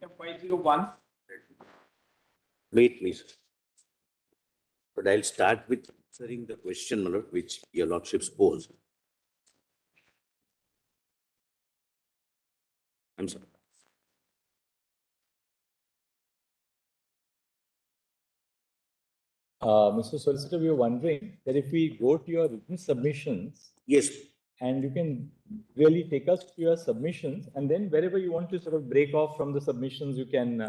Item 501. Wait, please. But I'll start with answering the question, my lord, which your lordships posed. I'm sorry. Mr. Solicitor, we were wondering that if we go to your written submissions, Yes, and you can really take us to your submissions, and then wherever you want to sort of break off from the submissions, you can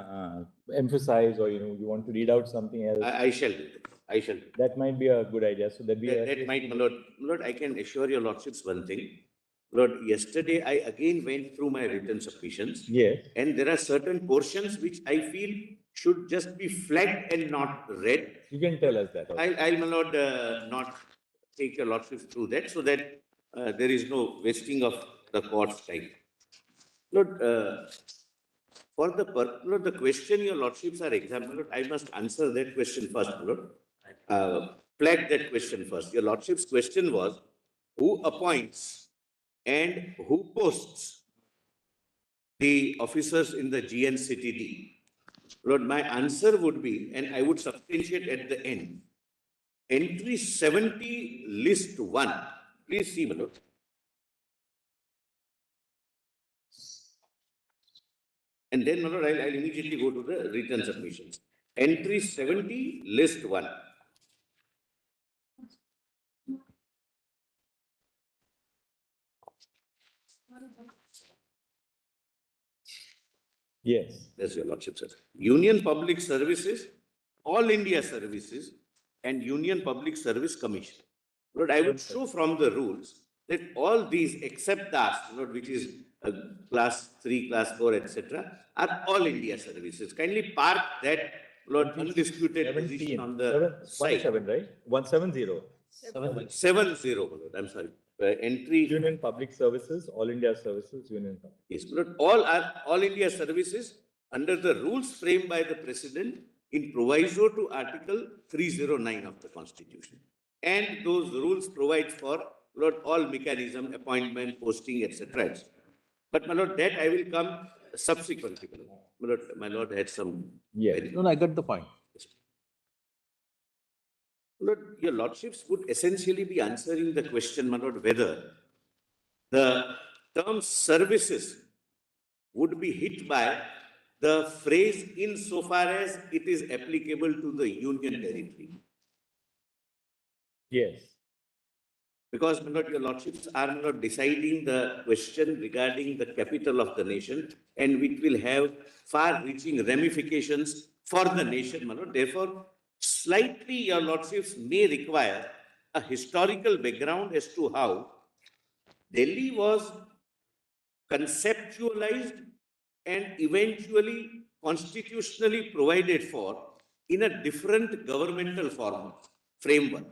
emphasize, or you want to read out something else. I shall do that. I shall do That might be a good idea. So that we that might, my lord. My lord, I can assure your lordships one thing. Lord, yesterday I again went through my written submissions. Yes. And there are certain portions which I feel should just be flagged and not read. You can tell us that. I'll, my lord, not take your lordships through that, so that there is no wasting of the court's time. Lord, Lord, the question your lordships are examining, Lord, I must answer that question first, Lord. Flag that question first. Your lordship's question was, who appoints and who posts the officers in the GNCTD? Lord, my answer would be, and I would substantiate at the end, entry 70, list 1. Please see, my lord. And then, my lord, I'll immediately go to the written submissions. Entry 70, list 1. Yes. That's your lordship, sir. Union Public Services, All India Services, and Union Public Service Commission. Lord, I would show from the rules that all these, except DAS, Lord, which is class 3, class 4, etc., are all India services. Kindly park that, Lord, undisputed position on the side. 17, right? 170. 70, Lord, I'm sorry. Entry. Union Public Services, All India Services, Union Public. Yes, Lord, all are all India services under the rules framed by the President in proviso to Article 309 of the Constitution. And those rules provide for, Lord, all mechanism, appointment, posting, etc. But, my Lord, that I will come subsequently. My Lord had some. Yes. No, I got the point. Lord, your lordships would essentially be answering the question, my Lord, whether the term services would be hit by the phrase insofar as it is applicable to the union territory. Yes. Because, my Lord, your lordships are not deciding the question regarding the capital of the nation, and which will have far-reaching ramifications for the nation, my Lord. Therefore, slightly your lordships may require a historical background as to how Delhi was conceptualized and eventually constitutionally provided for in a different governmental framework.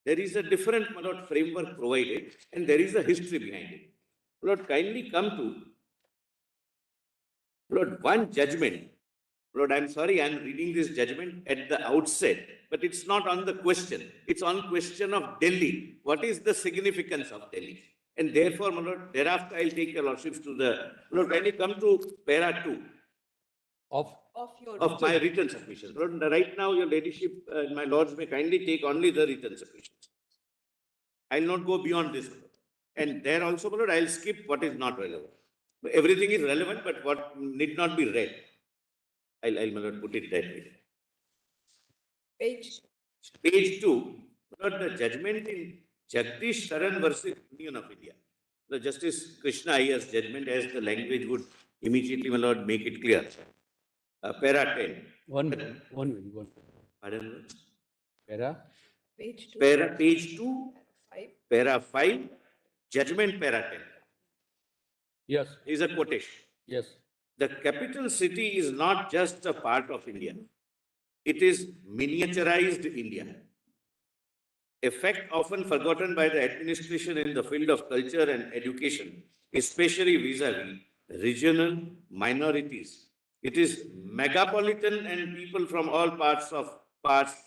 There is a different, my Lord, framework provided, and there is a history behind it. Lord, kindly come to, Lord, one judgment. Lord, I'm sorry, I'm reading this judgment at the outset, but it's not on the question. It's on question of Delhi. What is the significance of Delhi? And therefore, my Lord, thereafter I'll take your lordships to the, Lord, kindly come to para 2 of my written submissions. Lord, right now, your ladyship, my lords may kindly take only the written submissions. I'll not go beyond this. And there also, my Lord, I'll skip what is not relevant. Everything is relevant, but what need not be read. I'll my Lord, put it that way. Page 2, Lord, the judgment in Jagdish Sharan versus Union of India. The Justice Krishna Iyer's judgment, as the language would immediately, my Lord, make it clear. Para 10. One minute. Pardon? Para? Page 2, para 5, judgment para 10. Yes. Is a quotation. Yes. The capital city is not just a part of India. It is miniaturized India. A fact often forgotten by the administration in the field of culture and education, especially vis-a-vis regional minorities. It is megapolitan and people from all parts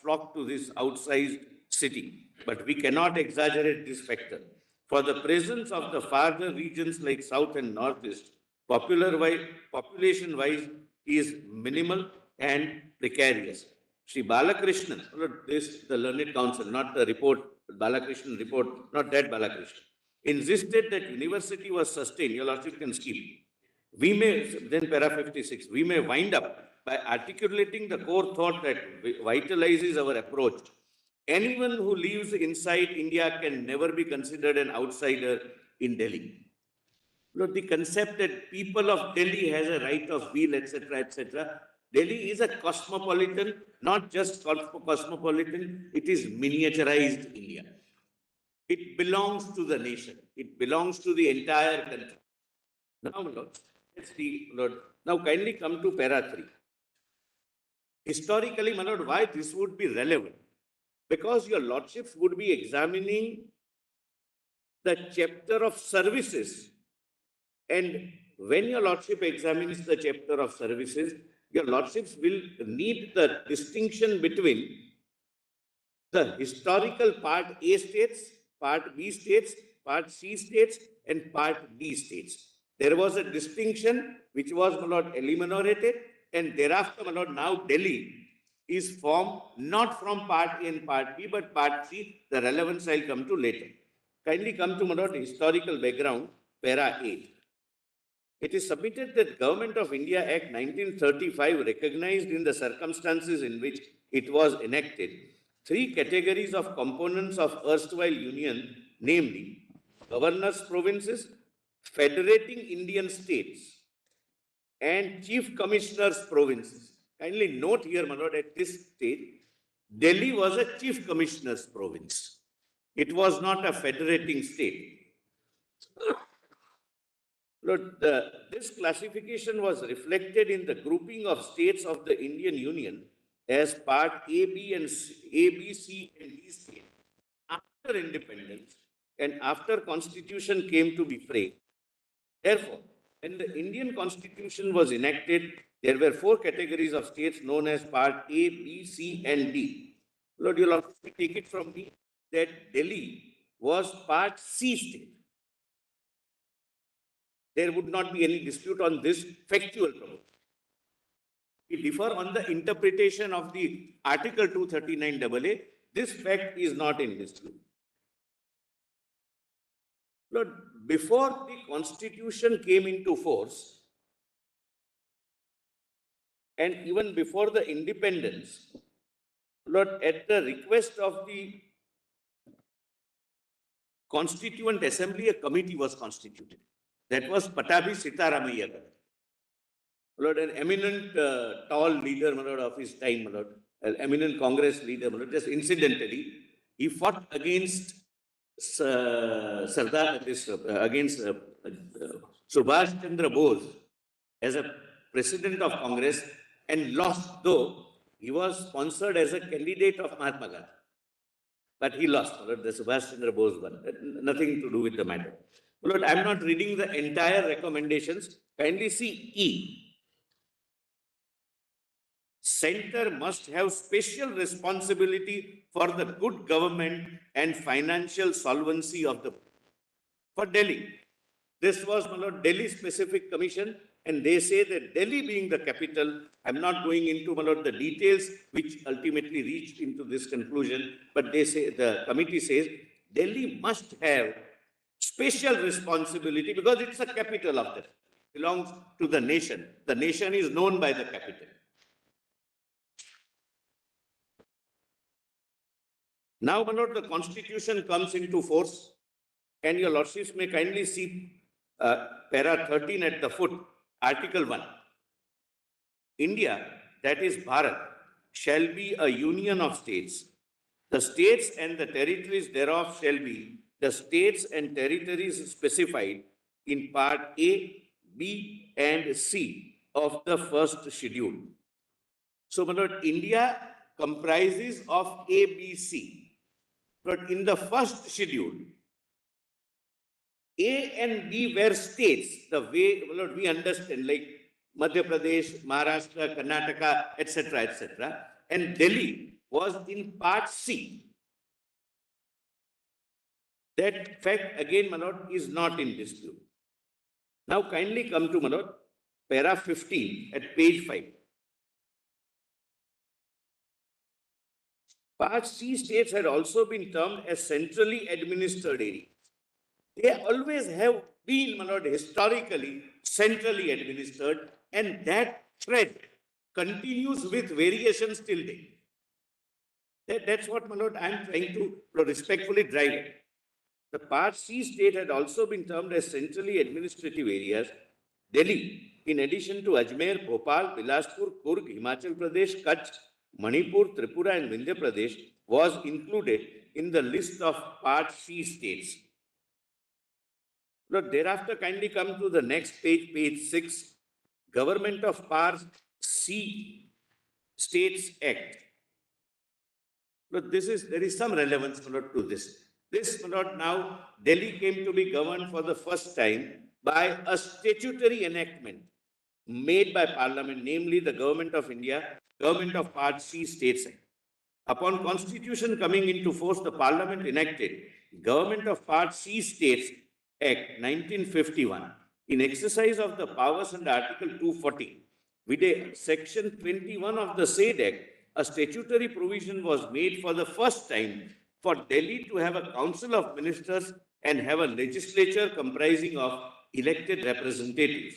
flock to this outsized city. But we cannot exaggerate this factor. For the presence of the farther regions like South and Northeast population wise is minimal and precarious. Sri Balakrishnan, the learned council, not the report, Balakrishnan report, not that Balakrishnan, insisted that university was sustained. Your Lordship can skip. We may, then para 56, we may wind up by articulating the core thought that vitalizes our approach. Anyone who lives inside India can never be considered an outsider in Delhi. Look, the concept that people of Delhi has a right of will, etc., etc. Delhi is a cosmopolitan, not just cosmopolitan, it is miniaturized India. It belongs to the nation. It belongs to the entire country. Now, my lord, let's see, Lord. Now, kindly come to para 3. Historically, my lord, why this would be relevant? Because your lordships would be examining the chapter of services. And when your lordship examines the chapter of services, your lordships will need the distinction between the historical part A states, part B states, part C states, and part D states. There was a distinction which was, my lord, eliminated, and thereafter, my lord, now Delhi is formed not from part A and part B, but part C. The relevance I'll come to later. Kindly come to, my lord, historical background, para 8. It is submitted that Government of India Act 1935 recognized in the circumstances in which it was enacted three categories of components of erstwhile union, namely governors' provinces, federating Indian states, and chief commissioners' provinces. Kindly note here, my lord, at this stage, Delhi was a chief commissioner's province. It was not a federating state. Lord, this classification was reflected in the grouping of states of the Indian Union as part A, B, C, and D states. After independence and after constitution came to be framed. Therefore, when the Indian constitution was enacted, there were four categories of states known as part A, B, C, and D. Lord, you'll also take it from me that Delhi was part C state. There would not be any dispute on this factual proposal. We differ on the interpretation of the Article 239 AA. This fact is not in dispute. Lord, before the Constitution came into force, and even before the independence, Lord, at the request of the Constituent Assembly, a committee was constituted. That was Patabi Sitaramaiah. Lord, an eminent tall leader, my lord, of his time, my lord, an eminent Congress leader, my lord, just incidentally, he fought against Sardar, against Subhash Chandra Bose as a president of Congress and lost, though he was sponsored as a candidate of Mahatma Gandhi. But he lost, my lord, the Subhash Chandra Bose one, nothing to do with the matter. My lord, I'm not reading the entire recommendations. Kindly see E. Center must have special responsibility for the good government and financial solvency of the for Delhi. This was, my lord, Delhi specific commission, and they say that Delhi being the capital, I'm not going into, my lord, the details which ultimately reached into this conclusion, but they say, the committee says, Delhi must have special responsibility because it's a capital of the belongs to the nation. The nation is known by the capital. Now, my lord, the constitution comes into force, and your lordships may kindly see para 13 at the foot, article 1. India, that is Bharat, shall be a union of states. The states and the territories thereof shall be the states and territories specified in part A, B, and C of the first schedule. So, my lord, India comprises of A, B, C. But in the first schedule, A and B were states, the way, Lord, we understand, like Madhya Pradesh, Maharashtra, Karnataka, etc., etc. And Delhi was in part C. That fact, again, my lord, is not in dispute. Now kindly come to, my lord, para 15 at page 5. Part C states had also been termed as centrally administered areas. They always have been, my lord, historically centrally administered, and that thread continues with variations till date. That's what, my lord, I'm trying to respectfully drive at. The Part C state had also been termed as centrally administrative areas. Delhi, in addition to Ajmer, Bhopal, Bilaspur, Kurg, Himachal Pradesh, Kutch, Manipur, Tripura, and Vindhya Pradesh, was included in the list of Part C states. Now, thereafter, kindly come to the next page, page 6, Government of Part C States Act. But there is some relevance, my lord, to this. This, my lord, now Delhi came to be governed for the first time by a statutory enactment made by Parliament, namely the Government of India, Government of Part C States Act. Upon Constitution coming into force, the Parliament enacted Government of Part C States Act 1951 in exercise of the powers under Article 240. With Section 21 of the said Act, a statutory provision was made for the first time for Delhi to have a council of ministers and have a legislature comprising of elected representatives.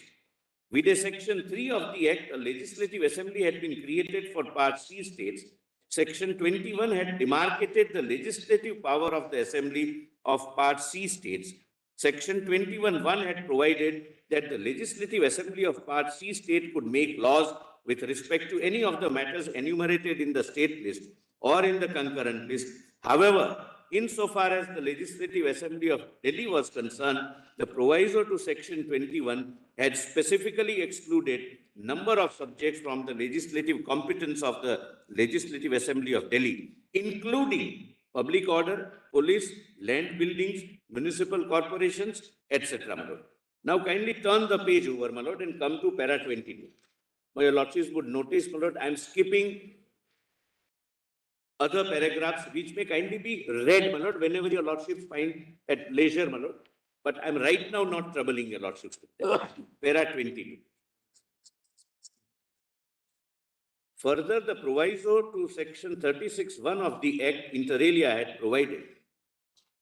With Section 3 of the Act, a legislative assembly had been created for Part C states. Section 21 had demarcated the legislative power of the assembly of Part C states. Section 21(1) had provided that the legislative assembly of Part C state could make laws with respect to any of the matters enumerated in the state list or in the concurrent list. However, insofar as the Legislative Assembly of Delhi was concerned, the proviso to Section 21 had specifically excluded number of subjects from the legislative competence of the Legislative Assembly of Delhi, including public order, police, land buildings, municipal corporations, etc. My lord. Now kindly turn the page over, my lord, and come to para 22. My lordships would notice, my lord, I am skipping other paragraphs which may kindly be read, my lord, whenever your lordships find at leisure, my lord. But I'm right now not troubling your lordships with that. Para 22. Further, the proviso to Section 36(1) of the Act inter alia had provided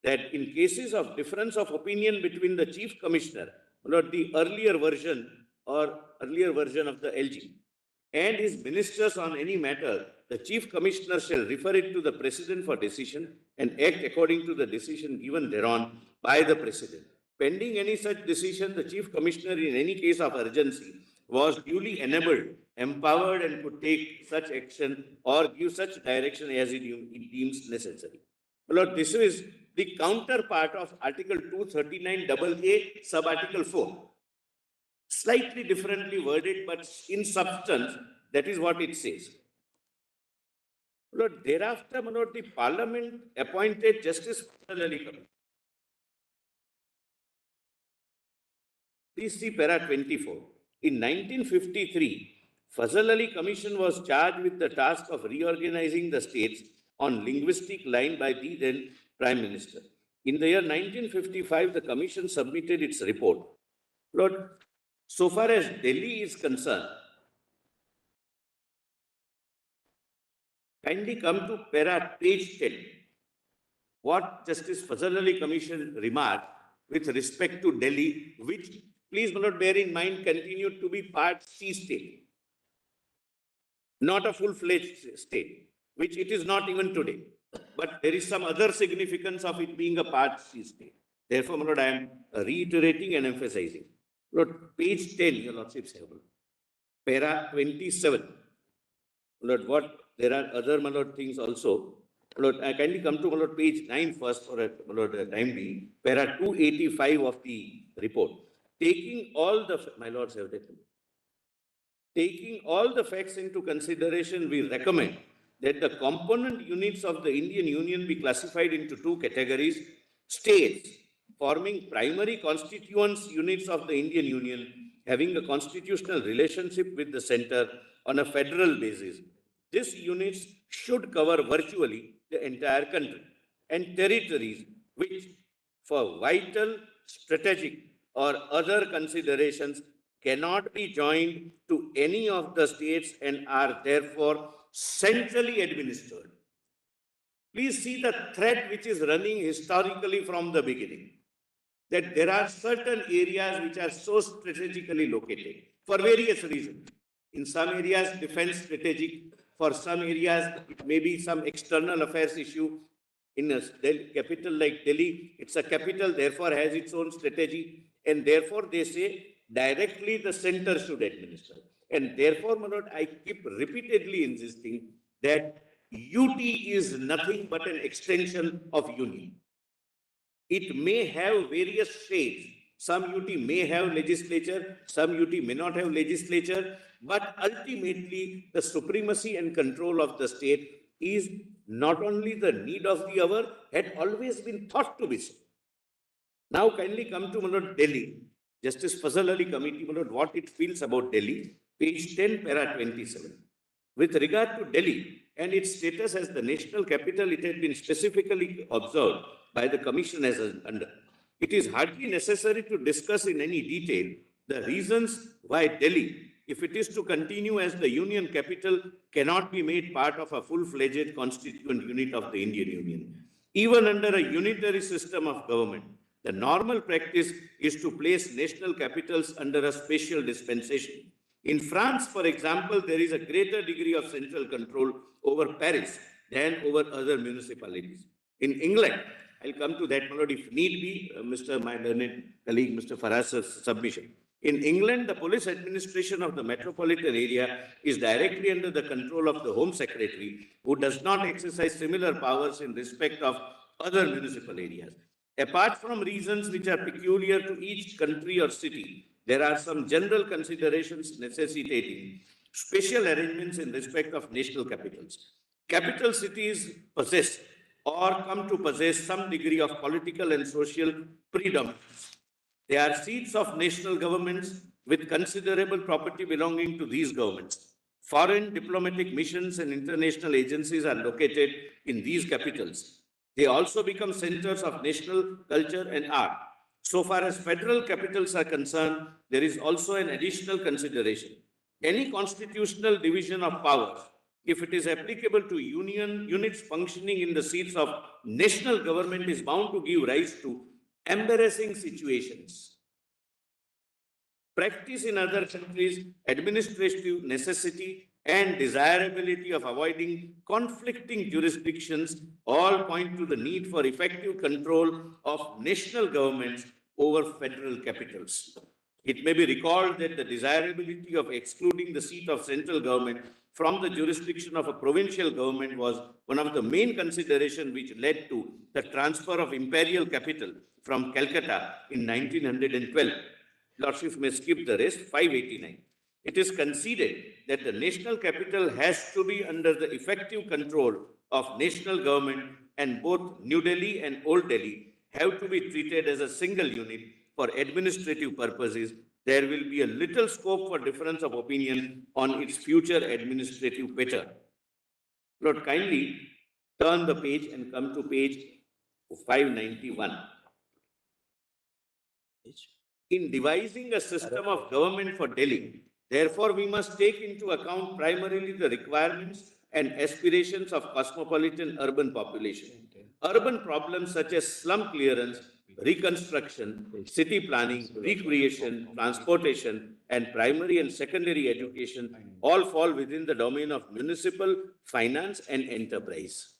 that in cases of difference of opinion between the Chief Commissioner, or the earlier version of the LG, and his ministers on any matter, the Chief Commissioner shall refer it to the President for decision and act according to the decision given thereon by the President. Pending any such decision, the Chief Commissioner in any case of urgency was duly enabled, empowered, and could take such action or give such direction as he deems necessary. Lord, this is the counterpart of Article 239AA, sub-Article 4. Slightly differently worded, but in substance, that is what it says. Lord, thereafter, my lord, the Parliament appointed Justice Fazal Ali Commission. Please see para 24. In 1953, Fazal Ali Commission was charged with the task of reorganizing the states on linguistic line by the then Prime Minister. In the year 1955, the Commission submitted its report. Lord, so far as Delhi is concerned, kindly come to para page 10. What Justice Fazal Ali Commission remarked with respect to Delhi, which, please do not bear in mind, continued to be Part C state, not a full-fledged state, which it is not even today. But there is some other significance of it being a Part C state. Therefore, my lord, I am reiterating and emphasizing. Lord, page 10, your lordships have. Para 27. Lord, what there are other, my lord, things also. Lord, I kindly come to, my lord, page 9 first for a, my lord, time being. Para 285 of the report. Taking all the, my lords have taken. Taking all the facts into consideration, we recommend that the component units of the Indian Union be classified into two categories: states forming primary constituents units of the Indian Union having a constitutional relationship with the center on a federal basis. These units should cover virtually the entire country, and territories which, for vital, strategic, or other considerations cannot be joined to any of the states and are therefore centrally administered. Please see the thread which is running historically from the beginning, that there are certain areas which are so strategically located for various reasons. In some areas, defense strategic. For some areas, it may be some external affairs issue. In a capital like Delhi, it's a capital, therefore has its own strategy. And therefore, they say directly the center should administer. And therefore, Manoj, I keep repeatedly insisting that UT is nothing but an extension of union. It may have various shades. Some UT may have legislature, some UT may not have legislature, but ultimately the supremacy and control of the state is not only the need of the hour, had always been thought to be so. Now kindly come to Manoj Delhi. Justice Fazal Ali Committee, Manoj, what it feels about Delhi, page 10, para 27. With regard to Delhi and its status as the national capital, it had been specifically observed by the Commission as under. It is hardly necessary to discuss in any detail the reasons why Delhi, if it is to continue as the union capital, cannot be made part of a full-fledged constituent unit of the Indian Union. Even under a unitary system of government, the normal practice is to place national capitals under a special dispensation. In France, for example, there is a greater degree of central control over Paris than over other municipalities. In England, I'll come to that, Manoj, if need be, my learned colleague, Mr. Faras's submission. In England, the police administration of the metropolitan area is directly under the control of the Home Secretary, who does not exercise similar powers in respect of other municipal areas. Apart from reasons which are peculiar to each country or city, there are some general considerations necessitating special arrangements in respect of national capitals. Capital cities possess or come to possess some degree of political and social predominance. They are seats of national governments with considerable property belonging to these governments. Foreign diplomatic missions and international agencies are located in these capitals. They also become centers of national culture and art. So far as federal capitals are concerned, there is also an additional consideration. Any constitutional division of powers, if it is applicable to union units functioning in the seats of national government, is bound to give rise to embarrassing situations. Practice in other countries, administrative necessity and desirability of avoiding conflicting jurisdictions all point to the need for effective control of national governments over federal capitals. It may be recalled that the desirability of excluding the seat of central government from the jurisdiction of a provincial government was one of the main considerations which led to the transfer of imperial capital from Calcutta in 1912. Lordship may skip the rest, 589. It is conceded that the national capital has to be under the effective control of national government, and both New Delhi and Old Delhi have to be treated as a single unit for administrative purposes. There will be a little scope for difference of opinion on its future administrative pattern. Lord, kindly turn the page and come to page 591. In devising a system of government for Delhi, therefore, we must take into account primarily the requirements and aspirations of cosmopolitan urban population. Urban problems such as slum clearance, reconstruction, city planning, recreation, transportation, and primary and secondary education all fall within the domain of municipal finance and enterprise.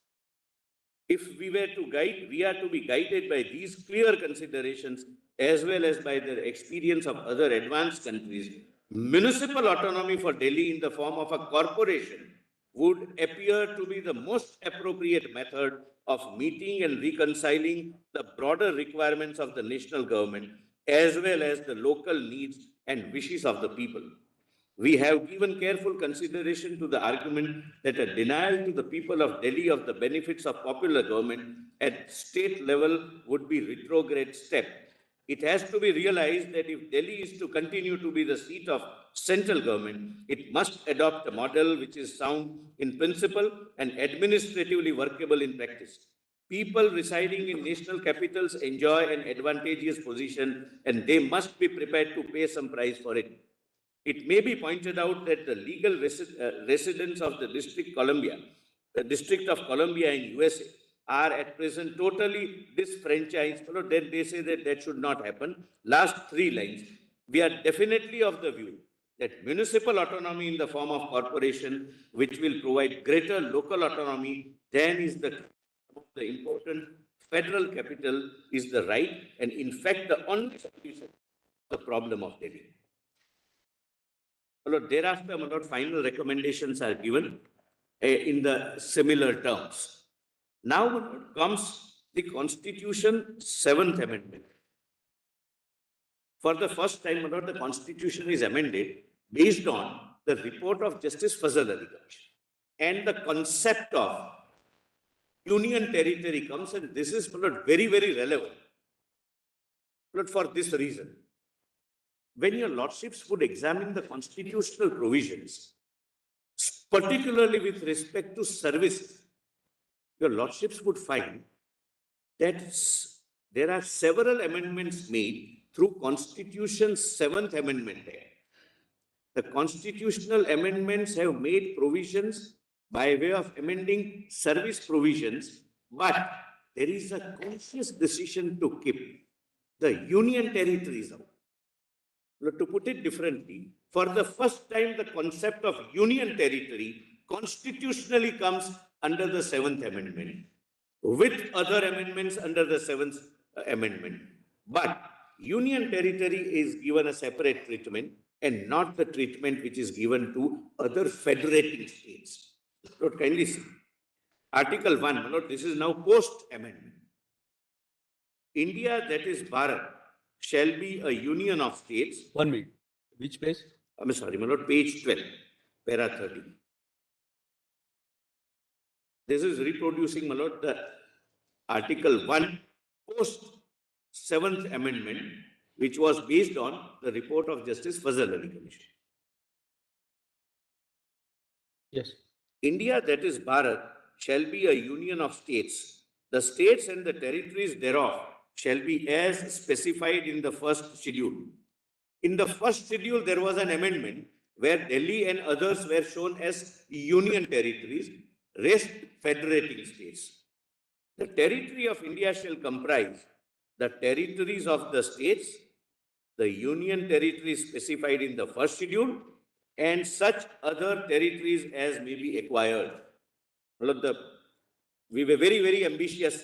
If we were to guide, we are to be guided by these clear considerations as well as by the experience of other advanced countries. Municipal autonomy for Delhi in the form of a corporation would appear to be the most appropriate method of meeting and reconciling the broader requirements of the national government as well as the local needs and wishes of the people. We have given careful consideration to the argument that a denial to the people of Delhi of the benefits of popular government at state level would be a retrograde step. It has to be realized that if Delhi is to continue to be the seat of central government, it must adopt a model which is sound in principle and administratively workable in practice. People residing in national capitals enjoy an advantageous position and they must be prepared to pay some price for it. It may be pointed out that the legal residents of the District of Columbia in USA are at present totally disfranchised. Then they say that that should not happen. Last three lines. We are definitely of the view that municipal autonomy in the form of corporation, which will provide greater local autonomy than is the important federal capital, is the right and in fact the only solution to the problem of Delhi. Thereafter, my lord, final recommendations are given in the similar terms. Now, my lord, comes the Constitution 7th Amendment. For the first time, my lord, the Constitution is amended based on the report of Justice Fazal Ali Commission. And the concept of union territory comes, and this is, my lord, very, very relevant. But for this reason, when your lordships would examine the constitutional provisions, particularly with respect to services, your lordships would find that there are several amendments made through Constitution's 7th Amendment Act. The constitutional amendments have made provisions by way of amending service provisions, but there is a conscious decision to keep the union territories out. To put it differently, for the first time, the concept of union territory constitutionally comes under the 7th Amendment, with other amendments under the 7th Amendment. But union territory is given a separate treatment and not the treatment which is given to other federating states. Lord, kindly see. Article 1, Lord, this is now post-amendment. India, that is Bharat, shall be a union of states. 1 minute. Which page? I'm sorry, my lord, page 12, para 30. This is reproducing, my lord, the Article 1 post 7th Amendment, which was based on the report of Justice Fazal Ali Commission. Yes. India, that is Bharat, shall be a union of states. The states and the territories thereof shall be as specified in the first schedule. In the first schedule, there was an amendment where Delhi and others were shown as union territories, rest federating states. The territory of India shall comprise the territories of the states, the union territories specified in the first schedule, and such other territories as may be acquired. We were very, very ambitious,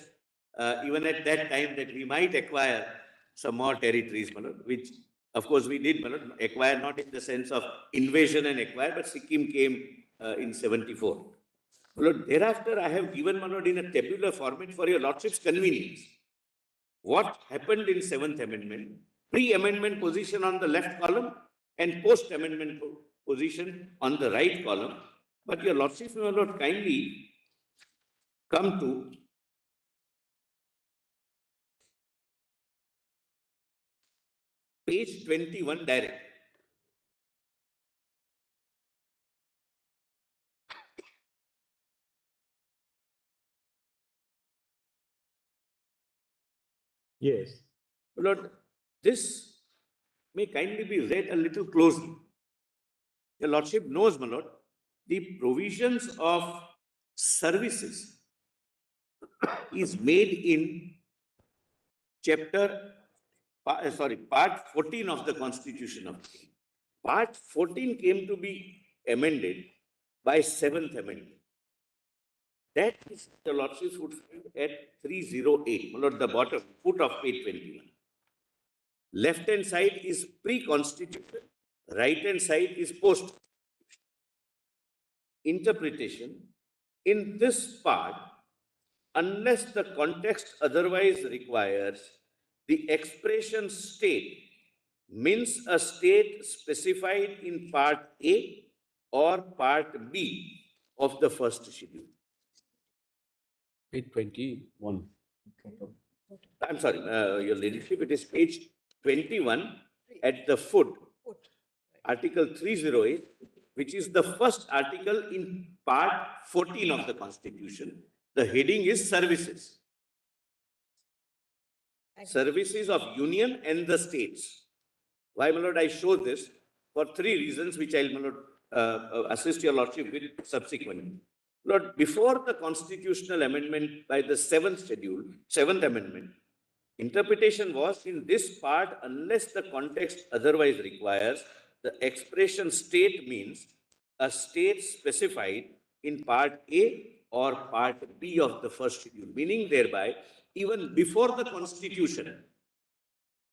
even at that time, that we might acquire some more territories, which of course we did acquire, not in the sense of invasion and acquire, but Sikkim came in 74. Thereafter, I have given, in a tabular format for your lordship's convenience. What happened in 7th Amendment, pre-amendment position on the left column and post-amendment position on the right column. But your lordship will not kindly come to page 21 direct. Yes. Lord, this may kindly be read a little closely. Your lordship knows, my lord, the provisions of services is made in part 14 of the Constitution of India. Part 14 came to be amended by 7th Amendment. That is the lordships would find at 308, my lord, the bottom foot of page 21. Left hand side is pre-constitution, right hand side is post. Interpretation. In this part, unless the context otherwise requires, the expression state means a state specified in part A or part B of the first schedule. Page 21. I'm sorry, your ladyship, it is page 21 at the foot, article 308, which is the first article in part 14 of the Constitution. The heading is services. services of union and the states. Why, my lord, I show this for three reasons, which I'll, my lord, assist your lordship with subsequently. Lord, before the constitutional amendment by the seventh amendment, interpretation was in this part, unless the context otherwise requires, the expression state means a state specified in part A or part B of the first schedule, meaning thereby, even before the constitution,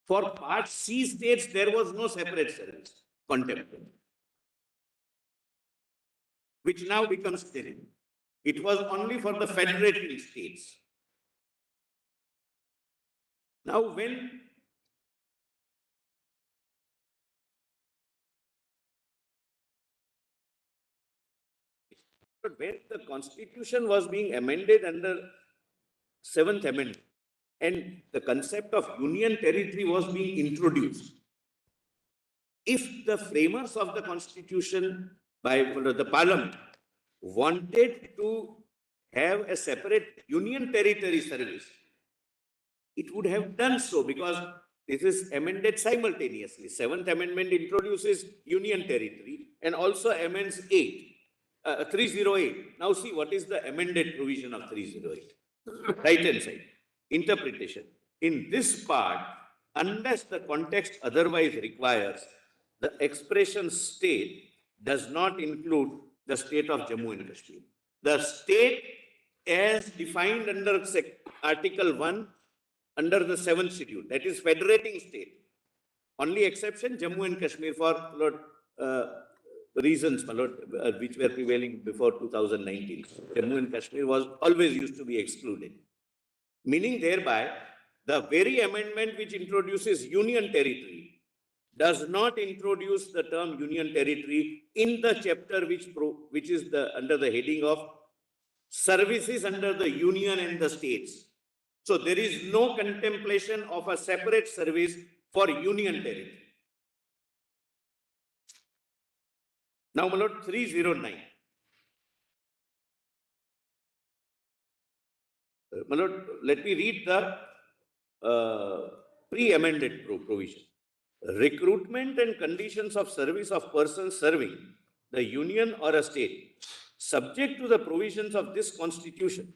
for part C states, there was no separate service contemplated, which now becomes there. It was only for the federating states. Now, when the constitution was being amended under Seventh Amendment, and the concept of union territory was being introduced, if the framers of the constitution by the parliament wanted to have a separate union territory service, it would have done so, because this is amended simultaneously. Seventh Amendment introduces union territory and also amends 308. Now see what is the amended provision of 308. Right hand side. Interpretation. In this part, unless the context otherwise requires, the expression state does not include the state of Jammu and Kashmir. The state as defined under Article 1 under the 7th schedule, that is federating state. Only exception, Jammu and Kashmir, for Lord, reasons, my lord, which were prevailing before 2019. Jammu and Kashmir was always used to be excluded. Meaning thereby, the very amendment which introduces union territory does not introduce the term union territory in the chapter which is under the heading of services under the union and the states. So there is no contemplation of a separate service for union territory. Now, my lord, 309. My lord, let me read the pre-amended provision. Recruitment and conditions of service of persons serving the union or a state, subject to the provisions of this constitution,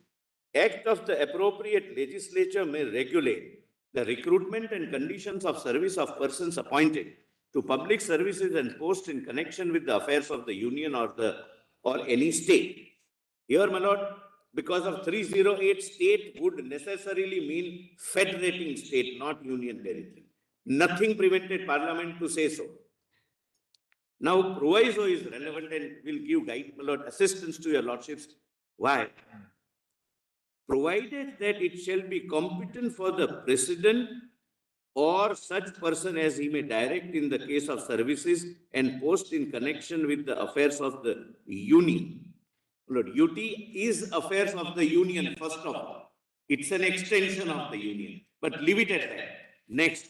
act of the appropriate legislature may regulate the recruitment and conditions of service of persons appointed to public services and posts in connection with the affairs of the union or any state. Here, my lord, because of 308, state would necessarily mean federating state, not union territory. Nothing prevented parliament to say so. Now, proviso is relevant and will give guide, my lord, assistance to your lordships. Why? Provided that it shall be competent for the president or such person as he may direct in the case of services and post in connection with the affairs of the union. Lord, UT is affairs of the union, first of all. It's an extension of the union, but leave it at that. Next.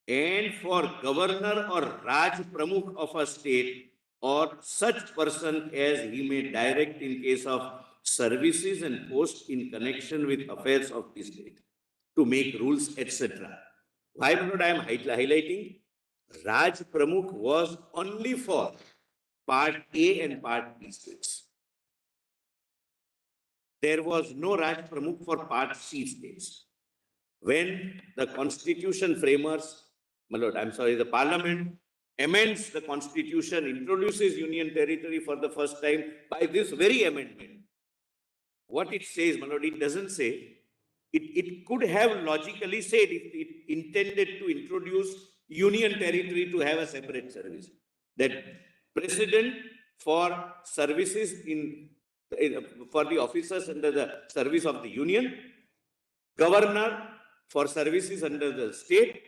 And for governor or Raj Pramukh of a state or such person as he may direct in case of services and post in connection with affairs of the state to make rules, etc. Why not I am highlighting? Raj Pramukh was only for part A and part B states. There was no Raj Pramukh for part C states. When the constitution framers, my lord, I'm sorry, the parliament amends the constitution, introduces union territory for the first time by this very amendment. What it says, my lord, it doesn't say, it could have logically said it intended to introduce union territory to have a separate service. That president for services for the officers under the service of the union, governor for services under the state,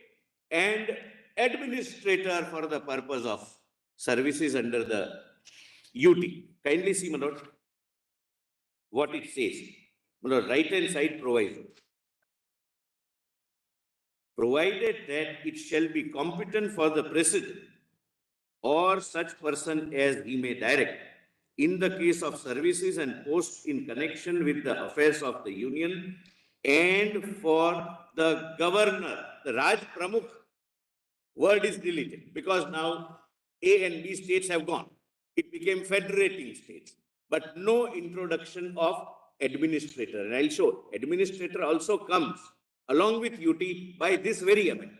and administrator for the purpose of services under the UT. Kindly see, my lord, what it says. My lord, right hand side proviso. Provided that it shall be competent for the president or such person as he may direct in the case of services and posts in connection with the affairs of the union And for the governor, the Raj Pramukh word is deleted because now A and B states have gone. It became federating states, but no introduction of administrator. And I'll show administrator also comes along with UT by this very amendment.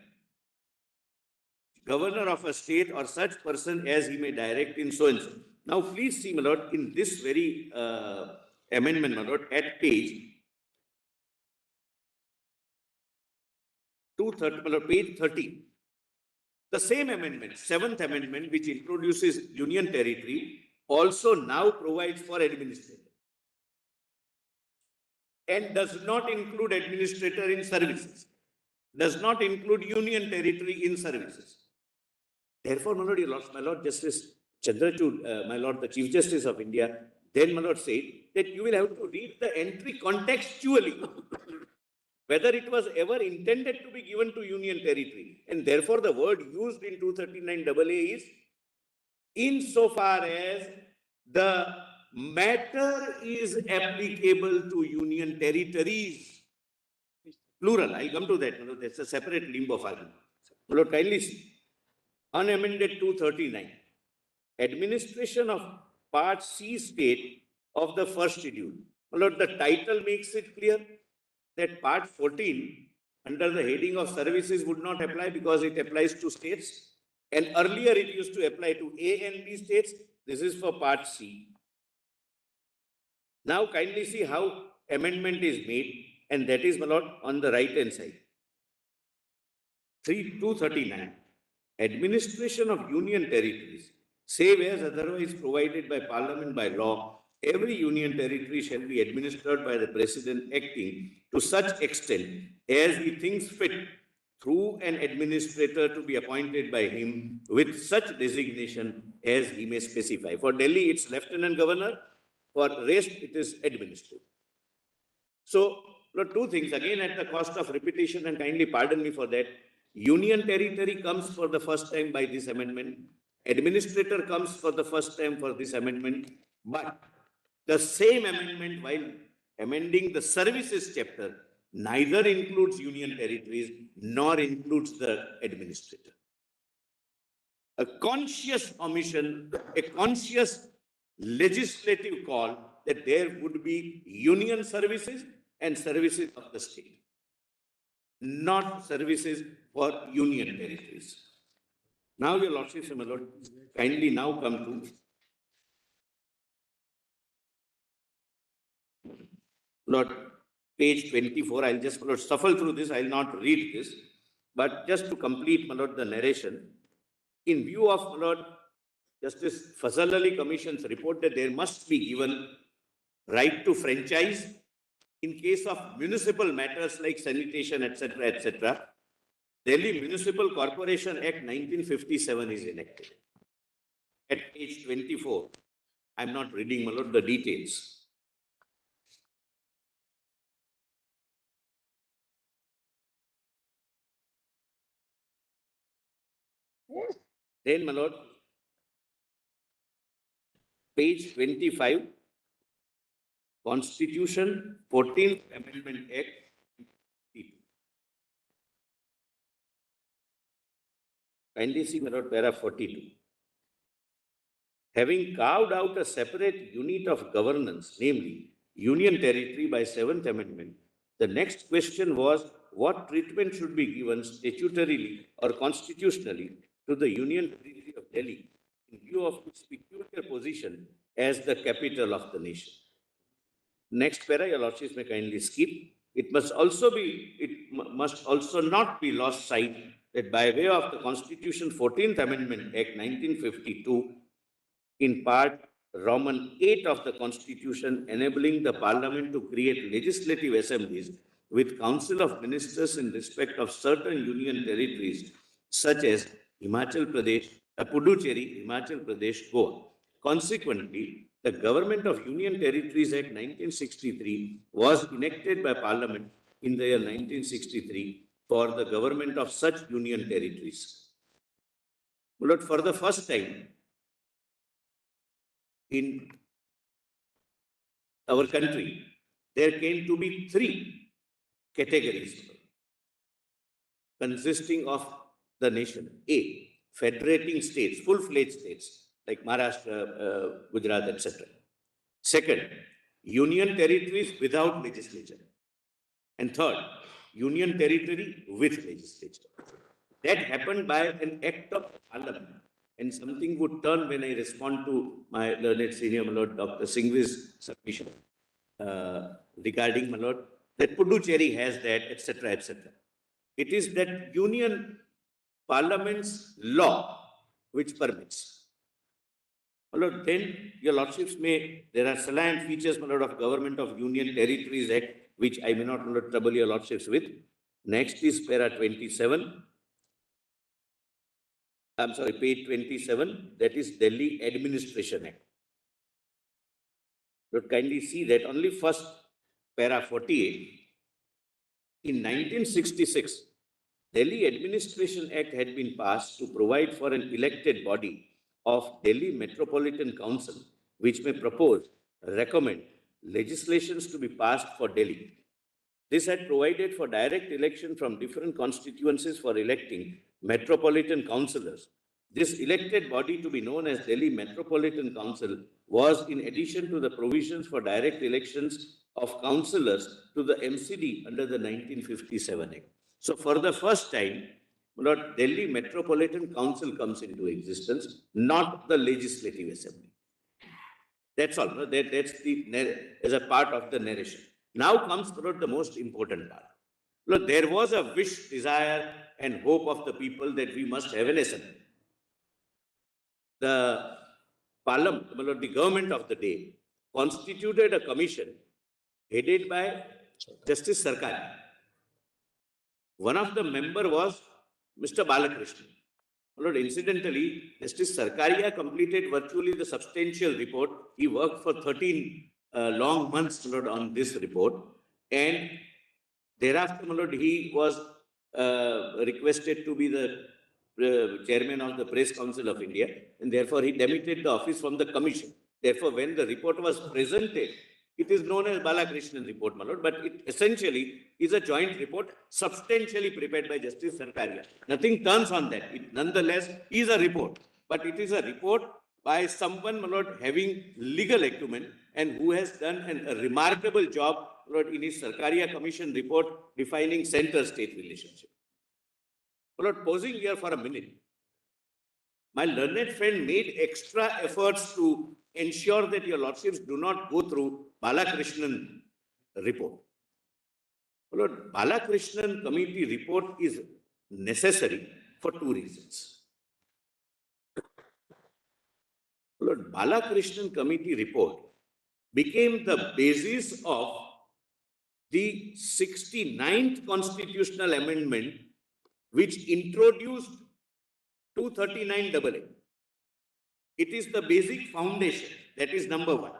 Governor of a state or such person as he may direct in so and so. Now, please see, my lord, in this very amendment, my lord, at page 230, my lord, page 13. The same amendment, seventh amendment, which introduces union territory, also now provides for administrator and does not include administrator in services, does not include union territory in services. Therefore, my Lord Justice Chandrachud, my Lord the Chief Justice of India, then my Lord said that you will have to read the entry contextually, whether it was ever intended to be given to union territory. And therefore, the word used in 239 AA is insofar as the matter is applicable to union territories. Plural, I'll come to that. That's a separate limb of argument. Lord, kindly see. Unamended 239. Administration of Part C state of the first schedule. Lord, the title makes it clear that Part 14 under the heading of services would not apply because it applies to states. And earlier it used to apply to A and B states. This is for Part C. Now kindly see how amendment is made, and that is, my Lord, on the right hand side. 239. Administration of union territories, save as otherwise provided by Parliament by law, every union territory shall be administered by the President acting to such extent as he thinks fit through an administrator to be appointed by him with such designation as he may specify. For Delhi, it's Lieutenant Governor. For rest, it is administrator. So, two things, again at the cost of repetition, and kindly pardon me for that. Union territory comes for the first time by this amendment. Administrator comes for the first time for this amendment. But the same amendment, while amending the services chapter, neither includes union territories nor includes the administrator. A conscious omission, a conscious legislative call that there would be union services and services of the state, not services for union territories. Now, your lordship, my lord, kindly now come to Lord, page 24. I'll just, my lord, shuffle through this. I'll not read this, but just to complete, my lord, the narration. In view of, my lord, Justice Fazal Ali Commission's report that there must be given right to franchise in case of municipal matters like sanitation, etc., etc., Delhi Municipal Corporation Act 1957 is enacted. At page 24, I'm not reading, my lord, the details. Then, my lord, page 25, Constitution 14th Amendment Act. Kindly see, my lord, para 42. Having carved out a separate unit of governance, namely Union Territory by 7th Amendment, the next question was what treatment should be given statutorily or constitutionally to the Union Territory of Delhi in view of its peculiar position as the capital of the nation. Next para, your lordships may kindly skip. It must also not be lost sight that by way of the Constitution 14th Amendment Act 1952, in part Roman 8 of the Constitution, enabling the Parliament to create legislative assemblies with Council of Ministers in respect of certain union territories, such as Himachal Pradesh, Puducherry, Himachal Pradesh, Goa. Consequently, the Government of Union Territories Act 1963 was enacted by Parliament in the year 1963 for the government of such union territories. But for the first time in our country, there came to be 3 categories consisting of the nation. A, federating states, full-fledged states like Maharashtra, Gujarat, etc. Second, union territories without legislature. And third, union territory with legislature. That happened by an act of parliament. And something would turn when I respond to my learned senior, my Lord Dr. Singhvi's submission regarding, my Lord, that Puducherry has that, etc., etc. It is that union parliament's law which permits. My Lord, then your lordships may, there are salient features, my Lord, of Government of Union Territories Act, which I may not, my Lord, trouble your lordships with. Next is para 27. I'm sorry, page 27, that is Delhi Administration Act. But kindly see that only first para 48. In 1966, Delhi Administration Act had been passed to provide for an elected body of Delhi Metropolitan Council, which may propose, recommend legislations to be passed for Delhi. This had provided for direct election from different constituencies for electing metropolitan councillors. This elected body, to be known as Delhi Metropolitan Council, was in addition to the provisions for direct elections of councillors to the MCD under the 1957 Act. So for the first time, Lord, Delhi Metropolitan Council comes into existence, not the Legislative Assembly. That's all. No? That's the as a part of the narration. Now comes the most important part. Look, there was a wish, desire, and hope of the people that we must have an assembly. The parliament, the government of the day, constituted a commission headed by Justice Sarkar. One of the member was Mr. Balakrishnan. Lord, incidentally, Justice Sarkaria completed virtually the substantial report. He worked for 13 long months, Lord, on this report. And thereafter, Lord, he was requested to be the chairman of the Press Council of India. And therefore, he demitted the office from the commission. Therefore, when the report was presented, it is known as Balakrishnan report, my Lord, but it essentially is a joint report substantially prepared by Justice Sarkaria. Nothing turns on that. It nonetheless is a report, but it is a report by someone, my Lord, having legal acumen and who has done a remarkable job, Lord, in his Sarkaria Commission report defining center-state relationship. Lord, pausing here for a minute, my learned friend made extra efforts to ensure that your lordships do not go through Balakrishnan report. Lord, Balakrishnan committee report is necessary for two reasons. Lord, Balakrishnan committee report became the basis of the 69th constitutional amendment, which introduced 239AA. It is the basic foundation. That is number one.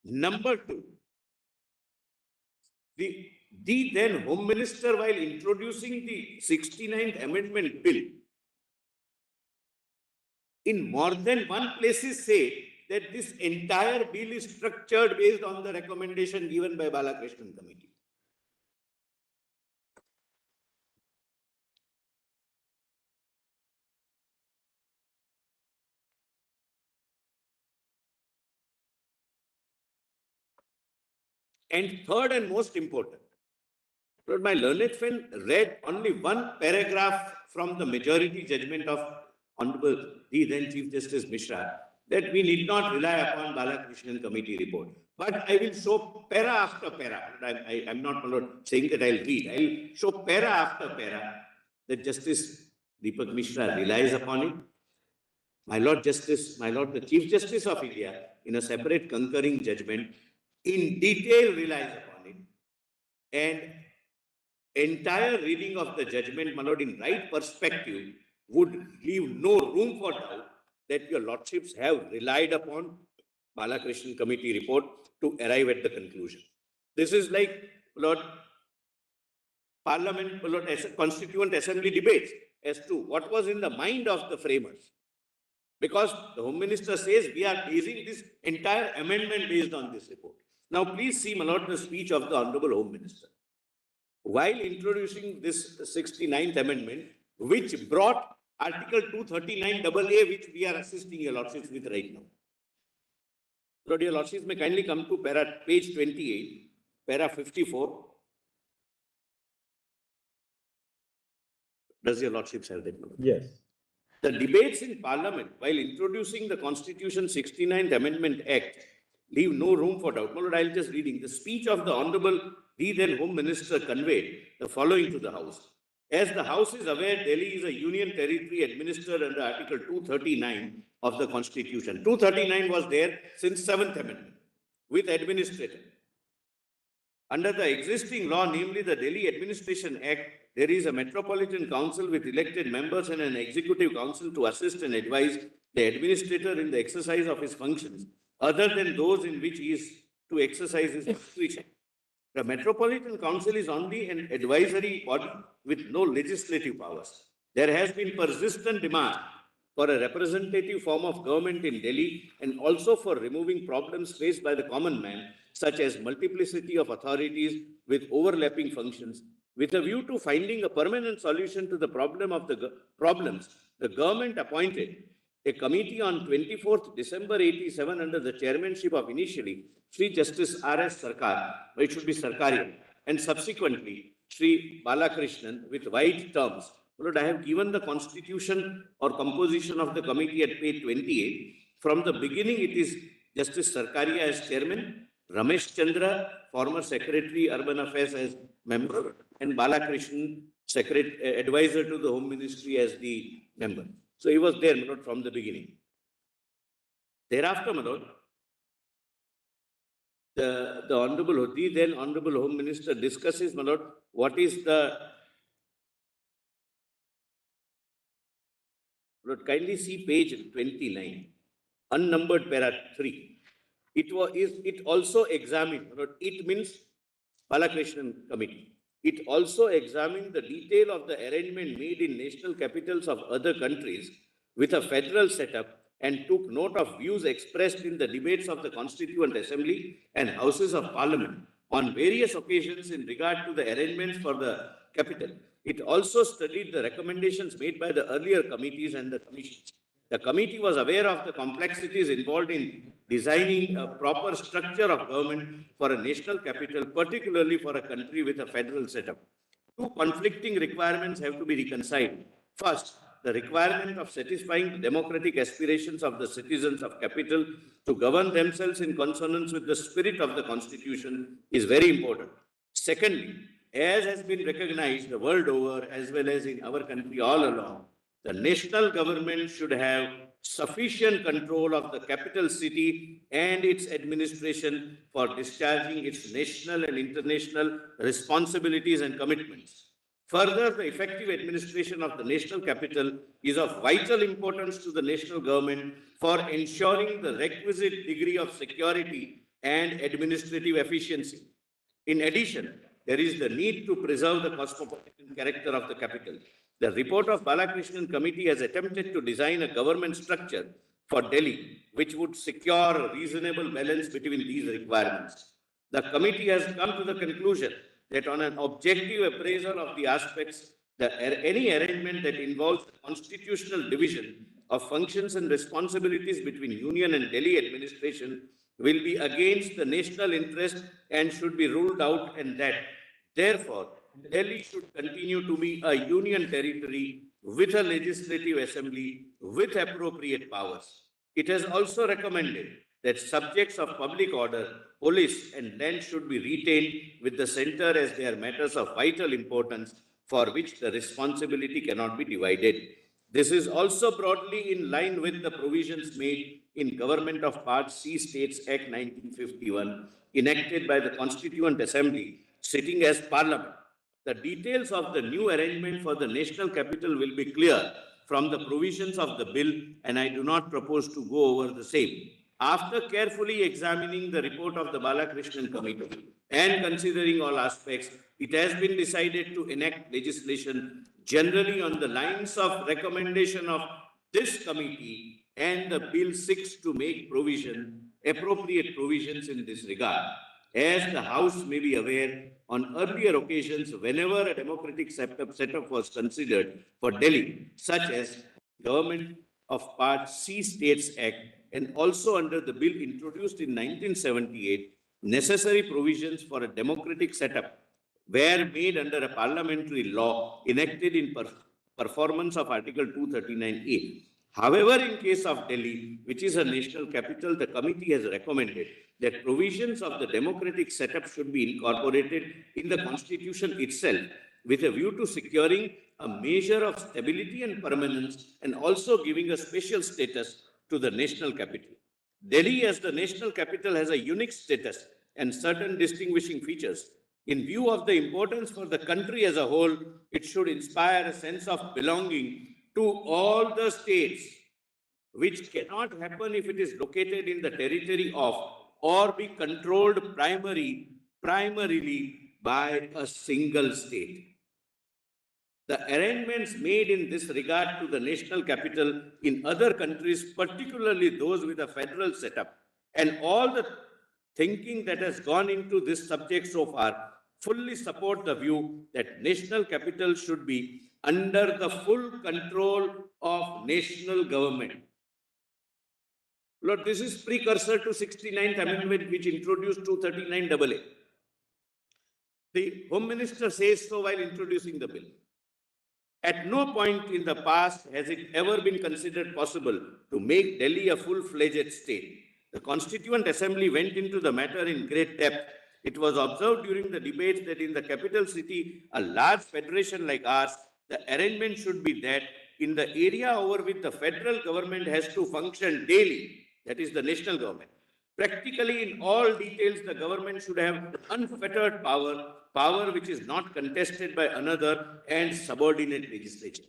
Number two, the then Home Minister, while introducing the 69th Amendment Bill, in more than one places say that this entire bill is structured based on the recommendation given by Balakrishnan Committee. And third and most important, my learned friend read only one paragraph from the majority judgment of Honorable the then Chief Justice Mishra, that we need not rely upon Balakrishnan Committee report. But I will show para after para. I'm not saying that I'll read. I'll show para after para that Justice Deepak Mishra relies upon it. My Lord the Chief Justice of India, in a separate concurring judgment, in detail relies upon it. And entire reading of the judgment, my Lord, in right perspective, would leave no room for doubt that your lordships have relied upon Balakrishnan Committee report to arrive at the conclusion. This is like, Lord, Parliament, Lord, Constituent Assembly debates as to what was in the mind of the framers. Because the Home Minister says we are basing this entire amendment based on this report. Now, please see, my Lord, the speech of the Honorable Home Minister. while introducing this 69th amendment, which brought Article 239AA, which we are assisting your lordships with right now. Lord, your lordships may kindly come to page 28, para 54. Does your lordships have that? Yes. The debates in Parliament while introducing the Constitution 69th Amendment Act leave no room for doubt. My Lord, I'll just reading. The speech of the Honorable the then Home Minister conveyed the following to the House. As the House is aware, Delhi is a union territory administered under Article 239 of the Constitution. 239 was there since 7th Amendment with administrator. Under the existing law, namely the Delhi Administration Act, there is a Metropolitan Council with elected members and an Executive Council to assist and advise the administrator in the exercise of his functions, other than those in which he is to exercise his discretion. The Metropolitan Council is only an advisory body with no legislative powers. There has been persistent demand for a representative form of government in Delhi and also for removing problems faced by the common man, such as multiplicity of authorities with overlapping functions. With a view to finding a permanent solution to the problems, the government appointed a committee on 24th December 87 under the chairmanship of initially Sri Justice R.S. Sarkar, it should be Sarkarian, and subsequently Sri Balakrishnan with wide terms. Lord, I have given the constitution or composition of the committee at page 28. From the beginning, it is Justice Sarkaria as chairman, Ramesh Chandra, former Secretary Urban Affairs as member, and Balakrishnan, advisor to the Home Ministry as the member. So he was there, my Lord, from the beginning. Thereafter, my Lord, the Honorable, the then Honorable Home Minister discusses, my Lord, what is the... Lord, kindly see page 29, unnumbered para 3. It also examined, Lord, it means Balakrishnan Committee. It also examined the detail of the arrangement made in national capitals of other countries with a federal setup and took note of views expressed in the debates of the Constituent Assembly and Houses of Parliament on various occasions in regard to the arrangements for the capital. It also studied the recommendations made by the earlier committees and the commissions. The committee was aware of the complexities involved in designing a proper structure of government for a national capital, particularly for a country with a federal setup. Two conflicting requirements have to be reconciled. First, the requirement of satisfying the democratic aspirations of the citizens of capital to govern themselves in consonance with the spirit of the Constitution is very important. Secondly, as has been recognized the world over as well as in our country all along, the national government should have sufficient control of the capital city and its administration for discharging its national and international responsibilities and commitments. Further, the effective administration of the national capital is of vital importance to the national government for ensuring the requisite degree of security and administrative efficiency. In addition, there is the need to preserve the cosmopolitan character of the capital. The report of Balakrishnan Committee has attempted to design a government structure for Delhi, which would secure a reasonable balance between these requirements. The committee has come to the conclusion that on an objective appraisal of the aspects, any arrangement that involves constitutional division of functions and responsibilities between Union and Delhi administration will be against the national interest and should be ruled out, and that, therefore, Delhi should continue to be a union territory with a legislative assembly with appropriate powers. It has also recommended that subjects of public order, police and land should be retained with the center as they are matters of vital importance for which the responsibility cannot be divided. This is also broadly in line with the provisions made in Government of Part C States Act 1951, enacted by the Constituent Assembly, sitting as Parliament. The details of the new arrangement for the national capital will be clear from the provisions of the bill, and I do not propose to go over the same. After carefully examining the report of the Balakrishnan Committee and considering all aspects, it has been decided to enact legislation generally on the lines of recommendation of this committee, and the bill seeks to make appropriate provisions in this regard. As the House may be aware, on earlier occasions, whenever a democratic setup was considered for Delhi, such as Government of Part C States Act, and also under the bill introduced in 1978, necessary provisions for a democratic setup were made under a parliamentary law enacted in performance of Article 239A. However, in case of Delhi, which is a national capital, the committee has recommended that provisions of the democratic setup should be incorporated in the constitution itself with a view to securing a measure of stability and permanence and also giving a special status to the national capital. Delhi as the national capital has a unique status and certain distinguishing features. In view of the importance for the country as a whole, it should inspire a sense of belonging to all the states, which cannot happen if it is located in the territory of or be controlled primarily by a single state. The arrangements made in this regard to the national capital in other countries, particularly those with a federal setup, and all the thinking that has gone into this subject so far, fully support the view that national capital should be under the full control of national government. Lord, this is precursor to 69th Amendment, which introduced 239AA. The Home Minister says so while introducing the bill. At no point in the past has it ever been considered possible to make Delhi a full-fledged state. The Constituent Assembly went into the matter in great depth. It was observed during the debates that in the capital city, a large federation like ours, the arrangement should be that in the area over which the federal government has to function daily, that is the national government, practically in all details, the government should have unfettered power which is not contested by another and subordinate legislature.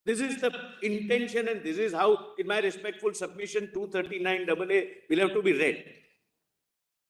This is the intention, and this is how, in my respectful submission, 239AA will have to be read.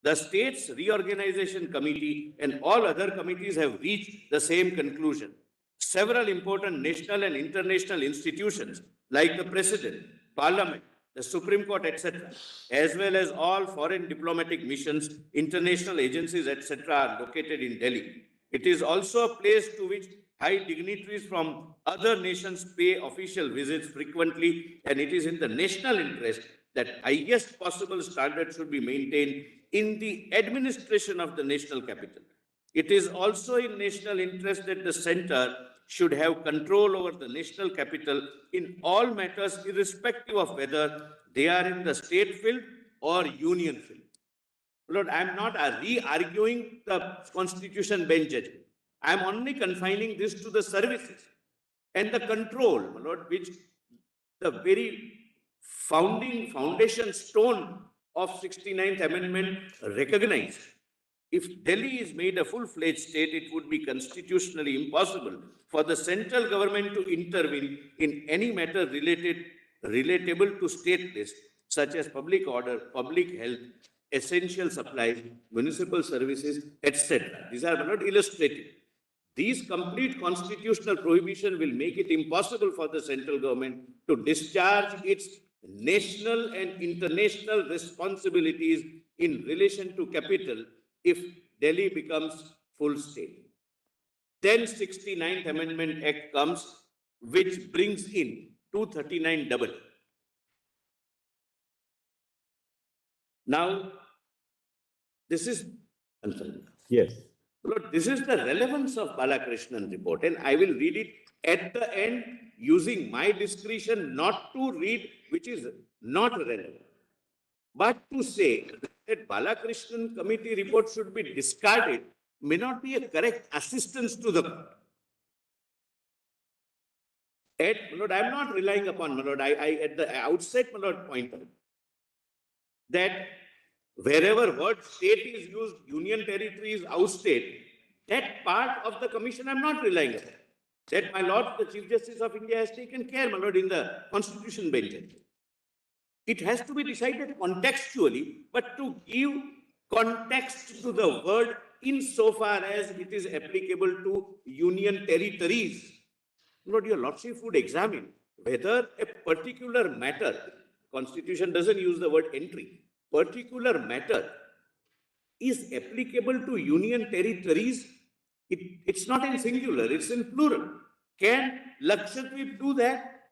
The States Reorganization Committee and all other committees have reached the same conclusion. Several important national and international institutions like the President, Parliament, the Supreme Court, etc., as well as all foreign diplomatic missions, international agencies, etc., are located in Delhi. It is also a place to which high dignitaries from other nations pay official visits frequently, and it is in the national interest that highest possible standards should be maintained in the administration of the national capital. It is also in national interest that the center should have control over the national capital in all matters, irrespective of whether they are in the state field or union field. Lord, I am not re-arguing the Constitution bench judgment. I am only confining this to the services and the control, Lord, which the very foundation stone of 69th Amendment recognized. If Delhi is made a full-fledged state, it would be constitutionally impossible for the central government to intervene in any matter relatable to state life, such as public order, public health, essential supplies, municipal services, etc. These are not illustrative. These complete constitutional prohibition will make it impossible for the central government to discharge its national and international responsibilities in relation to capital if Delhi becomes full state. Then 69th Amendment Act comes, which brings in 239AA. Now, this is, Yes. Lord, this is the relevance of Balakrishnan report, and I will read it at the end using my discretion not to read which is not relevant, but to say that Balakrishnan committee report should be discarded may not be a correct assistance to the court. Lord, I am not relying upon, Lord, I at the outset, Lord, pointed out that wherever word state is used, union territory is outstate, that part of the commission I am not relying upon. That, my Lord, the Chief Justice of India has taken care, my Lord, in the Constitution bench. It has to be decided contextually, but to give context to the word insofar as it is applicable to union territories. Lord, your Lordship would examine whether a particular matter, Constitution doesn't use the word entry, particular matter is applicable to union territories. It's not in singular, it's in plural. Can Lakshadweep do that?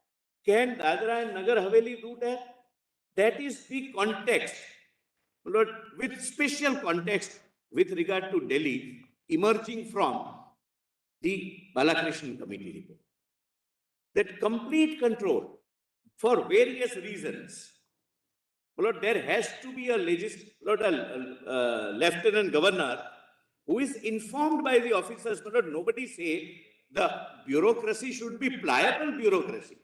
Can Dadra and Nagar Haveli do that? That is the context. Lord, with special context with regard to Delhi emerging from the Balakrishnan Committee report. That complete control for various reasons. Lord, there has to be a lieutenant governor who is informed by the officers. Lord, nobody say the bureaucracy should be pliable bureaucracy.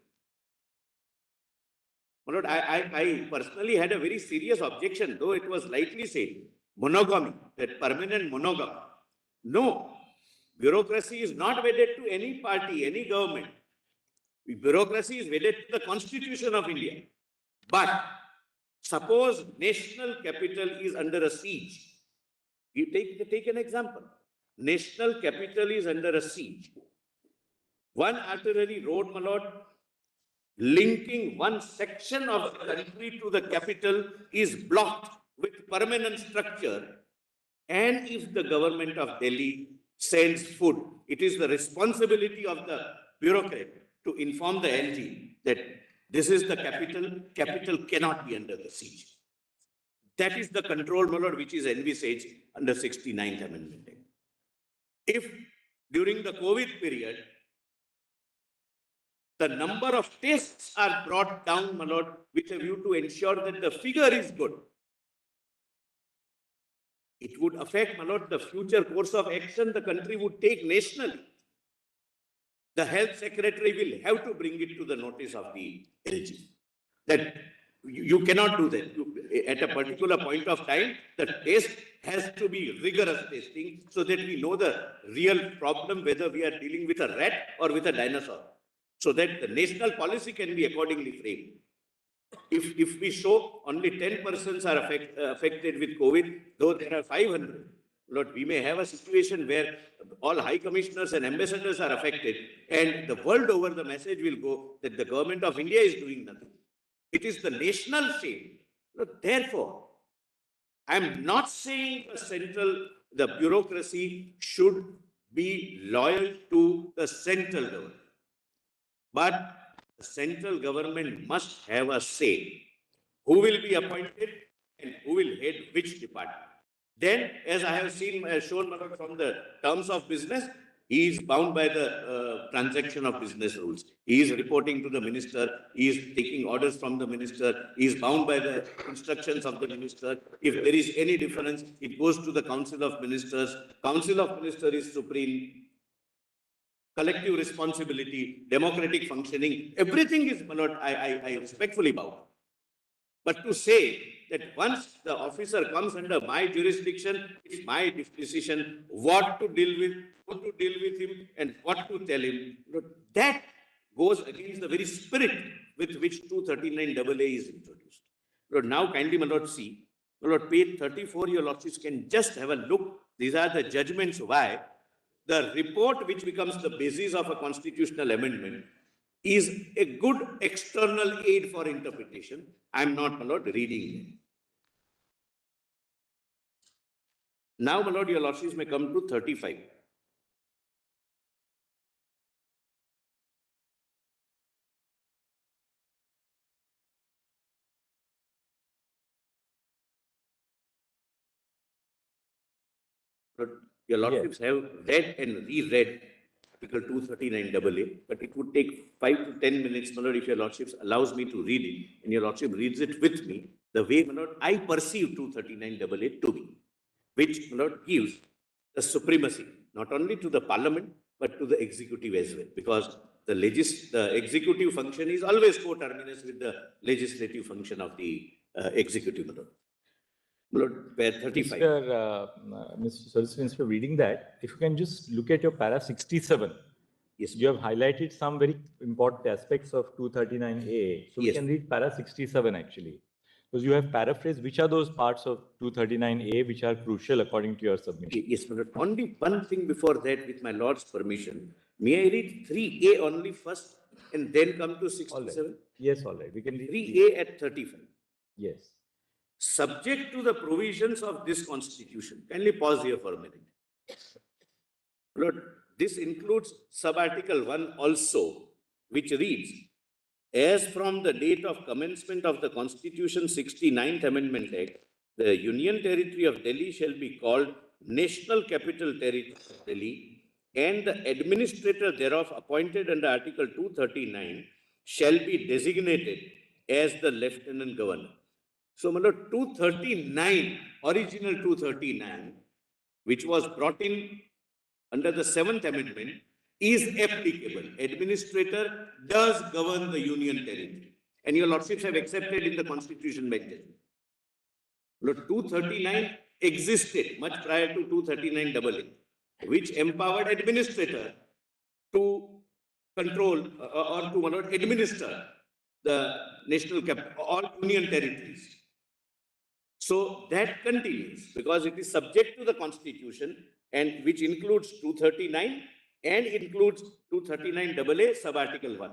Lord, I personally had a very serious objection, though it was lightly said, monogamy, that permanent monogamy. No, bureaucracy is not wedded to any party, any government. Bureaucracy is wedded to the Constitution of India. But suppose national capital is under a siege. You take an example. National capital is under a siege. One arterial road, my lord, linking one section of the country to the capital is blocked with permanent structure. And if the government of Delhi sends food, it is the responsibility of the bureaucrat to inform the LG that this is the capital cannot be under the siege. That is the control, my lord, which is envisaged under 69th Amendment. If during the COVID period, the number of tests are brought down, my lord, with a view to ensure that the figure is good, it would affect, my lord, the future course of action the country would take nationally. The health secretary will have to bring it to the notice of the LG. That you cannot do that. At a particular point of time, the test has to be rigorous testing so that we know the real problem, whether we are dealing with a rat or with a dinosaur, so that the national policy can be accordingly framed. If we show only 10% are affected with COVID, though there are 500, Lord, we may have a situation where all high commissioners and ambassadors are affected, and the world over the message will go that the government of India is doing nothing. It is the national shame. Therefore, I am not saying the bureaucracy should be loyal to the central government, but the central government must have a say who will be appointed and who will head which department. Then, as I have shown from the terms of business, he is bound by the transaction of business rules. He is reporting to the minister. He is taking orders from the minister. He is bound by the instructions of the minister. If there is any difference, it goes to the Council of Ministers. Council of Ministers is supreme. Collective responsibility, democratic functioning, everything is, my lord, I respectfully bow. But to say that once the officer comes under my jurisdiction, it's my decision what to deal with, how to deal with him, and what to tell him, that goes against the very spirit with which 239AA is introduced. Now kindly, my lord, see, my lord, page 34, your lordships can just have a look. These are the judgments why the report which becomes the basis of a constitutional amendment is a good external aid for interpretation. I am not, my lord, reading it. Now, my lord, your lordships may come to 35. Your lordships have read and reread Article 239AA, but it would take 5 to 10 minutes, my lord, if your lordships allows me to read it, and your lordship reads it with me, the way, my lord, I perceive 239AA to be, which, my lord, gives the supremacy, not only to the parliament, but to the executive as well, because the executive function is always coterminous with the legislative function of the executive, my lord. Lord, where 35. Mr. Solicitor, instead of reading that, if you can just look at your para 67. Yes. You have highlighted some very important aspects of 239A. So we can read para 67 actually. Because you have paraphrased which are those parts of 239A which are crucial according to your submission. Yes, my lord. Only one thing before that, with my lord's permission. May I read 3A only first and then come to 67? All right. Yes, all right. We can read 3A at 35. Yes. subject to the provisions of this constitution. Kindly pause here for a minute. Lord, this includes sub-article 1 also, which reads, as from the date of commencement of the Constitution 69th Amendment Act, the Union Territory of Delhi shall be called National Capital Territory of Delhi, and the administrator thereof appointed under Article 239 shall be designated as the Lieutenant Governor. So, 239, original 239, which was brought in under the 7th Amendment, is applicable. Administrator does govern the Union Territory. And your Lordships have accepted in the Constitution by judgment. 239 existed much prior to 239 AA, which empowered administrator to control or to administer the national capital, all Union territories. So that continues because it is subject to the Constitution, and which includes 239 and includes 239 AA sub-article 1.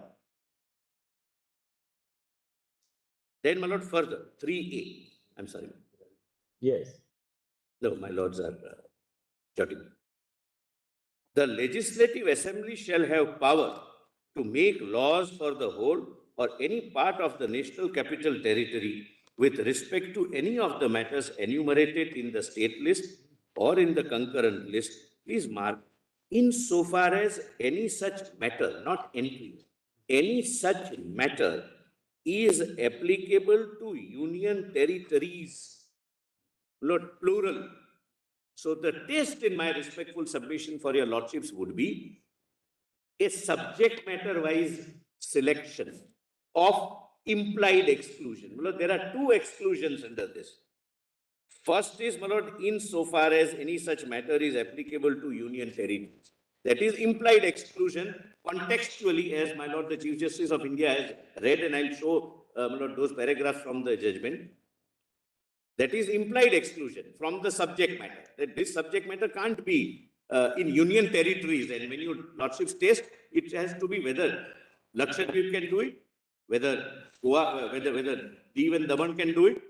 Then, my lord, further, 3A. I'm sorry. Yes. No, my lords are jotting. The Legislative Assembly shall have power to make laws for the whole or any part of the National Capital Territory with respect to any of the matters enumerated in the state list or in the concurrent list. Please mark, insofar as any such matter, not any such matter is applicable to Union territories. Lord, plural. So the test in my respectful submission for your Lordships would be a subject matter wise selection of implied exclusion. My lord, there are two exclusions under this. First is, my lord, insofar as any such matter is applicable to Union territories. That is implied exclusion contextually, as my lord, the Chief Justice of India has read, and I'll show my lord, those paragraphs from the judgment. That is implied exclusion from the subject matter. That this subject matter can't be in Union territories. And when you Lordships test, it has to be whether Lakshadweep can do it, whether Goa, whether Div and Daman can do it,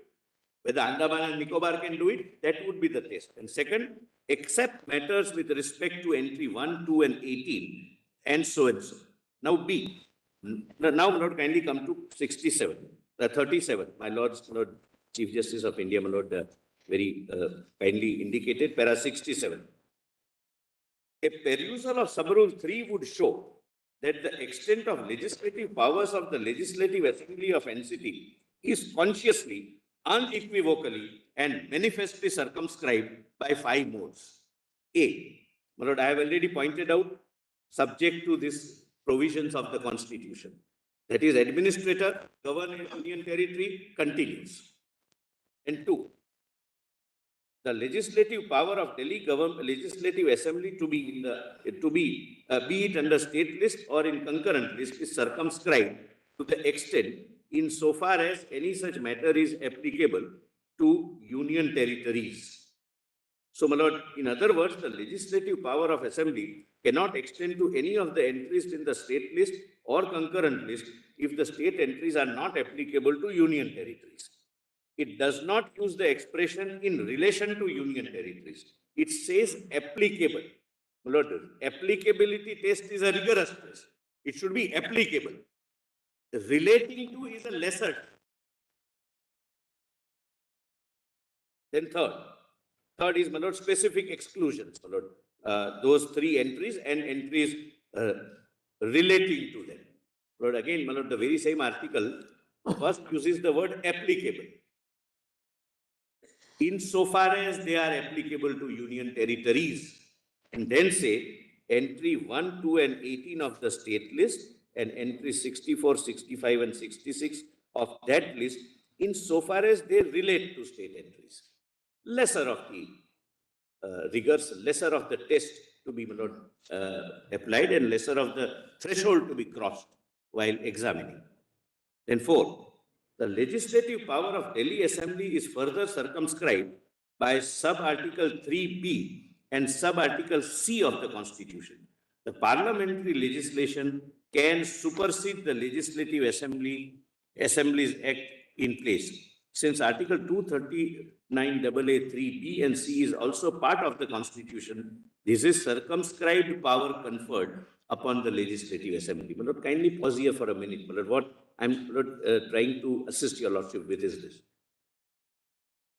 whether Andaman and Nicobar can do it. That would be the test. And second, except matters with respect to entry 1, 2, and 18, and so and so. Now B. Now, my lord, kindly come to 67, 37. My lords, Lord Chief Justice of India, my lord, very kindly indicated, para 67. A perusal of sub-rule 3 would show that the extent of legislative powers of the Legislative Assembly of NCT is consciously, unequivocally, and manifestly circumscribed by 5 modes. A. My lord, I have already pointed out, subject to these provisions of the Constitution. That is, administrator, governor Union territory continues. And 2, the legislative power of Delhi Legislative Assembly to be be it under state list or in concurrent list is circumscribed to the extent insofar as any such matter is applicable to Union territories. So, my lord, in other words, the legislative power of Assembly cannot extend to any of the entries in the state list or concurrent list if the state entries are not applicable to Union territories. It does not use the expression in relation to Union territories. It says applicable. My lord, applicability test is a rigorous test. It should be applicable. Relating to is a lesser. Then third is, my lord, specific exclusions, my lord. Those 3 entries and entries relating to them. Lord, again, my lord, the very same article first uses the word applicable. Insofar as they are applicable to Union territories, and then say entry 1, 2, and 18 of the state list and entry 64, 65, and 66 of that list, insofar as they relate to state entries. Lesser of the rigors, lesser of the test to be applied, and lesser of the threshold to be crossed while examining. Then 4, the legislative power of Delhi Assembly is further circumscribed by sub-article 3B and sub-article C of the Constitution. The parliamentary legislation can supersede the Legislative Assembly's Act in place. since Article 239AA3B and C is also part of the Constitution, this is circumscribed power conferred upon the Legislative Assembly. My Lord, kindly pause here for a minute. My Lord, what I'm trying to assist your Lordship with is this.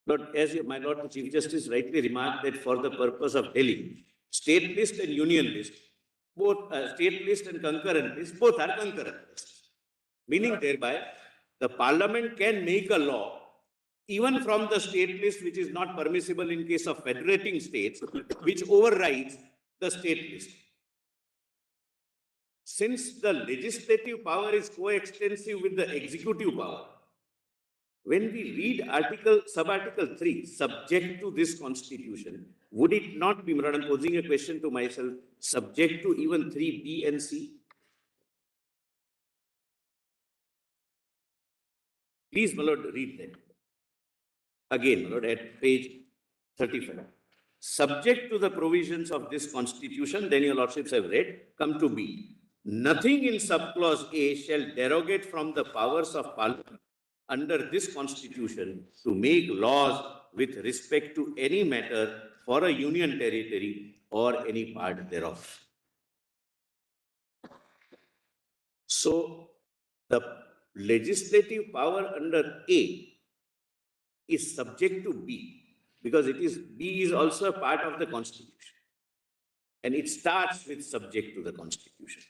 Lord, as my Lord the Chief Justice rightly remarked that for the purpose of Delhi, state list and union list, both state list and concurrent list, both are concurrent lists. Meaning thereby, the Parliament can make a law even from the state list, which is not permissible in case of federating states, which overrides the state list. Since the legislative power is coextensive with the executive power, when we read sub-article 3, subject to this constitution, would it not be, I'm posing a question to myself, subject to even 3B and C? Please, my Lord, read that. Again, my Lord, at page 35. Subject to the provisions of this constitution, then your Lordships have read, come to B. Nothing in subclause A shall derogate from the powers of Parliament under this constitution to make laws with respect to any matter for a union territory or any part thereof. So, the legislative power under A is subject to B, because B is also a part of the Constitution. And it starts with subject to the Constitution.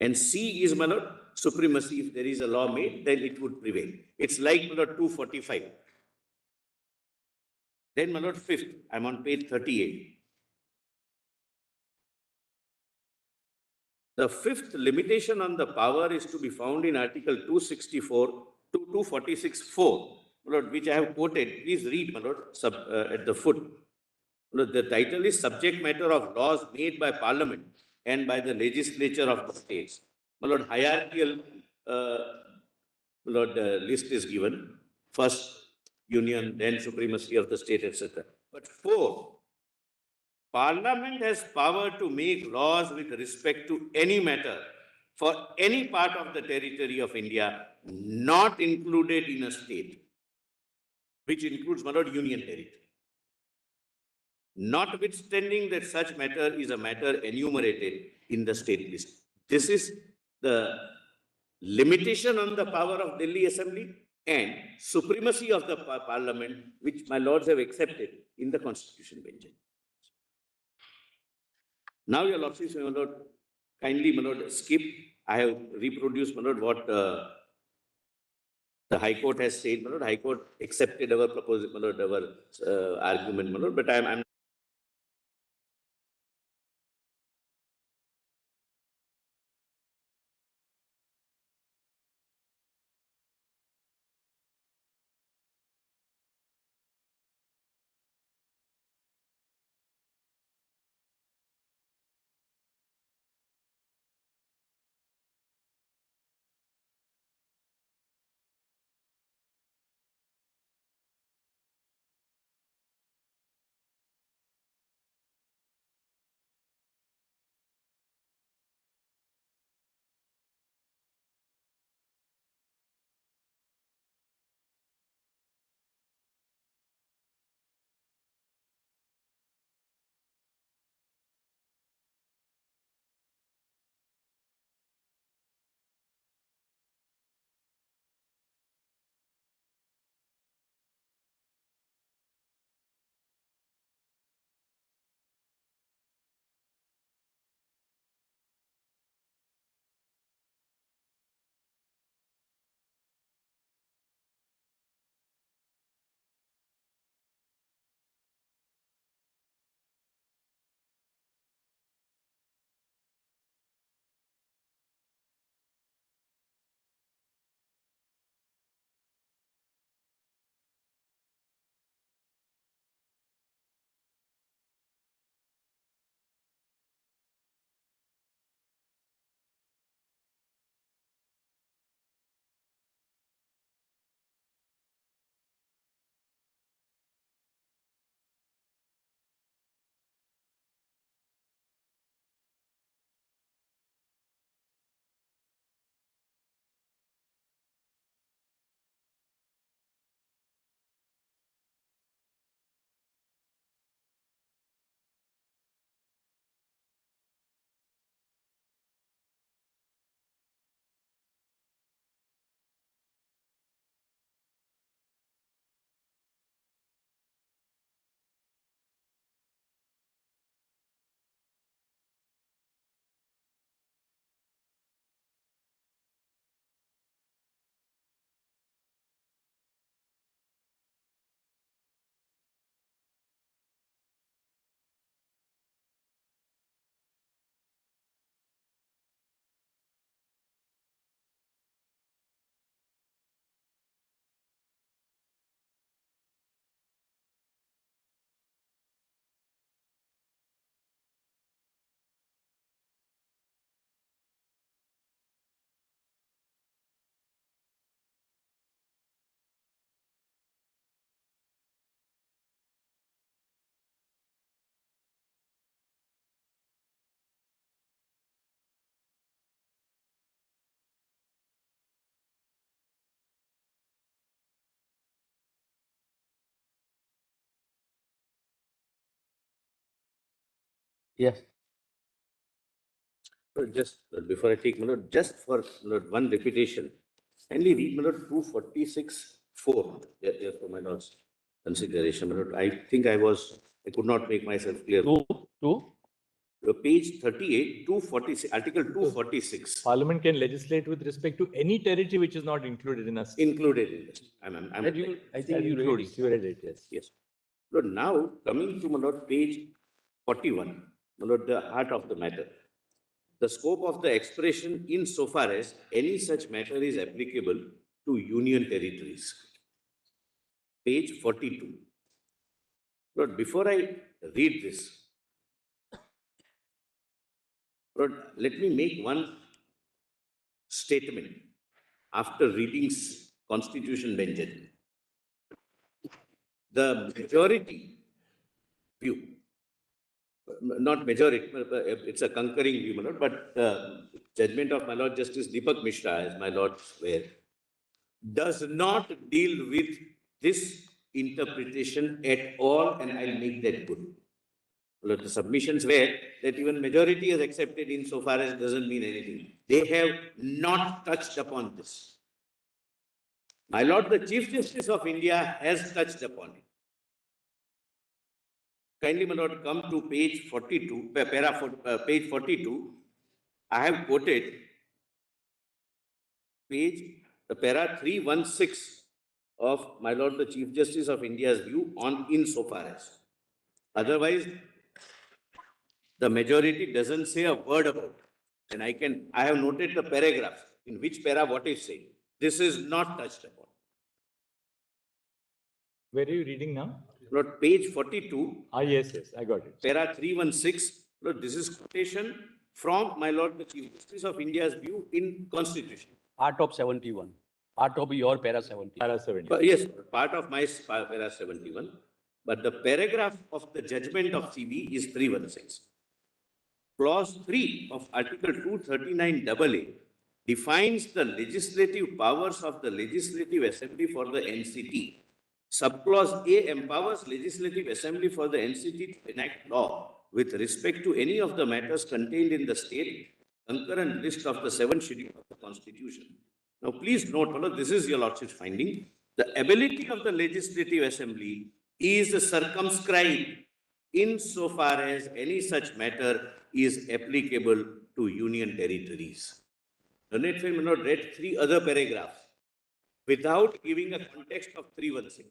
And C is, my Lord, supremacy. If there is a law made, then it would prevail. It's like, my Lord, 245. Then, my Lord, fifth, I'm on page 38. The fifth limitation on the power is to be found in Article 264 to 246.4, Lord, which I have quoted. Please read, my Lord, at the foot. Lord, the title is Subject Matter of Laws Made by Parliament and by the Legislature of the States. My Lord, hierarchical list is given. First, union, then supremacy of the state, etc. But 4, Parliament has power to make laws with respect to any matter for any part of the territory of India not included in a state, which includes, my Lord, union territory. Notwithstanding that such matter is a matter enumerated in the state list. This is the limitation on the power of Delhi Assembly and supremacy of the Parliament, which my lords have accepted in the Constitution bench. Now, your Lordships, my Lord, kindly, my Lord, skip. I have reproduced, my Lord, what the High Court has said, my Lord. High Court accepted our proposal, my Lord, our argument, my Lord, but I'm Yes. Just before I take note, just for one repetition, kindly read 246.4. Yes, for my lord's consideration. I think I could not make myself clear. Two. Page 38, 246, Article 246. Parliament can legislate with respect to any territory which is not included in a state. Included in this. I think you read it. You read it, yes. Yes. So now coming to page 41, the heart of the matter. The scope of the expression insofar as any such matter is applicable to union territories. Page 42. Lord, before I read this, Lord, let me make one statement after reading Constitution Benjamin. The majority view, not majority, it's a concurring view, my lord, but judgment of my Lord Justice Deepak Mishra, as my lord swear, does not deal with this interpretation at all, and I'll make that good. Well, the submissions were that even majority is accepted insofar as doesn't mean anything. They have not touched upon this. My Lord, the Chief Justice of India has touched upon it. Kindly, my Lord, come to page 42, page 42. I have quoted para 316 of my Lord, the Chief Justice of India's view on insofar as. Otherwise, the majority doesn't say a word about it. And I have noted the paragraph in which para what is saying. This is not touched upon. Where are you reading now? Lord, page 42. Yes, I got it. Para 316. Lord, this is quotation from my Lord, the Chief Justice of India's view in Constitution. Part of 71. Part of your para 70. Para 70. Yes, part of my para 71. But the paragraph of the judgment of CB is 316. Clause 3 of Article 239AA defines the legislative powers of the Legislative Assembly for the NCT. Subclause A empowers Legislative Assembly for the NCT to enact law with respect to any of the matters contained in the state concurrent list of the 7th schedule of the Constitution. Now, please note, this is your Lordship's finding. The ability of the Legislative Assembly is circumscribed insofar as any such matter is applicable to union territories. Learned friend may not read 3 other paragraphs without giving a context of 316.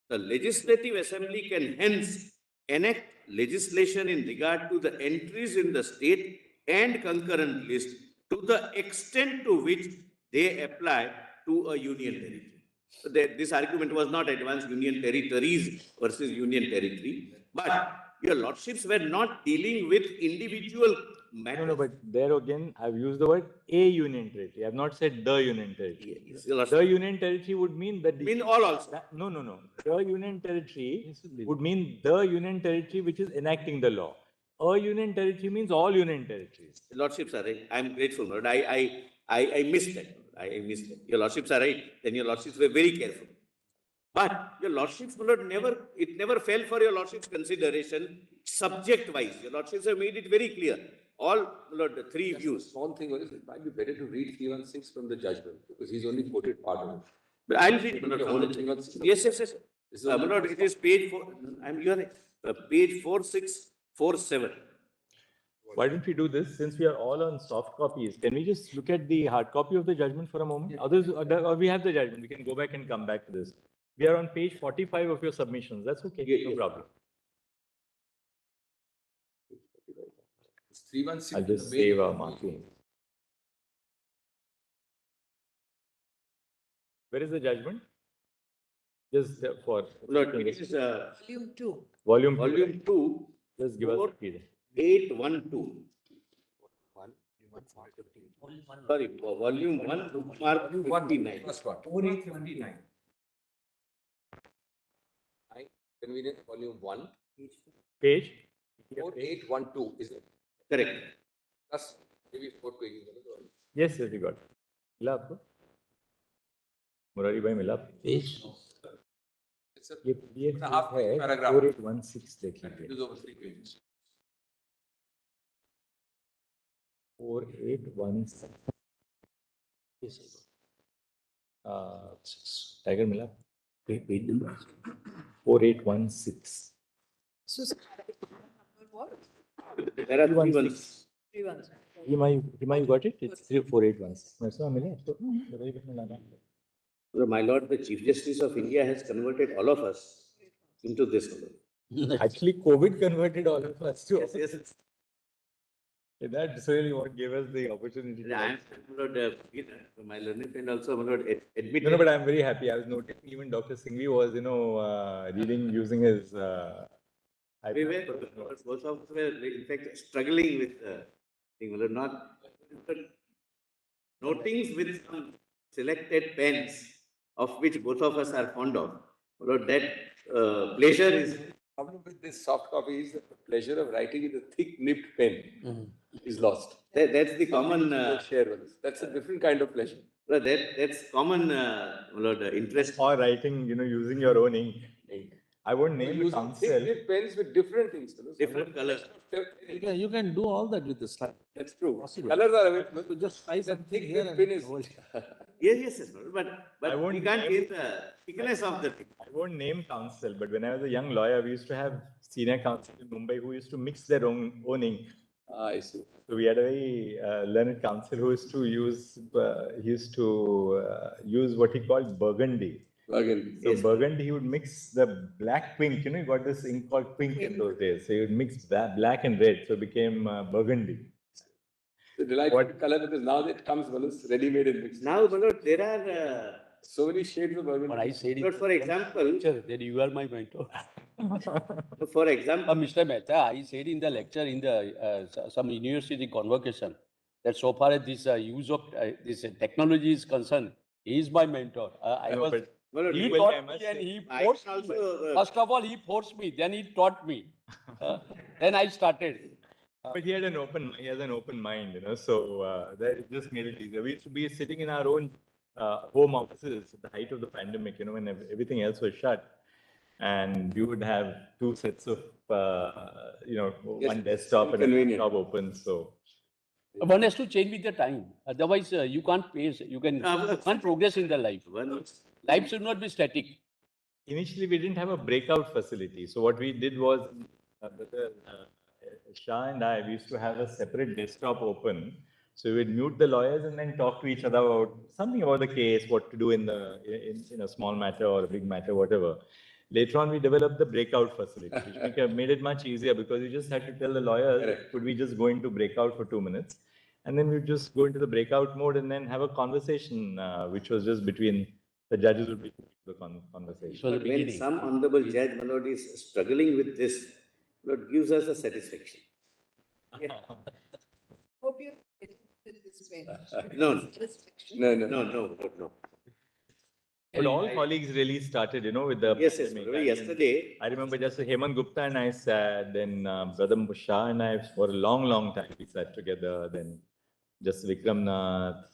The Legislative Assembly can hence enact legislation in regard to the entries in the state and concurrent list to the extent to which they apply to a union territory. So this argument was not advanced union territories versus union territory, but your lordships were not dealing with individual matters. No, but there again, I've used the word a union territory. I have not said the union territory. Yes, the union territory would mean that. Mean all also. No. The union territory would mean the union territory which is enacting the law. A union territory means all union territories. Lordships are right. I am grateful, Lord. I missed that. I missed that. Your lordships are right. Then your lordships were very careful. But your lordships, Lord, it never fell for your lordship's consideration subject-wise. Your lordships have made it very clear. All, Lord, the 3 views. Small thing was, it might be better to read 316 from the judgment because he's only quoted part of it. But I'll read, Lord, all the 316. Yes. Lord, it is page 4. You are right. Page 4647. Why don't we do this? Since we are all on soft copies, can we just look at the hard copy of the judgment for a moment? Yeah. Others, or we have the judgment. We can go back and come back to this. We are on page 45 of your submissions. That's okay. Yeah, no problem. It's 316. I'll just save our marking. Where is the judgment? Just for Lord, it is Volume 2. volume 2. Just give us a period. 812. Sorry, volume 1, mark 59. First one. 4829. Convenience, volume 1. Page? 4812, is it? Correct. Plus, maybe 4 pages. Yes, we got it. मिला आपको? मुरारी भाई मिला? Page. It's a ये half है paragraph. 4816 देखिए. It is over 3 pages. 4816. Tiger Mila. Page number. 4816. So, what? There are three ones. 3 ones. Hima, you got it? It's 4816. Naisa, Mila, तो बताइए कितना लाना है? So, my lord, the Chief Justice of India has converted all of us into this. Actually, COVID converted all of us to. Yes, yes. That's really what gave us the opportunity. To I am, my lord, my learned friend also, my lord, admitted. No, but I'm very happy. I was noting even Dr. Singhvi was, reading using his. We were, both of us were, in fact, struggling with thing, my lord, not noting with some selected pens, of which both of us are fond of. My lord, that pleasure is. Problem with this soft copy is that the pleasure of writing in a thick nibbed pen is lost. That's the common. Don't share with us. That's a different kind of pleasure. That's common, my lord, interest. Or writing, using your own ink. I won't name the Using council. thick nibbed pens with different things. Different colors. You can do all that with the slide. That's true. Possible. Colors are available. You just size The something thick here nibbed and pen is. Yes, but I won't we can't name- change the thickness of the thing. I won't name counsel, but when I was a young lawyer, we used to have senior counsel in Mumbai who used to mix their own ink. I see. So we had a very learned counsel who used to use use what he called burgundy. Again, So burgundy, he would mix the black pink. You got this ink called pink in those days. So he would mix black and red, so it became burgundy. the delightful color because now it comes ready-made and mixed. Now, my lord, there are, So many shades of burgundy. But I said but for example, that you are my mentor. for example, Mr. Mehta, I said in the lecture in the some university convocation that so far as this use of this technology is concerned, he is my mentor. No, but my lord, He Well, taught I must me and say, he I forced also, me. First of all, he forced me, then he taught me. Then I started. but he has an open mind, so that it just made it easier. We used to be sitting in our own home offices at the height of the pandemic, when everything else was shut, and we would have two sets of, one desktop and a inconvenient. laptop open. So One has to change with the time. Otherwise, you can't pace. You can't progress in the life. Life should not be static. initially, we didn't have a breakout facility. So what we did was, Brother Shah and I, we used to have a separate desktop open. So we would mute the lawyers and then talk to each other about something about the case, what to do in a small matter or a big matter, whatever. Later on, we developed the breakout facility, which made it much easier because you just had to tell the lawyers, Correct. could we just go into breakout for 2 minutes? And then we'd just go into the breakout mode and then have a conversation, which was just between the judges would be the conversation. So the but when beginning. some honorable judge, my lord, is struggling with this, lord, gives us a satisfaction. Hope you're getting with this pen. No, Satisfaction. no. But all colleagues really started, with the Yes, pandemic. my lord, yesterday, I remember just Hemant Gupta and I sat, then Brother Shah and I for a long time we sat together. Then Justice Vikram Nath,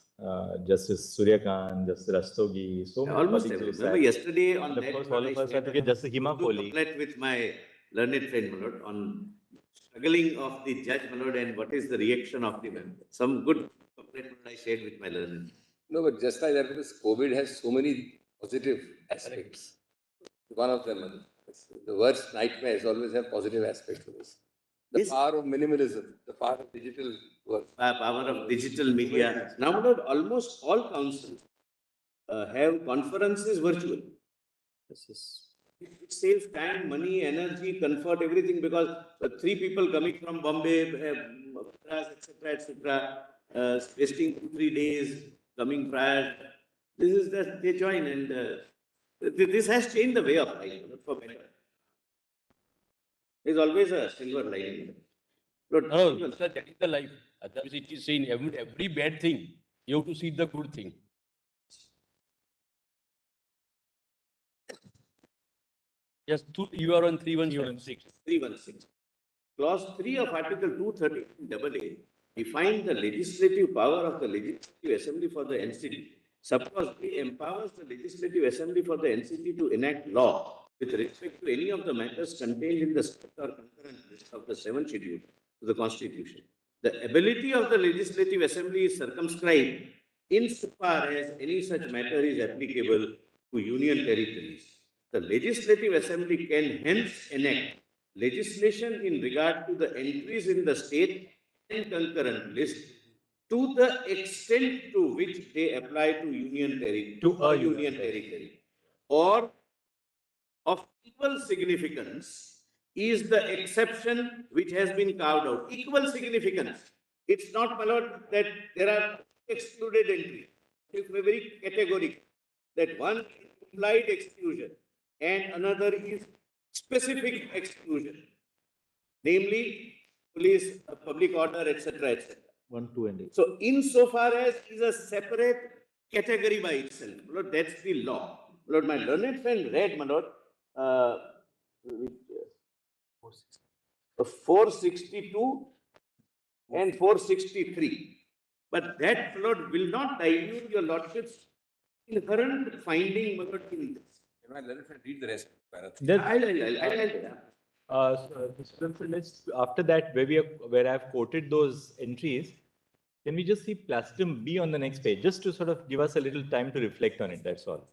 Justice Suryakant, Justice Rastogi, so many almost colleagues who everyone. sat. Remember yesterday on And of that course, note, all of I us had to shared get Justice Hima two Kohli. couplet with my learned friend, my lord, on struggling of the judge, my lord, and what is the reaction of the man. Some good couplet I shared with my learned. No, but just like that, because COVID has so many positive aspects. One of them, the worst nightmares always have positive aspects to this. The Yes. power of minimalism, the power of digital work. Power of digital media. Now, my lord, almost all councils have conferences virtual. It saves time, money, energy, comfort, everything because three people coming from Bombay, etc., wasting 2-3 days, coming prior. This is that they join and this has changed the way of life for better. There's always a silver lining. Lord, No, sir, that is the life. Otherwise, it is saying every bad thing, you have to see the good thing. Yes, you are on 3116. 316. Clause 3 of Article 230AA defines the legislative power of the Legislative Assembly for the NCT. Subclause B empowers the Legislative Assembly for the NCT to enact law with respect to any of the matters contained in the script or concurrent list of the 7th schedule to the Constitution. The ability of the Legislative Assembly is circumscribed insofar as any such matter is applicable to union territories. The Legislative Assembly can hence enact legislation in regard to the entries in the state and concurrent list to the extent to which they apply to union territory, To a union territory, or of equal significance is the exception which has been carved out. Equal significance. It's not, my lord, that there are excluded entries. It's very categorical that one is implied exclusion and another is specific exclusion, namely police, public order, etc., etc. 1, 2, and 8. So, insofar as is a separate category by itself, my lord, that's the law. My lord, my learned friend read, my lord, 462 and 463. But that, my lord, will not dilute your lordship's inherent finding, my lord, in this. Can my learned friend read the rest? So let's, after that, where I've quoted those entries, can we just see placidum B on the next page, just to sort of give us a little time to reflect on it, that's all.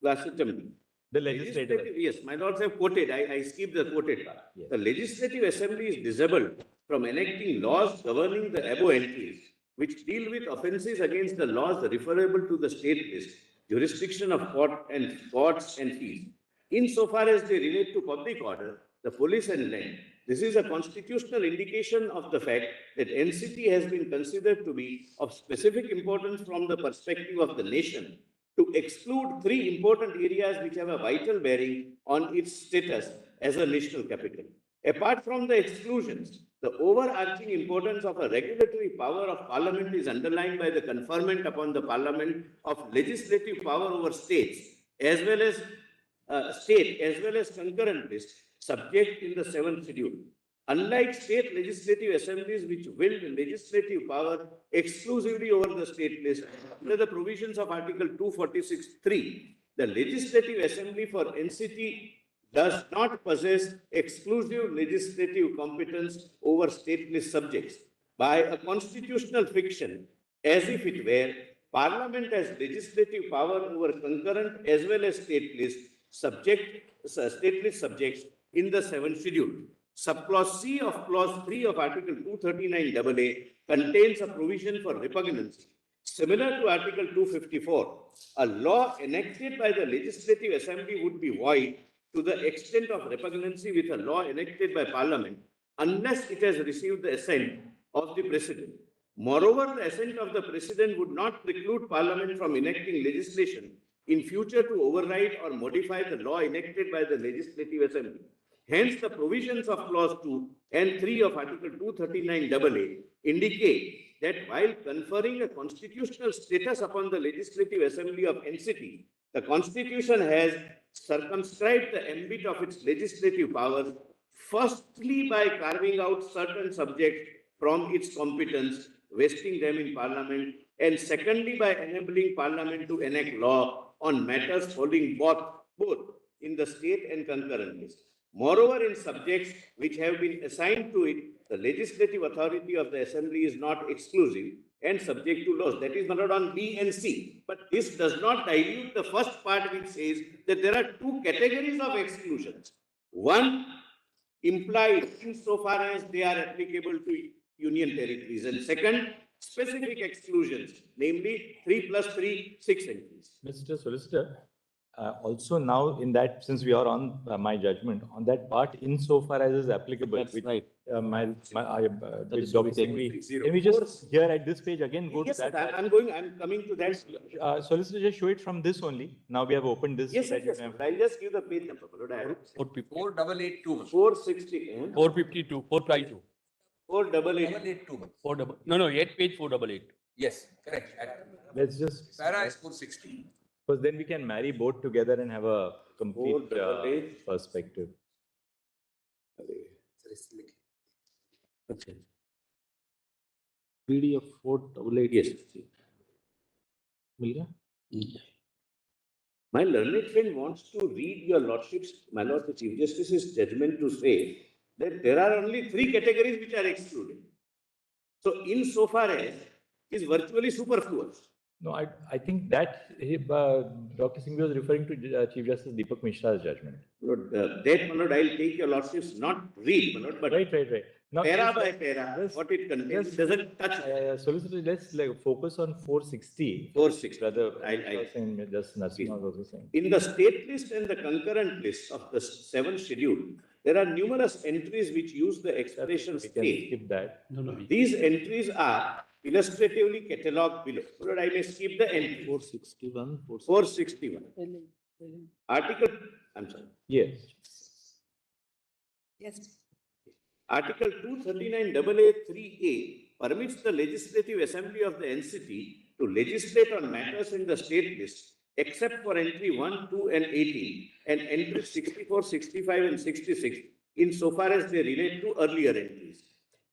Placidum. The legislative. Yes, my lords have quoted, I skipped the quoted part. Yes. The Legislative Assembly is disabled from enacting laws governing the above entries, which deal with offences against the laws referable to the state list, jurisdiction of courts and fees. Insofar as they relate to public order, the police and land, this is a constitutional indication of the fact that NCT has been considered to be of specific importance from the perspective of the nation, to exclude three important areas which have a vital bearing on its status as a national capital. Apart from the exclusions, the overarching importance of a regulatory power of parliament is underlined by the conferment upon the parliament of legislative power over states, as well as concurrent list, subject in the 7th schedule. Unlike state legislative assemblies which wield legislative power exclusively over the state list, under the provisions of Article 246(3), the Legislative Assembly for NCT does not possess exclusive legislative competence over state list subjects. By a constitutional fiction, as if it were, Parliament has legislative power over concurrent as well as state list subjects in the 7th schedule. Subclause C of clause 3 of Article 239AA contains a provision for repugnancy. Similar to Article 254, a law enacted by the Legislative Assembly would be void to the extent of repugnancy with a law enacted by Parliament unless it has received the assent of the President. Moreover, the assent of the President would not preclude Parliament from enacting legislation in future to override or modify the law enacted by the Legislative Assembly. Hence, the provisions of Clause 2 and 3 of Article 239AA indicate that while conferring a constitutional status upon the Legislative Assembly of NCT, the Constitution has circumscribed the ambit of its legislative powers, firstly by carving out certain subjects from its competence, vesting them in Parliament, and secondly by enabling Parliament to enact law on matters falling both in the state and concurrent list. Moreover, in subjects which have been assigned to it, the legislative authority of the Assembly is not exclusive and subject to laws. That is noted on B and C. But this does not dilute the first part which says that there are two categories of exclusions. One, implied insofar as they are applicable to union territories. And second, specific exclusions, namely 3 + 3, 6 entries. Mr. Solicitor, also now in that, since we are on my judgment, on that part, insofar as is applicable. That's right. With Dr. Singhvi, can we just here at this page again go Yes, to that? I'm coming to that. Solicitor, just show it from this only. Now we have opened this. Yes, so that you yes. can- I'll just give the page number. 4882. 460. 452, 452. 488. 488. No, 8 page 488. Yes, correct. Let's just, Para is 460. because then we can marry both together and have a complete 488. perspective. Okay. PDF 488. Yes. मिल गया? My learned friend wants to read your lordship's, my lord the Chief Justice's judgment to say that there are only 3 categories which are excluded. So insofar as is virtually superfluous. No, I think that Dr. Singh was referring to Chief Justice Deepak Mishra's judgment. Lord, that, my lord, I'll take your lordships, not read, my lord, but Right. Now, para just- by para, just- what it contains just- doesn't touch Solicitor, let's focus on 460. 460. Brother, I- was saying, just Narasimha was also saying. In the state list and the concurrent list of the 7th schedule, there are numerous entries which use the expression We can state. skip that. These entries are illustratively catalogued below. Lord, I may skip the entry. 461, 461. Article, I'm sorry. Yes. Yes. Article 239AA3A permits the Legislative Assembly of the NCT to legislate on matters in the state list except for entry 1, 2 and 18 and entries 64, 65 and 66 insofar as they relate to earlier entries.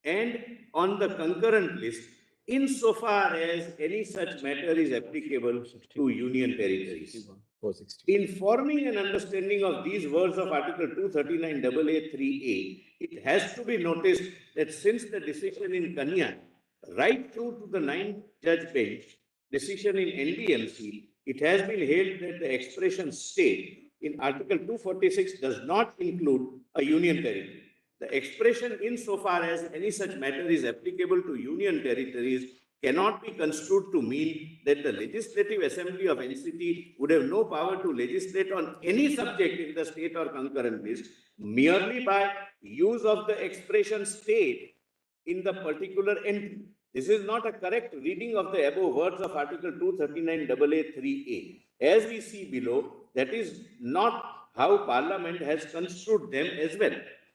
And on the concurrent list insofar as any such matter is applicable to union territories. 460. In forming an understanding of these words of Article 239AA3A, it has to be noticed that since the decision in Kanya, right through to the 9th-judge bench decision in NDMC, it has been held that the expression state in Article 246 does not include a union territory. The expression insofar as any such matter is applicable to union territories cannot be construed to mean that the Legislative Assembly of NCT would have no power to legislate on any subject in the state or concurrent list merely by use of the expression state in the particular entry. This is not a correct reading of the above words of Article 239AA3A. As we see below, that is not how Parliament has construed them as well.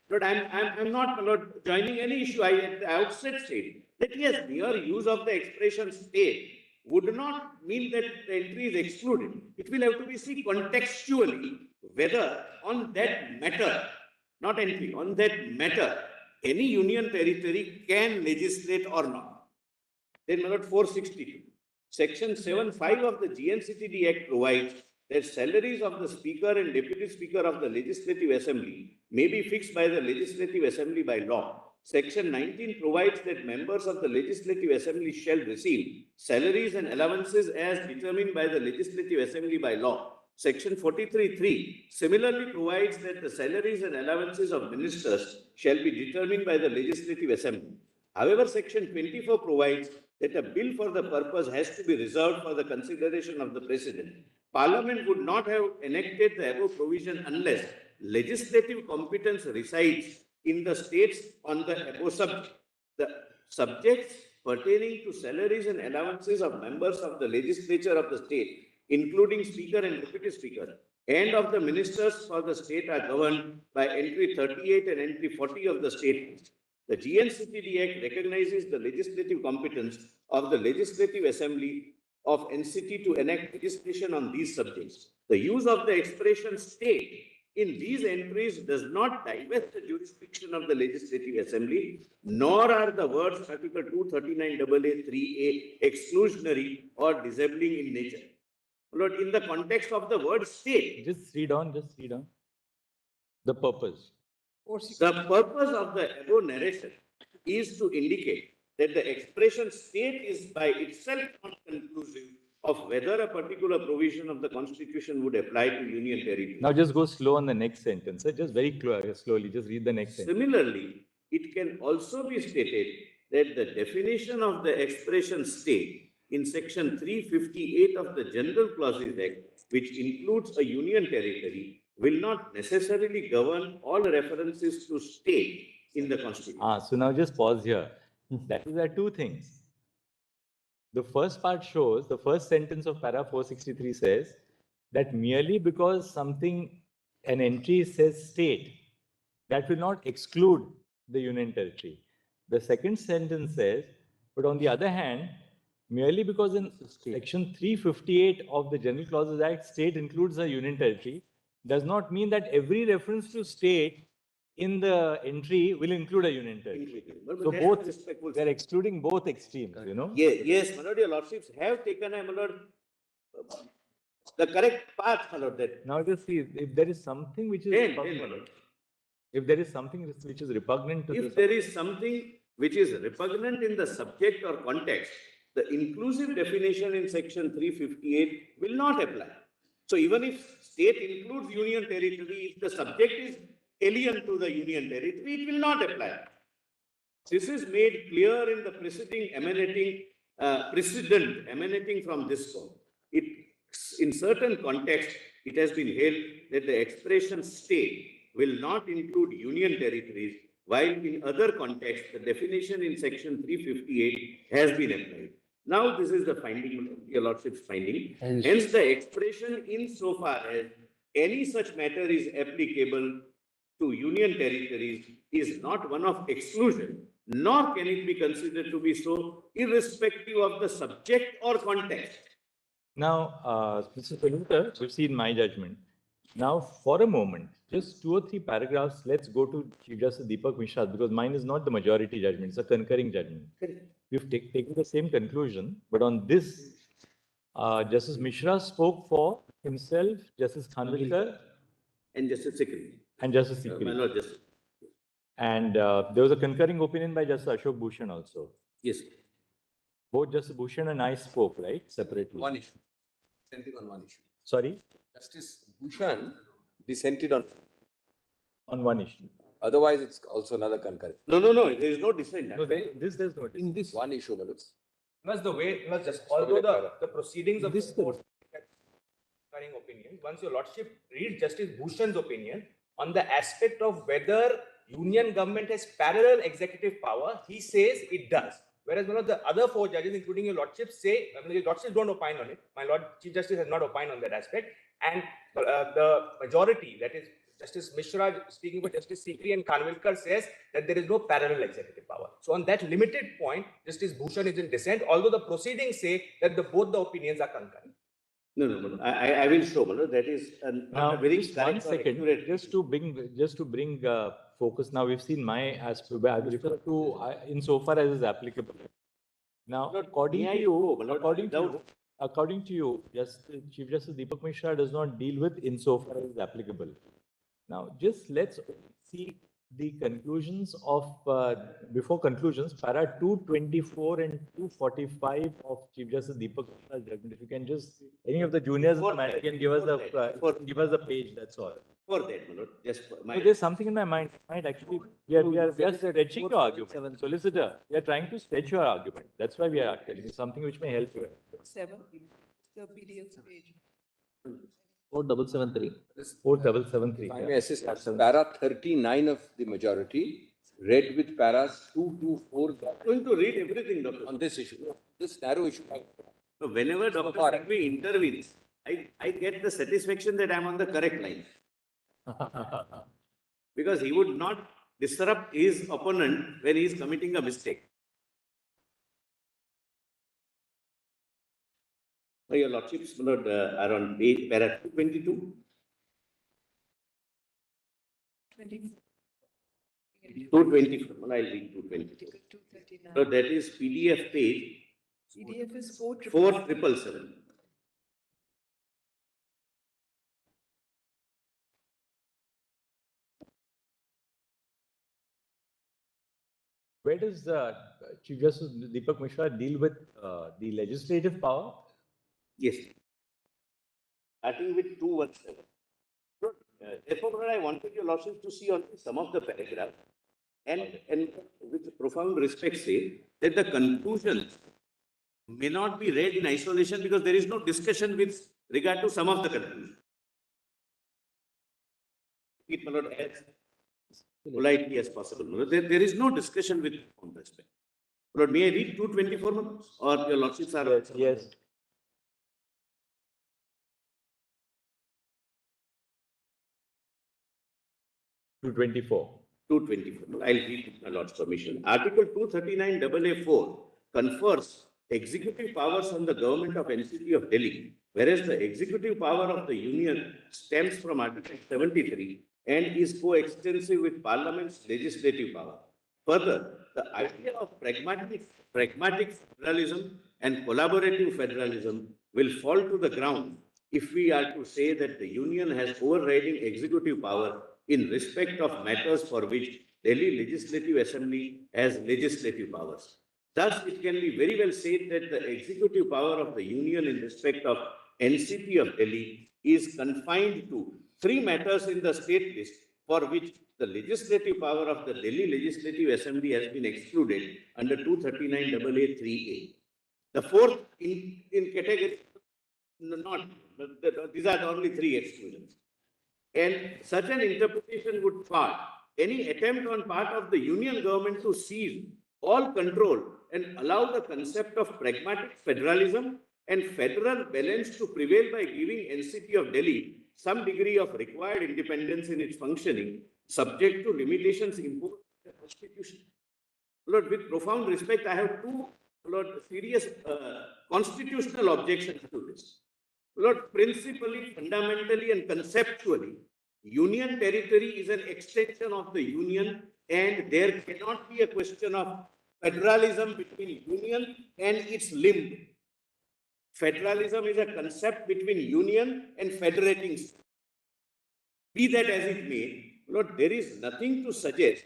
But I'm not joining any issue. I at the outset said that yes, mere use of the expression state would not mean that the entry is excluded. It will have to be seen contextually whether on that matter, not entry, on that matter, any union territory can legislate or not. Then, my lord, 462. Section 7(5) of the GNCTD Act provides that salaries of the Speaker and Deputy Speaker of the Legislative Assembly may be fixed by the Legislative Assembly by law. Section 19 provides that members of the Legislative Assembly shall receive salaries and allowances as determined by the Legislative Assembly by law. Section 43(3) similarly provides that the salaries and allowances of ministers shall be determined by the Legislative Assembly. However, Section 24 provides that a bill for the purpose has to be reserved for the consideration of the President. Parliament would not have enacted the above provision unless legislative competence resides in the states on the above subject. The subjects pertaining to salaries and allowances of members of the legislature of the state, including Speaker and Deputy Speaker, and of the ministers for the state are governed by entry 38 and entry 40 of the state. The GNCTD Act recognizes the legislative competence of the Legislative Assembly of NCT to enact legislation on these subjects. The use of the expression state in these entries does not divest the jurisdiction of the Legislative Assembly, nor are the words Article 239AA3A exclusionary or disabling in nature. Lord, in the context of the word state, Just read on. The purpose. the purpose of the above narration is to indicate that the expression state is by itself not conclusive of whether a particular provision of the Constitution would apply to union territory. Now just go slow on the next sentence. Just very slowly. Just read the next sentence. Similarly, it can also be stated that the definition of the expression state in section 358 of the General Clauses Act, which includes a union territory, will not necessarily govern all references to state in the Constitution. So now just pause here. That is, there are two things. The first part shows, the first sentence of para 463 says that merely because an entry says state, that will not exclude the union territory. The second sentence says, but on the other hand, merely because in section 358 of the General Clauses Act, state includes a union territory, does not mean that every reference to state in the entry will include a union territory. So both, they're excluding both extremes, you know? Yes, my lord, your lordships have taken, my lord, the correct path, my lord. That Now just see, if there is something which is Then, repugnant, my lord. if there is something which is repugnant to If this, there is something which is repugnant in the subject or context, the inclusive definition in section 358 will not apply. So even if state includes union territory, if the subject is alien to the union territory, it will not apply. This is made clear in the precedent emanating from this court. In certain contexts, it has been held that the expression state will not include union territories, while in other contexts, the definition in section 358 has been applied. Now, this is the finding, Your Lordship's finding. Hence, the expression insofar as any such matter is applicable to union territories is not one of exclusion, nor can it be considered to be so, irrespective of the subject or context. Now, Mr. Paluta, we've seen my judgment. Now, for a moment, just 2 or 3 paragraphs, let's go to Chief Justice Deepak Mishra, because mine is not the majority judgment, it's a concurring judgment. We've taken the same conclusion, but on this, Justice Mishra spoke for himself, Justice Khanvilkar, And Justice Sikri. and Justice My Sikri. Lord Justice. And there was a concurring opinion by Justice Ashok Bhushan also. Yes. Both Justice Bhushan and I spoke, right, separately. One issue. Dissented on one issue. Sorry, Justice Bhushan dissented on one issue. Otherwise, it's also another concurrent. No, there is no dissent. No, there's no difference. In this, One issue, Manoj. Must the way, must just, although the proceedings of This the court concurring opinion, once your lordship reads Justice Bhushan's opinion on the aspect of whether union government has parallel executive power, he says it does. Whereas one of the other 4 judges, including your lordship, say, your lordships don't opine on it. My Lord Chief Justice has not opined on that aspect. And the majority, that is Justice Mishra speaking for Justice Sikri and Khanvilkar, says that there is no parallel executive power. So on that limited point, Justice Bhushan is in dissent, although the proceedings say that both the opinions are concurrent. No. I will show, Manoj. That is Now, not a very just 1 second, accurate. just to bring focus. Now, we've seen my aspect, I will refer to insofar as is applicable. Now, according may I to you, go, Manoj? according to you, Chief Justice Deepak Mishra does not deal with insofar as is applicable. Now, just let's see the conclusions of, before conclusions, para 224 and 245 of Chief Justice Deepak Mishra's judgment. If you can just, any of the juniors in the matter can give us the page, that's all. For that, Manoj, just for my. So there's something in my mind, actually, we are stretching your argument. Solicitor, we are trying to stretch your argument. That's why we are telling you something which may help you. 7, the PDF page. 4773. 4773. I may assist. Para 39 of the majority, read with paras 224 I'm going to read everything, Doctor. on this issue. This narrow issue. So whenever Dr. Sikri intervenes, I get the satisfaction that I'm on the correct line. Because he would not disrupt his opponent when he is committing a mistake. Your Lordships, Lord, are on page para 222. 224. I'll read 224. 239. So that is PDF page PDF is 4. 4777. Where does Chief Justice Deepak Mishra deal with the legislative power? Yes. Starting with 217. Therefore, what I wanted your lordship to see on some of the paragraphs and with profound respect say that the conclusions may not be read in isolation because there is no discussion with regard to some of the conclusions. It may not as politely as possible. There is no discussion with profound respect. Lord, may I read 224 minutes or your lordships are? Yes. (224). 224. I'll read with my Lord's permission. Article 239 AA4 confers executive powers on the government of NCT of Delhi, whereas the executive power of the Union stems from Article 73 and is coextensive with Parliament's legislative power. Further, the idea of pragmatic federalism and collaborative federalism will fall to the ground if we are to say that the Union has overriding executive power in respect of matters for which Delhi Legislative Assembly has legislative powers. Thus, it can be very well said that the executive power of the Union in respect of NCP of Delhi is confined to three matters in the state list for which the legislative power of the Delhi Legislative Assembly has been excluded under 239 AA 3A. The fourth in category, not, these are the only three exclusions. And such an interpretation would thwart any attempt on part of the Union government to seize all control and allow the concept of pragmatic federalism and federal balance to prevail by giving NCP of Delhi some degree of required independence in its functioning, subject to limitations imposed by the Constitution. Lord, with profound respect, I have two serious constitutional objections to this. Lord, principally, fundamentally, and conceptually, Union territory is an extension of the Union, and there cannot be a question of federalism between Union and its limb. Federalism is a concept between Union and federating states. Be that as it may, Lord, there is nothing to suggest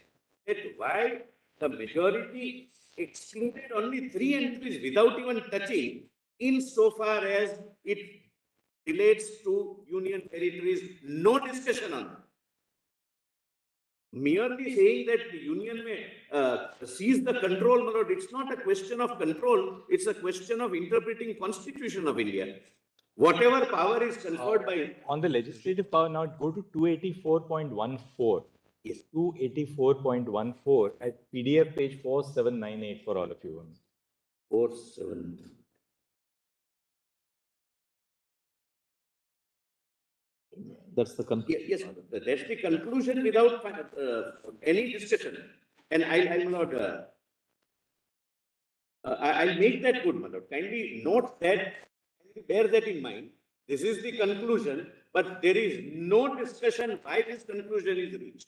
that why the majority excluded only three entries without even touching, insofar as it relates to Union territories, no discussion on that. Merely saying that the Union may seize the control, my lord, it's not a question of control, it's a question of interpreting Constitution of India. Whatever power is conferred by... On the legislative power, now go to 284.14. Yes. 284.14 at PDF page 4798 for all of you. 47. That's the conclusion. Yes, that's the conclusion without any discussion. And I'll not... I'll make that good, my lord. Kindly note that, bear that in mind. This is the conclusion, but there is no discussion why this conclusion is reached.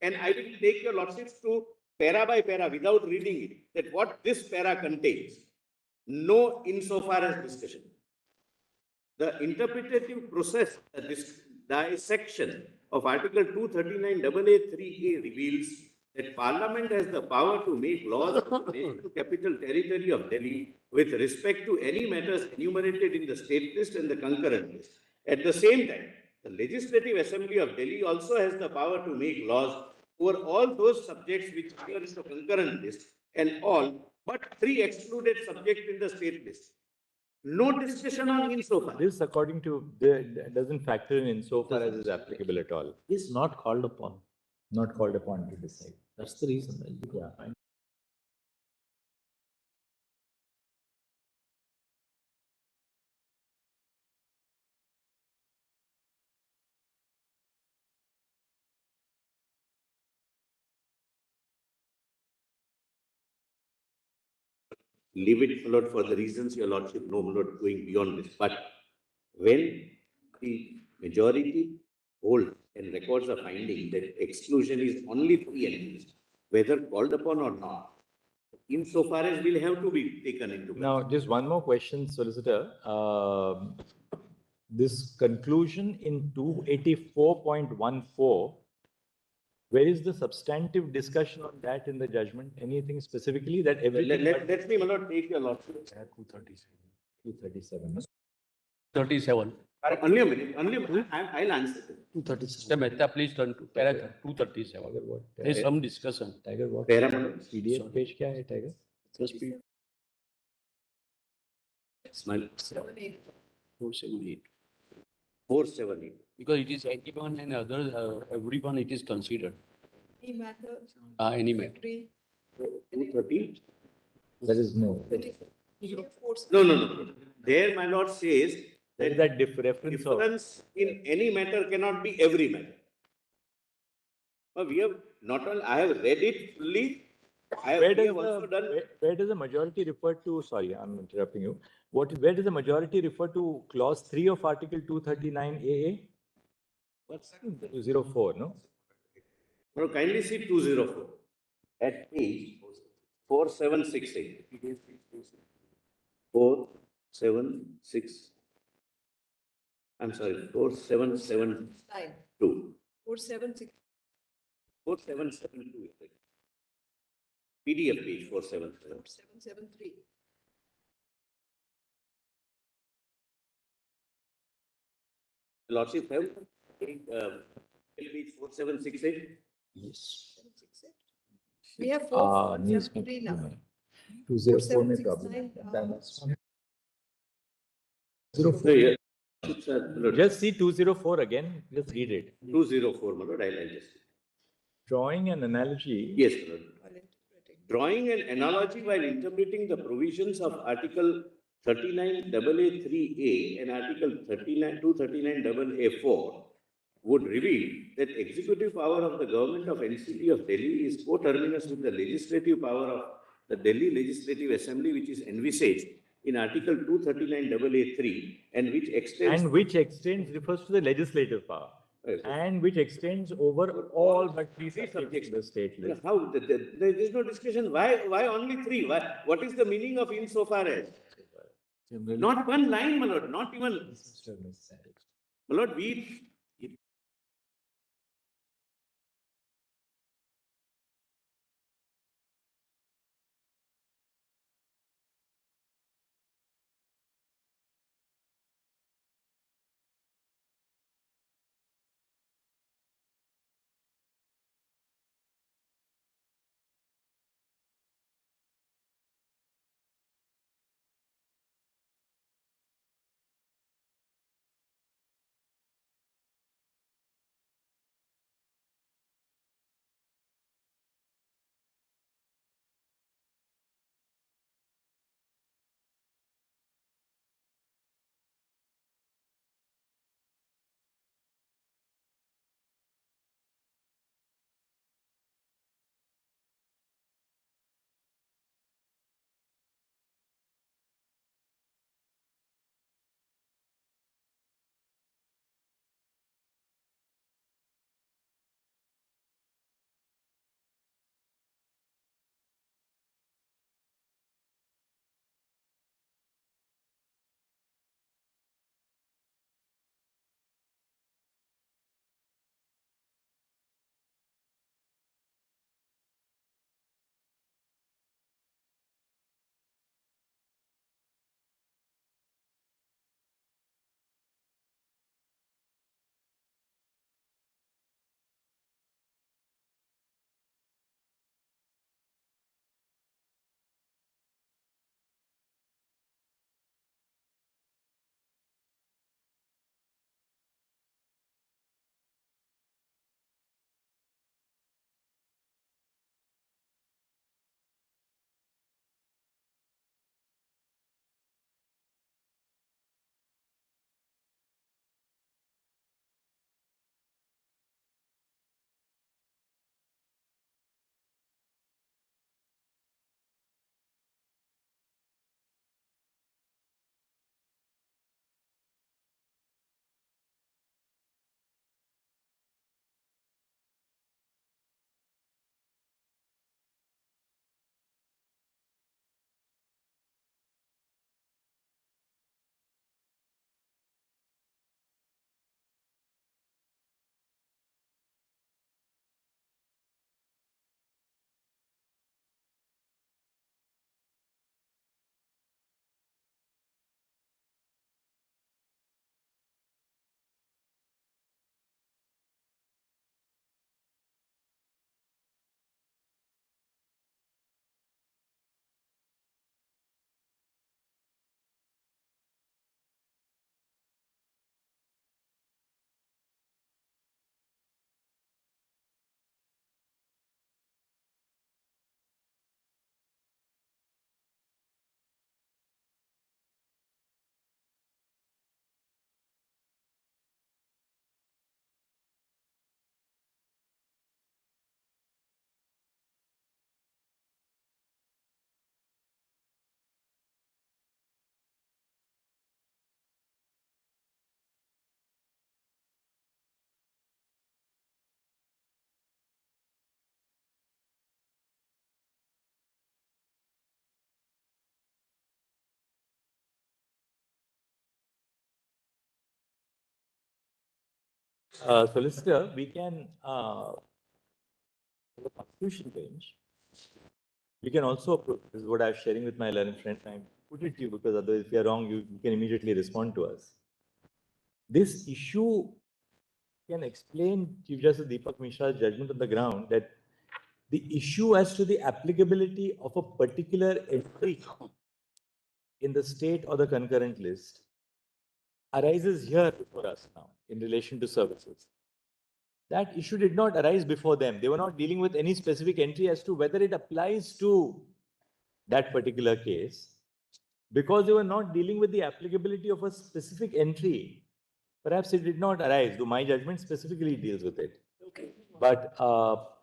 And I will take your lordships to para by para without reading it, that what this para contains. No insofar as discussion. The interpretative process, this dissection of Article 239 AA 3A reveals that Parliament has the power to make laws of the National Capital Territory of Delhi with respect to any matters enumerated in the state list and the concurrent list. At the same time, the Legislative Assembly of Delhi also has the power to make laws over all those subjects which appear in the concurrent list and all but three excluded subjects in the state list. No discussion on insofar. This, according to, doesn't factor in insofar as is applicable at all. Is not called upon. Not called upon to decide. That's the reason. Yeah. Leave it, my lord, for the reasons your lordship know, my lord, going beyond this. But when the majority holds and records a finding that exclusion is only three entities, whether called upon or not, insofar as will have to be taken into account. Now, just one more question, Solicitor. This conclusion in 284.14, where is the substantive discussion on that in the judgment? Anything specifically that everything... Let me, my lord, take your lordship. 237. 37. Only a minute, I'll answer. 237. Mr. Mehta, please turn to paragraph 237. There is some discussion. Tiger, what? Paragraph. PDF page kya hai, Tiger? Smile. 478. 478. Because it is anyone and other, everyone it is considered. Any matter. Any matter. 230. There is no. No. There, my lord says There is that that reference of... difference in any matter cannot be every matter. But we have not only, I have read it fully. Where We have also does, done. where does the majority refer to, sorry, I'm interrupting you. Where does the majority refer to clause 3 of Article 239 AA? What's 204, no? No, kindly see 204 at page 4768. 476. I'm sorry, 4772. 476. 4772. PDF page 477. 773. Lordship have page 4768. Yes. 768. We have Needs 473 now. 204 में problem. 4769. So, yeah. Just see 204 again, just read it. 204, my lord, I'll just. Drawing an analogy. Yes, my lord. While interpreting. Drawing an analogy while interpreting the provisions of Article 39AA3A and Article 239AA4 would reveal that executive power of the government of NCT of Delhi is coterminous with the legislative power of the Delhi Legislative Assembly, which is envisaged in Article 239AA3 and which extends. And which extends refers to the legislative power. Yes, yes. And which extends over all but three subjects of the state list. How? There is no discussion. Why only three? What is the meaning of insofar as? Not one line, my lord, not even. My lord, Solicitor, we can the Constitution bench, we can also approach, this is what I was sharing with my learned friend, I put it to you because otherwise if you are wrong, you can immediately respond to us. This issue can explain Chief Justice Deepak Mishra's judgment on the ground that the issue as to the applicability of a particular entry in the state or the concurrent list arises here before us now in relation to services. That issue did not arise before them. They were not dealing with any specific entry as to whether it applies to that particular case. Because they were not dealing with the applicability of a specific entry, perhaps it did not arise, though my judgment specifically deals with it. Okay. But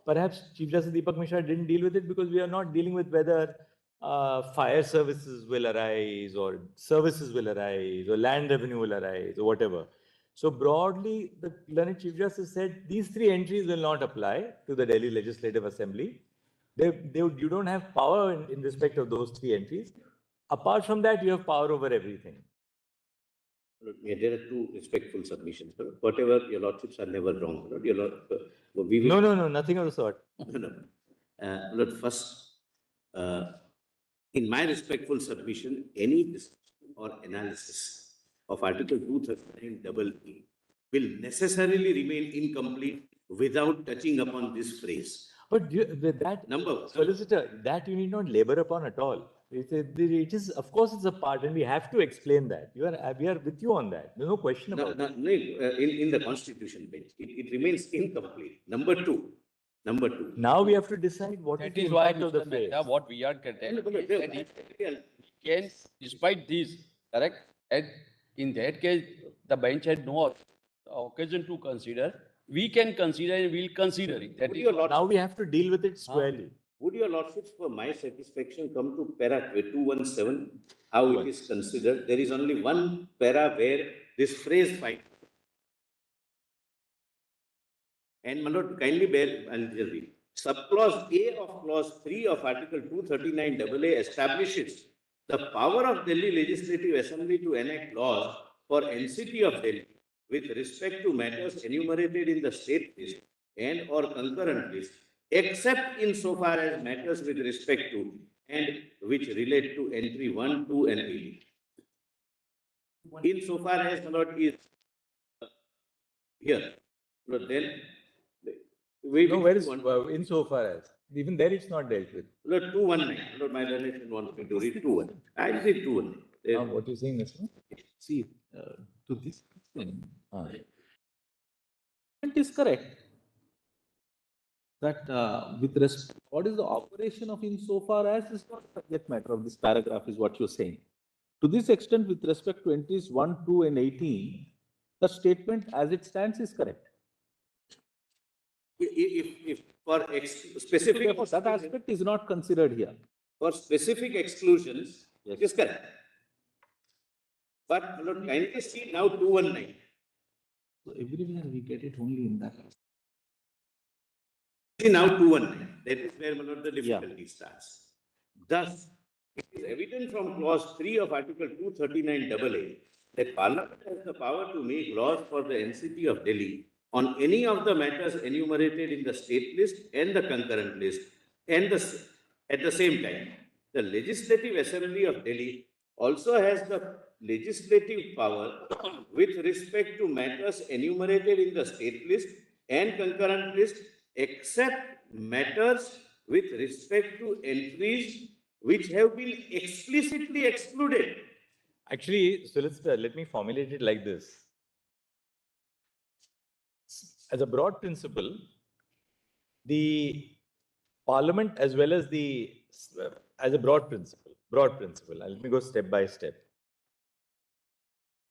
perhaps Chief Justice Deepak Mishra didn't deal with it because we are not dealing with whether fire services will arise or services will arise or land revenue will arise or whatever. So broadly, the learned Chief Justice said these three entries will not apply to the Delhi Legislative Assembly. You don't have power in respect of those three entries. Apart from that, you have power over everything. There are two respectful submissions. Whatever your lordships are never wrong. No, nothing of the sort. No. Lord, first, in my respectful submission, any discussion or analysis of Article 239 will necessarily remain incomplete without touching upon this phrase. But with that, solicitor, that you need not labor upon at all. It is, of course, it's a part, and we have to explain that. We are with you on that. There's no question about it. In the Constitution bench, it remains incomplete. Number two. Now we have to decide what That is is the why, impact of the Mr. phrase. Mehta, what we are getting, can, despite this, correct? And in that case, the bench had no occasion to consider. We can consider and we'll consider it. That is Now we have to deal with it squarely. Would your lordships, for my satisfaction, come to para 217, how it is considered? There is only one para where this phrase finds. And Manoj, kindly bear, I'll just read. Subclause A of clause 3 of Article 239 AA establishes the power of Delhi Legislative Assembly to enact laws for NCT of Delhi with respect to matters enumerated in the state list and or concurrent list, except insofar as matters with respect to and which relate to entry 1, 2 and 8. Insofar as Manoj is here, but then where is insofar as? Even there it's not dealt with. Lord, 219. Lord, my relation wants me to read 21. I read 219. What you're saying is, See, to this thing, it is correct that with respect, what is the operation of insofar as is not a subject matter of this paragraph is what you're saying. To this extent, with respect to entries 1, 2 and 18, the statement as it stands is correct. If for specific, Therefore, that aspect is not considered here. for specific exclusions, Yes. it is correct. But Lord, kindly see now 219. So everywhere we get it only in that. See now 219. That is where Lord, the difficulty starts. Thus, it is evident from clause 3 of Article 239 AA that Parliament has the power to make laws for the NCT of Delhi on any of the matters enumerated in the state list and the concurrent list, and at the same time, the Legislative Assembly of Delhi also has the legislative power with respect to matters enumerated in the state list and concurrent list, except matters with respect to entries which have been explicitly excluded. actually, solicitor, let me formulate it like this. As a broad principle, the Parliament as well as as a broad principle, let me go step by step.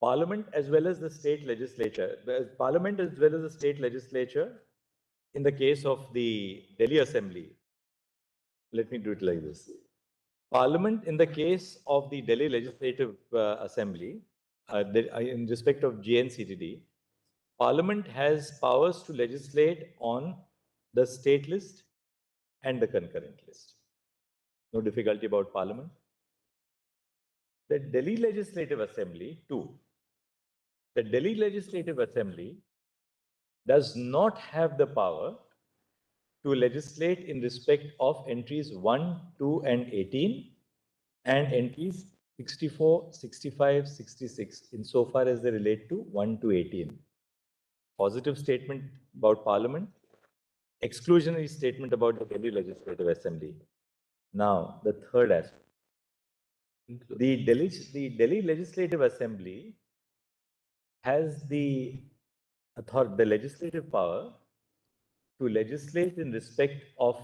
Parliament as well as the state legislature, in the case of the Delhi Assembly, let me do it like this. Parliament in the case of the Delhi Legislative Assembly, in respect of GNCTD, Parliament has powers to legislate on the state list and the concurrent list. No difficulty about Parliament. The Delhi Legislative Assembly, too. The Delhi Legislative Assembly does not have the power to legislate in respect of entries 1, 2, and 18, and entries 64, 65, 66, insofar as they relate to 1 to 18. Positive statement about Parliament, exclusionary statement about the Delhi Legislative Assembly. Now, the third aspect. The Delhi Legislative Assembly has the legislative power to legislate in respect of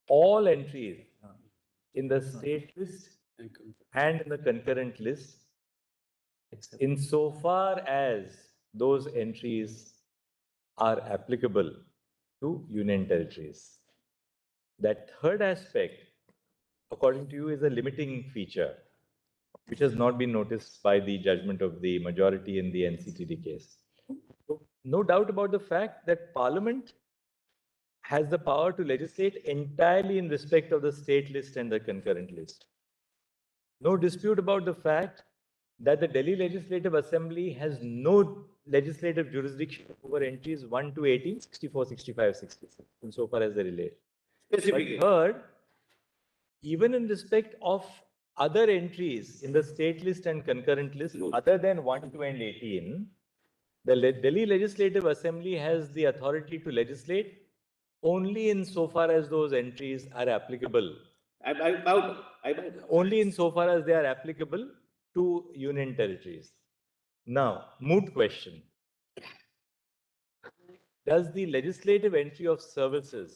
all entries in the state list and in the concurrent list, insofar as those entries are applicable to union territories. That third aspect, according to you, is a limiting feature, which has not been noticed by the judgment of the majority in the NCTD case. No doubt about the fact that Parliament has the power to legislate entirely in respect of the state list and the concurrent list. No dispute about the fact that the Delhi Legislative Assembly has no legislative jurisdiction over entries 1 to 18, 64, 65, 66, insofar as they relate. But third, even in respect of other entries in the state list and concurrent list, other than 1, 2, and 18, the Delhi Legislative Assembly has the authority to legislate only insofar as those entries are applicable. Only insofar as they are applicable to union territories. Now, moot question. Does the legislative entry of services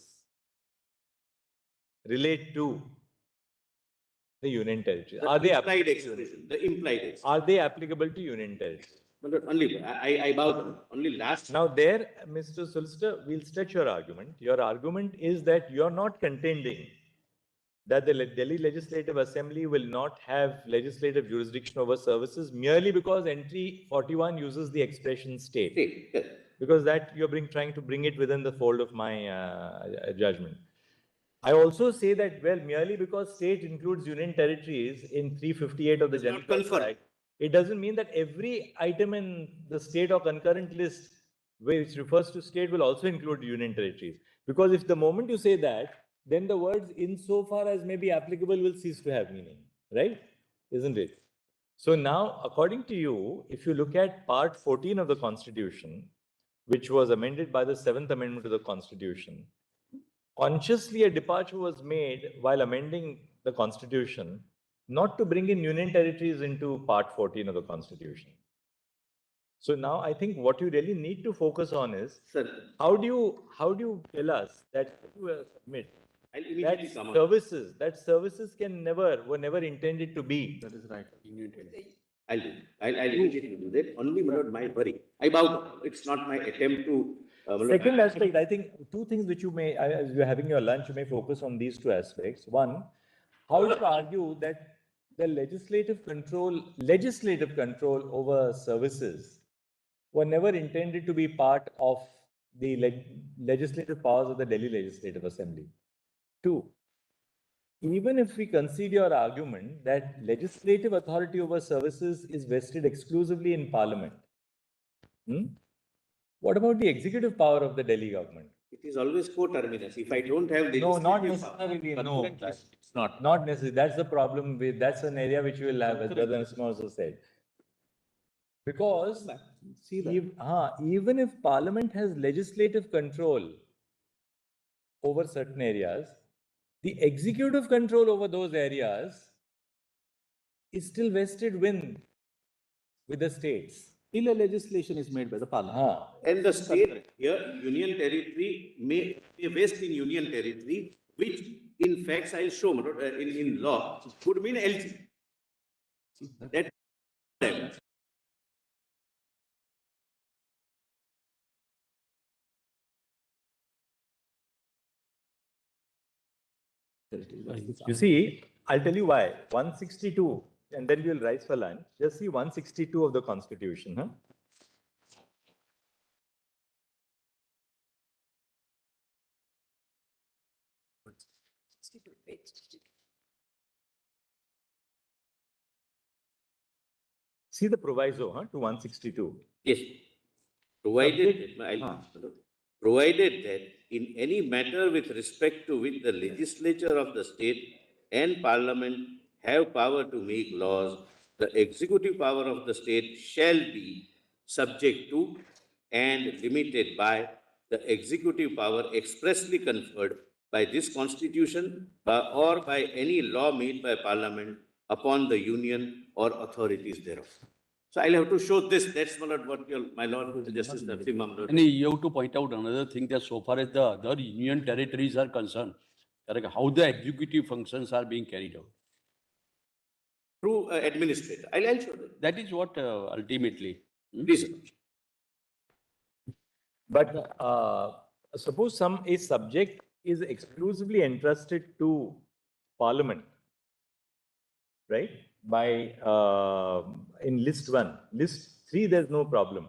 relate to the union territories? Are they implied expression, the implied expression. Are they applicable to union territories? But only, I bow down. Only last. Now there, Mr. Solicitor, we'll stretch your argument. Your argument is that you're not contending that the Delhi Legislative Assembly will not have legislative jurisdiction over services merely because entry 41 uses the expression state. Yes. Because that you're trying to bring it within the fold of my judgment. I also say that, well, merely because state includes union territories in 358 of the General Constitution Act, it doesn't mean that every item in the state or concurrent list which refers to state will also include union territories. Because if the moment you say that, then the words insofar as may be applicable will cease to have meaning, right? Isn't it? So now, according to you, if you look at part 14 of the Constitution, which was amended by the 7th Amendment to the Constitution, consciously a departure was made while amending the Constitution not to bring in union territories into part 14 of the Constitution. So now I think what you really need to focus on is, Sir, how do you tell us that you admit I'll immediately that come on. services were never intended to be. That is right. I'll do. I'll immediately do that. Only my worry. I bow down. It's not my attempt to. Second aspect, I think two things which you may, as you're having your lunch, you may focus on these two aspects. One, how you argue that the legislative control over services were never intended to be part of the legislative powers of the Delhi Legislative Assembly. Two, even if we concede your argument that legislative authority over services is vested exclusively in Parliament, what about the executive power of the Delhi government? It is always co-terminus. If I don't have No, not legislative power- necessarily. No, It's not. not necessarily. That's the problem with, that's an area which we will have, as Brother Nasima also said. Because See that. even if Parliament has legislative control over certain areas, the executive control over those areas is still vested with the states. Still a legislation is made by the Parliament. And the state here, union territory may vest in union territory, which in fact I'll show in law would mean LT. That You see, I'll tell you why. 162, and then we'll rise for lunch. Just see 162 of the Constitution. Huh? See the proviso to 162. yes, provided that in any matter with respect to which the legislature of the state and parliament have power to make laws, the executive power of the state shall be subject to and limited by the executive power expressly conferred by this constitution or by any law made by parliament upon the union or authorities thereof. So I'll have to show this. That's my lord, what my lord Justice Narasimha, my lord. And you have to point out another thing, that so far as the other union territories are concerned, correct, how the executive functions are being carried out. Through administrator. I'll show that. That is what ultimately. Please. But suppose a subject is exclusively entrusted to Parliament, right? By in list 1, list 3, there's no problem.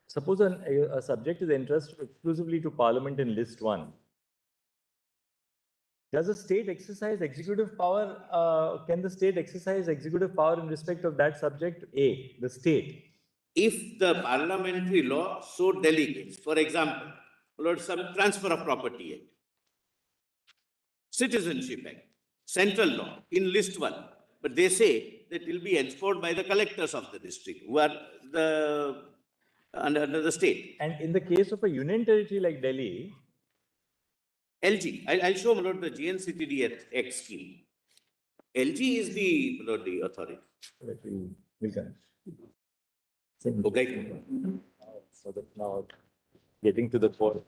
Suppose a subject is entrusted exclusively to Parliament in list 1. Does the state exercise executive power? Can the state exercise executive power in respect of that subject? A, the state. If the parliamentary law so delegates, for example, Lord, some transfer of property act, citizenship act, central law in list 1, but they say that will be enforced by the collectors of the district who are the under the state. And in the case of a union territory like Delhi, LG, I'll show my lord the GNCTD Act scheme. LG is the, my lord, the authority. we'll connect. Okay. So that now getting to the court.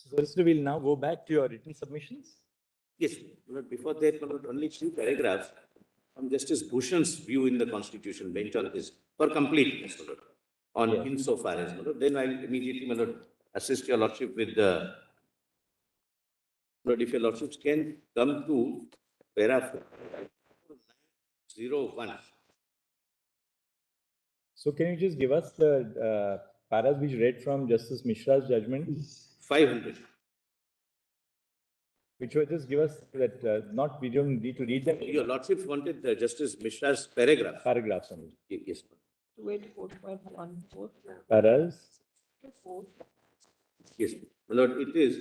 Solicitor, we'll now go back to your written submissions. Yes, but before that, but only few paragraphs from Justice Bhushan's view in the Constitution bench on this for completeness, my lord, on Yeah. insofar as, my lord. Then I'll immediately, my lord, assist your lordship with the. But if your lordships can come to paragraph 01. So can you just give us the paras which read from Justice Mishra's judgment? 500. Which will just give us that, not, we don't need to read them. Your lordships wanted Justice Mishra's paragraph. Paragraphs only. Yes, ma'am. 284.14. Paras, 4. Yes, my lord, it is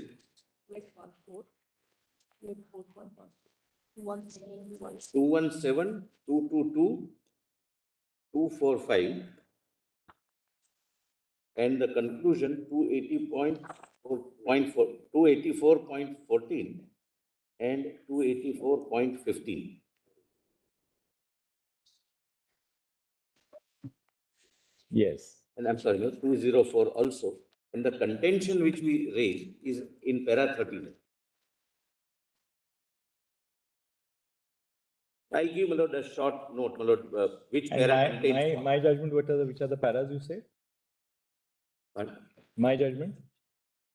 284. 284.1. 171. 217, 222, 245, and the conclusion 284.14 and 284.15. yes. And I'm sorry, no, 204 also. And the contention which we raised is in para 13. I'll give, my lord, a short note, my lord, which And para contains. my judgment, which are the paras you say? Pardon? My judgment?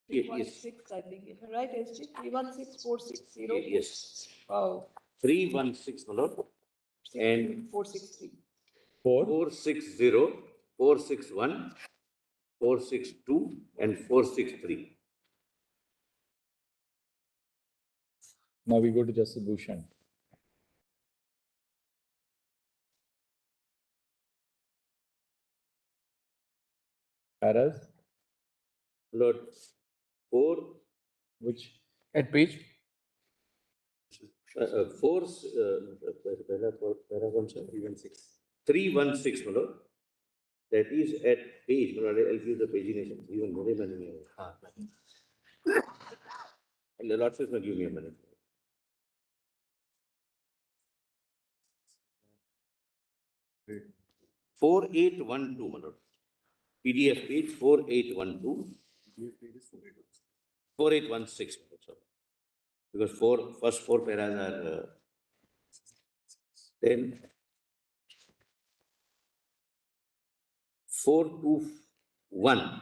Yes. 316, I think. Is that right, SG? 316460. Yes. Wow. 316, my lord, and 463. 4. 460, 461, 462, and 463. Now we go to Justice Bhushan. Paras, Lord, 4, which, At page? 316, my lord. That is at page, my lord, I'll give the pagination. Even more than a minute. And the lord says, give me a minute. 4812, my lord. PDF page 4812. 4816, my lord, sorry. Because first four paras are then 421.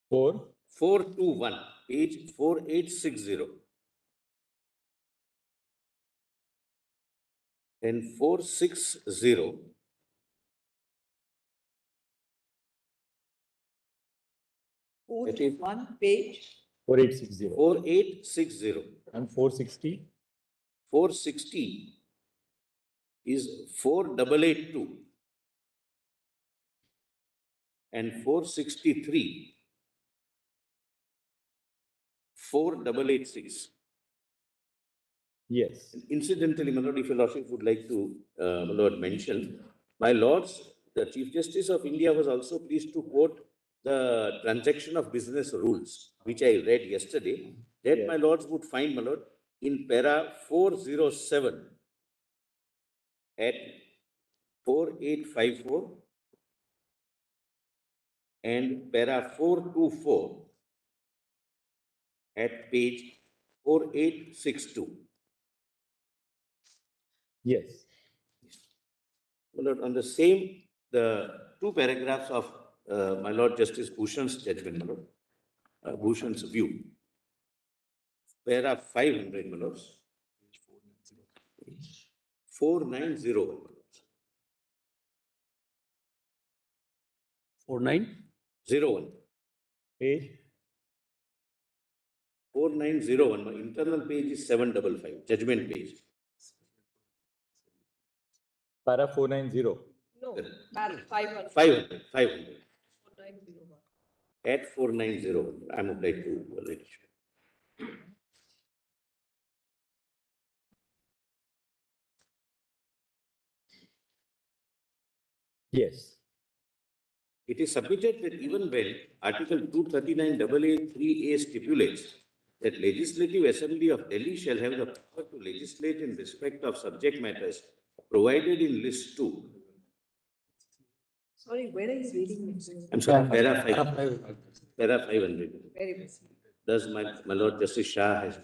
4. 421, page 4860. And 460. That is 1 page. 4860. 4860. And 460. 460 is 4882. And 463, 4886. Yes. Incidentally, my lord, if your lordship would like to, my lord, mention, my lords, the Chief Justice of India was also pleased to quote the transaction of business rules, which I read yesterday, that Yeah. my lords would find, my lord, in para 407 at 4854 and para 424 at page 4862. Yes. My lord, on the same, the two paragraphs of my Lord Justice Bhushan's judgment, my lord, Bhushan's view. Para 500, my lords. 490, my lords. 4901. Page. 4901, my internal page is 755, judgment page. Para 490. No, 500. 500. 4901. At 4901, I'm obliged to let you. Yes. It is submitted that even when Article 239 AA3A stipulates that Legislative Assembly of Delhi shall have the power to legislate in respect of subject matters provided in List 2, Sorry, where are you reading? I'm sorry, para 500. Very good. Thus, my Lord Justice Shah has.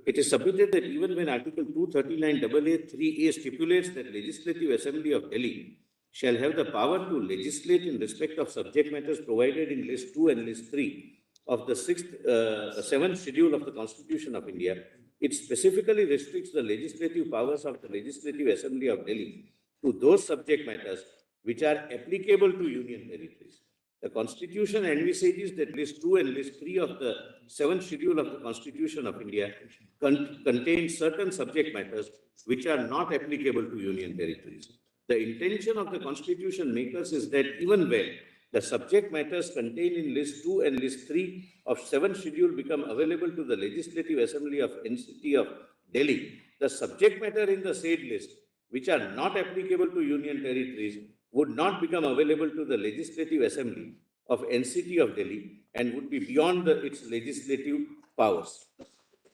It is submitted that even when Article 239AA(3)(a) stipulates that Legislative Assembly of Delhi shall have the power to legislate in respect of subject matters provided in List 2 and List 3 of the 7th schedule of the Constitution of India, it specifically restricts the legislative powers of the Legislative Assembly of Delhi to those subject matters which are applicable to Union territories. The Constitution envisages that List 2 and List 3 of the 7th schedule of the Constitution of India contain certain subject matters which are not applicable to Union territories. The intention of the Constitution makers is that even when the subject matters contained in List 2 and List 3 of 7th schedule become available to the Legislative Assembly of NCT of Delhi, the subject matter in the said list, which are not applicable to Union territories, would not become available to the Legislative Assembly of NCT of Delhi and would be beyond its legislative powers.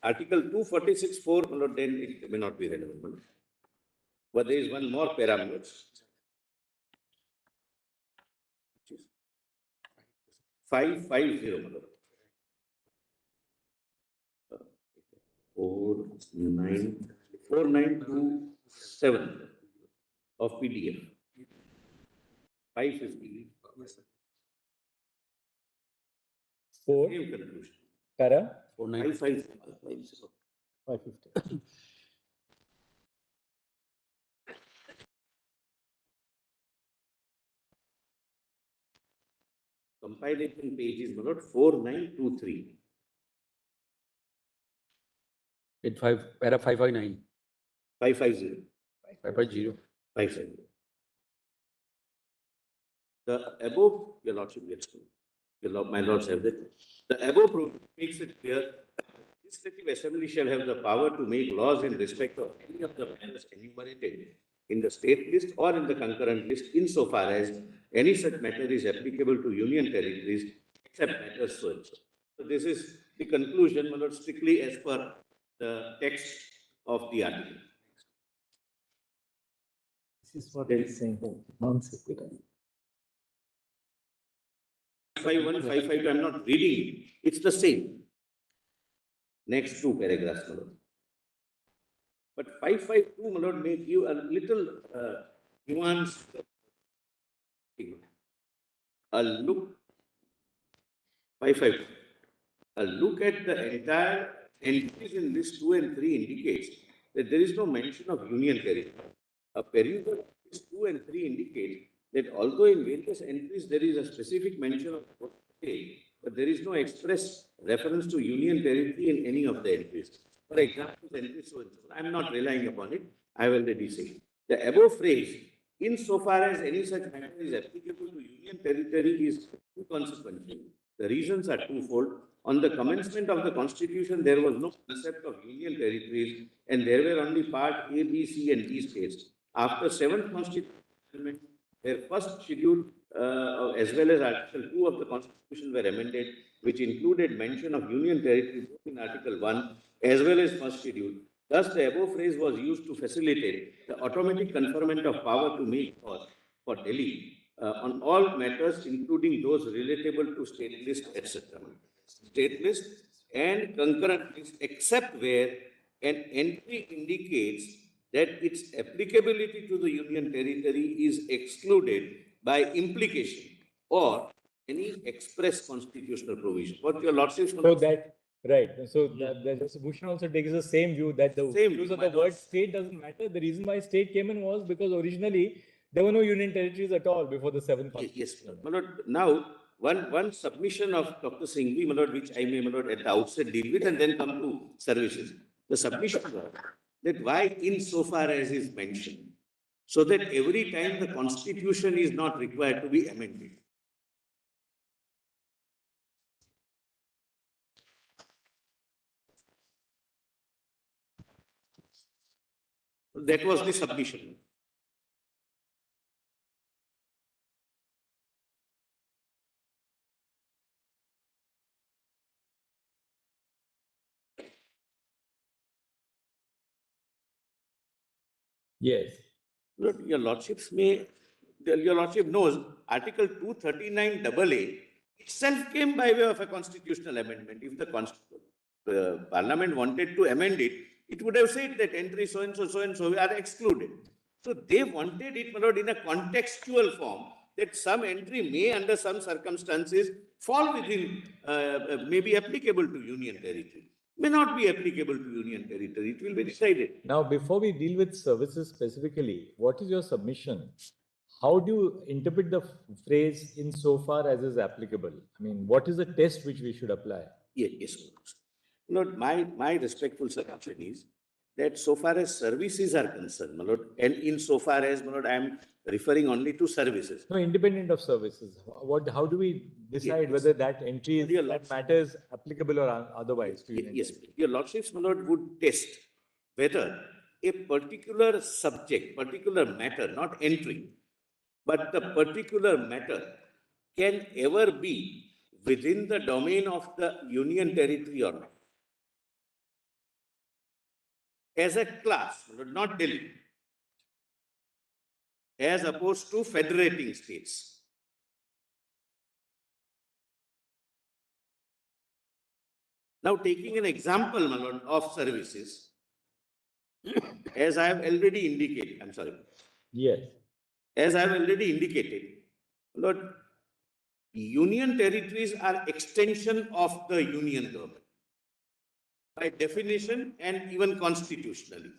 Article 246(4), then it may not be relevant. But there is one more parameter. 550. 4927 of PDF. 550. Four, Same conclusion. para, 550. 550. Compilation page is 4923. At para 559, 550. 550. 550. The above, your lordship gets to. My lords have that. The above provision makes it clear that the Legislative Assembly shall have the power to make laws in respect of any of the matters enumerated in the state list or in the concurrent list, insofar as any such matter is applicable to Union territories, except matters so and so. So this is the conclusion, my lord, strictly as per the text of the article. This is what he's saying. Non-sequitur. 551, 552, I'm not reading it. It's the same. Next two paragraphs, my lord. But 552, my lord, may give a little nuance. A look, 552. A look at the entire entries in list 2 and 3 indicates that there is no mention of Union territory. A perusal of list 2 and 3 indicates that although in various entries there is a specific mention of state, but there is no express reference to Union territory in any of the entries. For example, entries so and so. I am not relying upon it. I will already say. The above phrase, insofar as any such matter is applicable to Union territory, is inconsequential. The reasons are twofold. On the commencement of the Constitution, there was no concept of Union territories, and there were only Part A, B, C, and D states. After 7th Constitution Amendment, their first schedule, as well as Article 2 of the Constitution, were amended, which included mention of Union territory in Article 1 as well as first schedule. Thus, the above phrase was used to facilitate the automatic conferment of power to make laws for Delhi on all matters, including those relatable to state list, etc. State list and concurrent list, except where an entry indicates that its applicability to the Union territory is excluded by implication or any express constitutional provision. What your lordship? So that, right. So the distribution also takes the same view that the Same use view, of the my word lord. state doesn't matter. The reason why state came in was because originally there were no union territories at all before the 7th Yes, Constitution. my lord. Now, one submission of Dr. Singhvi, my lord, which I may, my lord, at the outset deal with and then come to services. The submission was that why insofar as is mentioned, so that every time the Constitution is not required to be amended. That was the submission. Yes. Lord, your lordships may your Lordship knows, Article 239 AA itself came by way of a constitutional amendment. If the Parliament wanted to amend it, it would have said that entry so and so are excluded. So they wanted it, my lord, in a contextual form, that some entry may, under some circumstances, fall within, may be applicable to union territory, may not be applicable to union territory. It will be decided. Now, before we deal with services specifically, what is your submission? How do you interpret the phrase insofar as is applicable? I mean, what is the test which we should apply? Yes. Lord, my respectful submission is that so far as services are concerned, my lord, and insofar as, my lord, I am referring only to services. No, independent of services. How do we decide whether that entry is, that matter is applicable or otherwise? To Yes, your lordships, my lord, would test whether a particular subject, particular matter, not entry, but the particular matter can ever be within the domain of the union territory or not. As a class, not Delhi, as opposed to federating states. Now, taking an example, my lord, of services, as I have already indicated, I'm sorry. Yes. As I have already indicated, Lord, union territories are extension of the union government by definition and even constitutionally.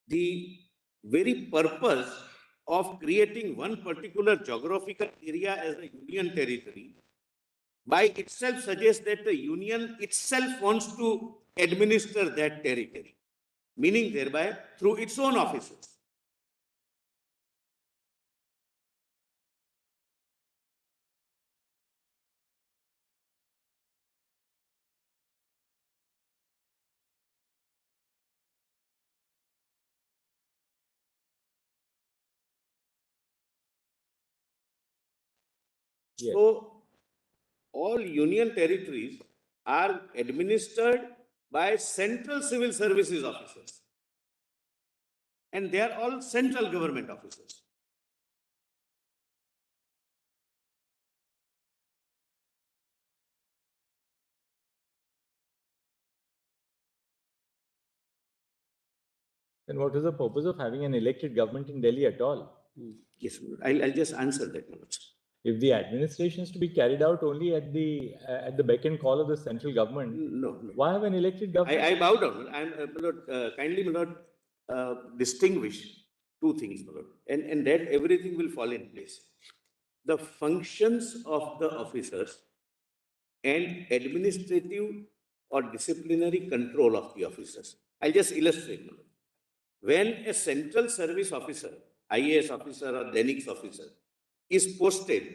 The very purpose of creating one particular geographical area as a union territory by itself suggests that the union itself wants to administer that territory, meaning thereby through its own offices. Yes. So, all union territories are administered by central civil services officers. And they are all central government officers. Then what is the purpose of having an elected government in Delhi at all? Yes, I'll just answer that. If the administration is to be carried out only at the beck and call of the central government, No. why have an elected government? I bow down. I'm kindly, my lord, distinguish two things, my lord, and that everything will fall in place. The functions of the officers and administrative or disciplinary control of the officers. I'll just illustrate, my lord. When a central service officer, IAS officer or Denics officer, is posted,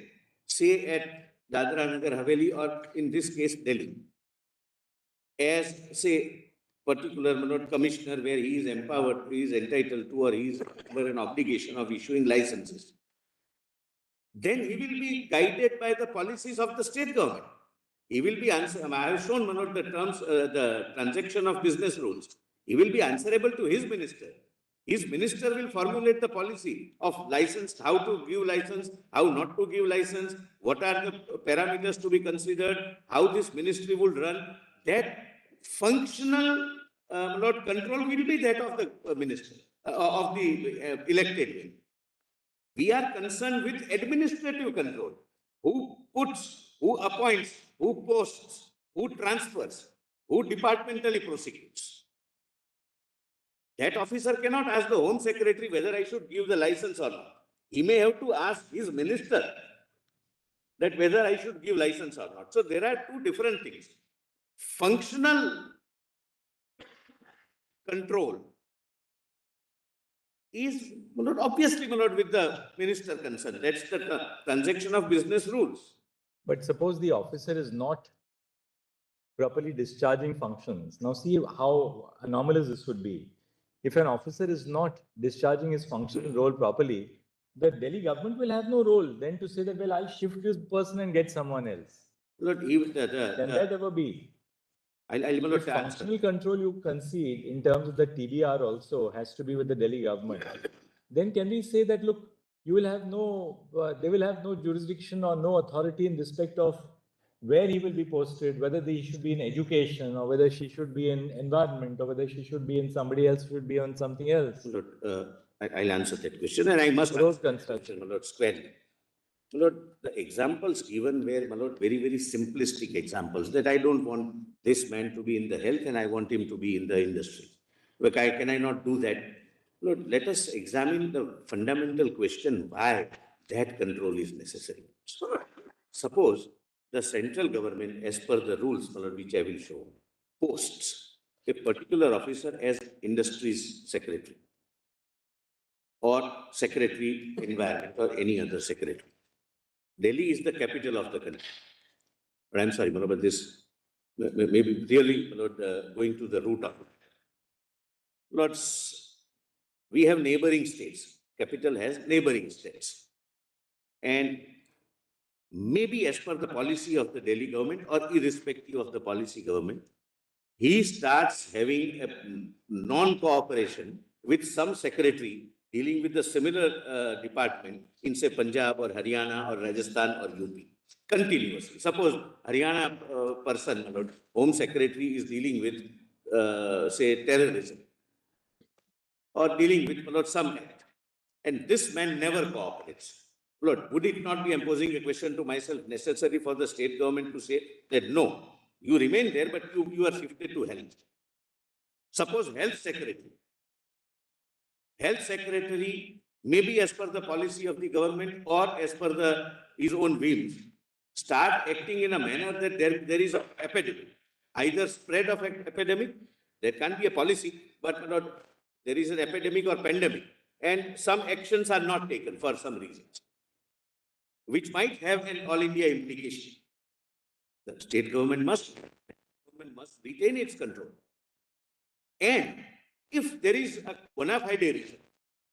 say at Dadra Nagar Haveli or in this case Delhi, as say particular commissioner where he is empowered, he is entitled to, or he is under an obligation of issuing licenses, then he will be guided by the policies of the state government. He will be I have shown the terms, the transaction of business rules. He will be answerable to his minister. His minister will formulate the policy of license, how to give license, how not to give license, what are the parameters to be considered, how this ministry would run. That functional control will be that of the minister, of the elected one. We are concerned with administrative control. Who puts, who appoints, who posts, who transfers, who departmentally prosecutes. That officer cannot ask the Home Secretary whether I should give the license or not. He may have to ask his minister that whether I should give license or not. So there are two different things. Functional control is obviously with the minister concerned. That's the transaction of business rules. But suppose the officer is not properly discharging functions. Now see how anomalous this would be. If an officer is not discharging his functional role properly, the Delhi government will have no role then to say that, well, I'll shift this person and get someone else. Lord, even Can that ever be? I'll If answer. functional control you concede in terms of the TBR also has to be with the Delhi government, then can we say that, look, you will have no, they will have no jurisdiction or no authority in respect of where he will be posted, whether he should be in education or whether she should be in environment or whether she should be in somebody else should be on something else. Lord, I'll answer that question, and I must Road answer that construction. question, my Lord, squarely. My Lord, the examples given were, my Lord, very, very simplistic examples that I don't want this man to be in the health and I want him to be in the industry. Look, can I not do that? Lord, let us examine the fundamental question why that control is necessary. Suppose the central government, as per the rules, my Lord, which I will show, posts a particular officer as industries secretary or secretary environment or any other secretary. Delhi is the capital of the country. But I'm sorry, but this maybe really, Lord, going to the root of it. Lords, we have neighboring states. Capital has neighboring states. And maybe as per the policy of the Delhi government or irrespective of the policy government, he starts having a non-cooperation with some secretary dealing with the similar department in, say, Punjab or Haryana or Rajasthan or UP, continuously. Suppose Haryana person, Home Secretary, is dealing with, say, terrorism or dealing with some act, and this man never cooperates. Lord, would it not be imposing a question to myself necessary for the state government to say that no, you remain there, but you are shifted to health? Suppose health secretary, maybe as per the policy of the government or as per his own whims, start acting in a manner that there is an epidemic, either spread of an epidemic, there can be a policy, but not, there is an epidemic or pandemic, and some actions are not taken for some reasons, which might have an all India implication. The state government must retain its control. And if there is a bona fide reason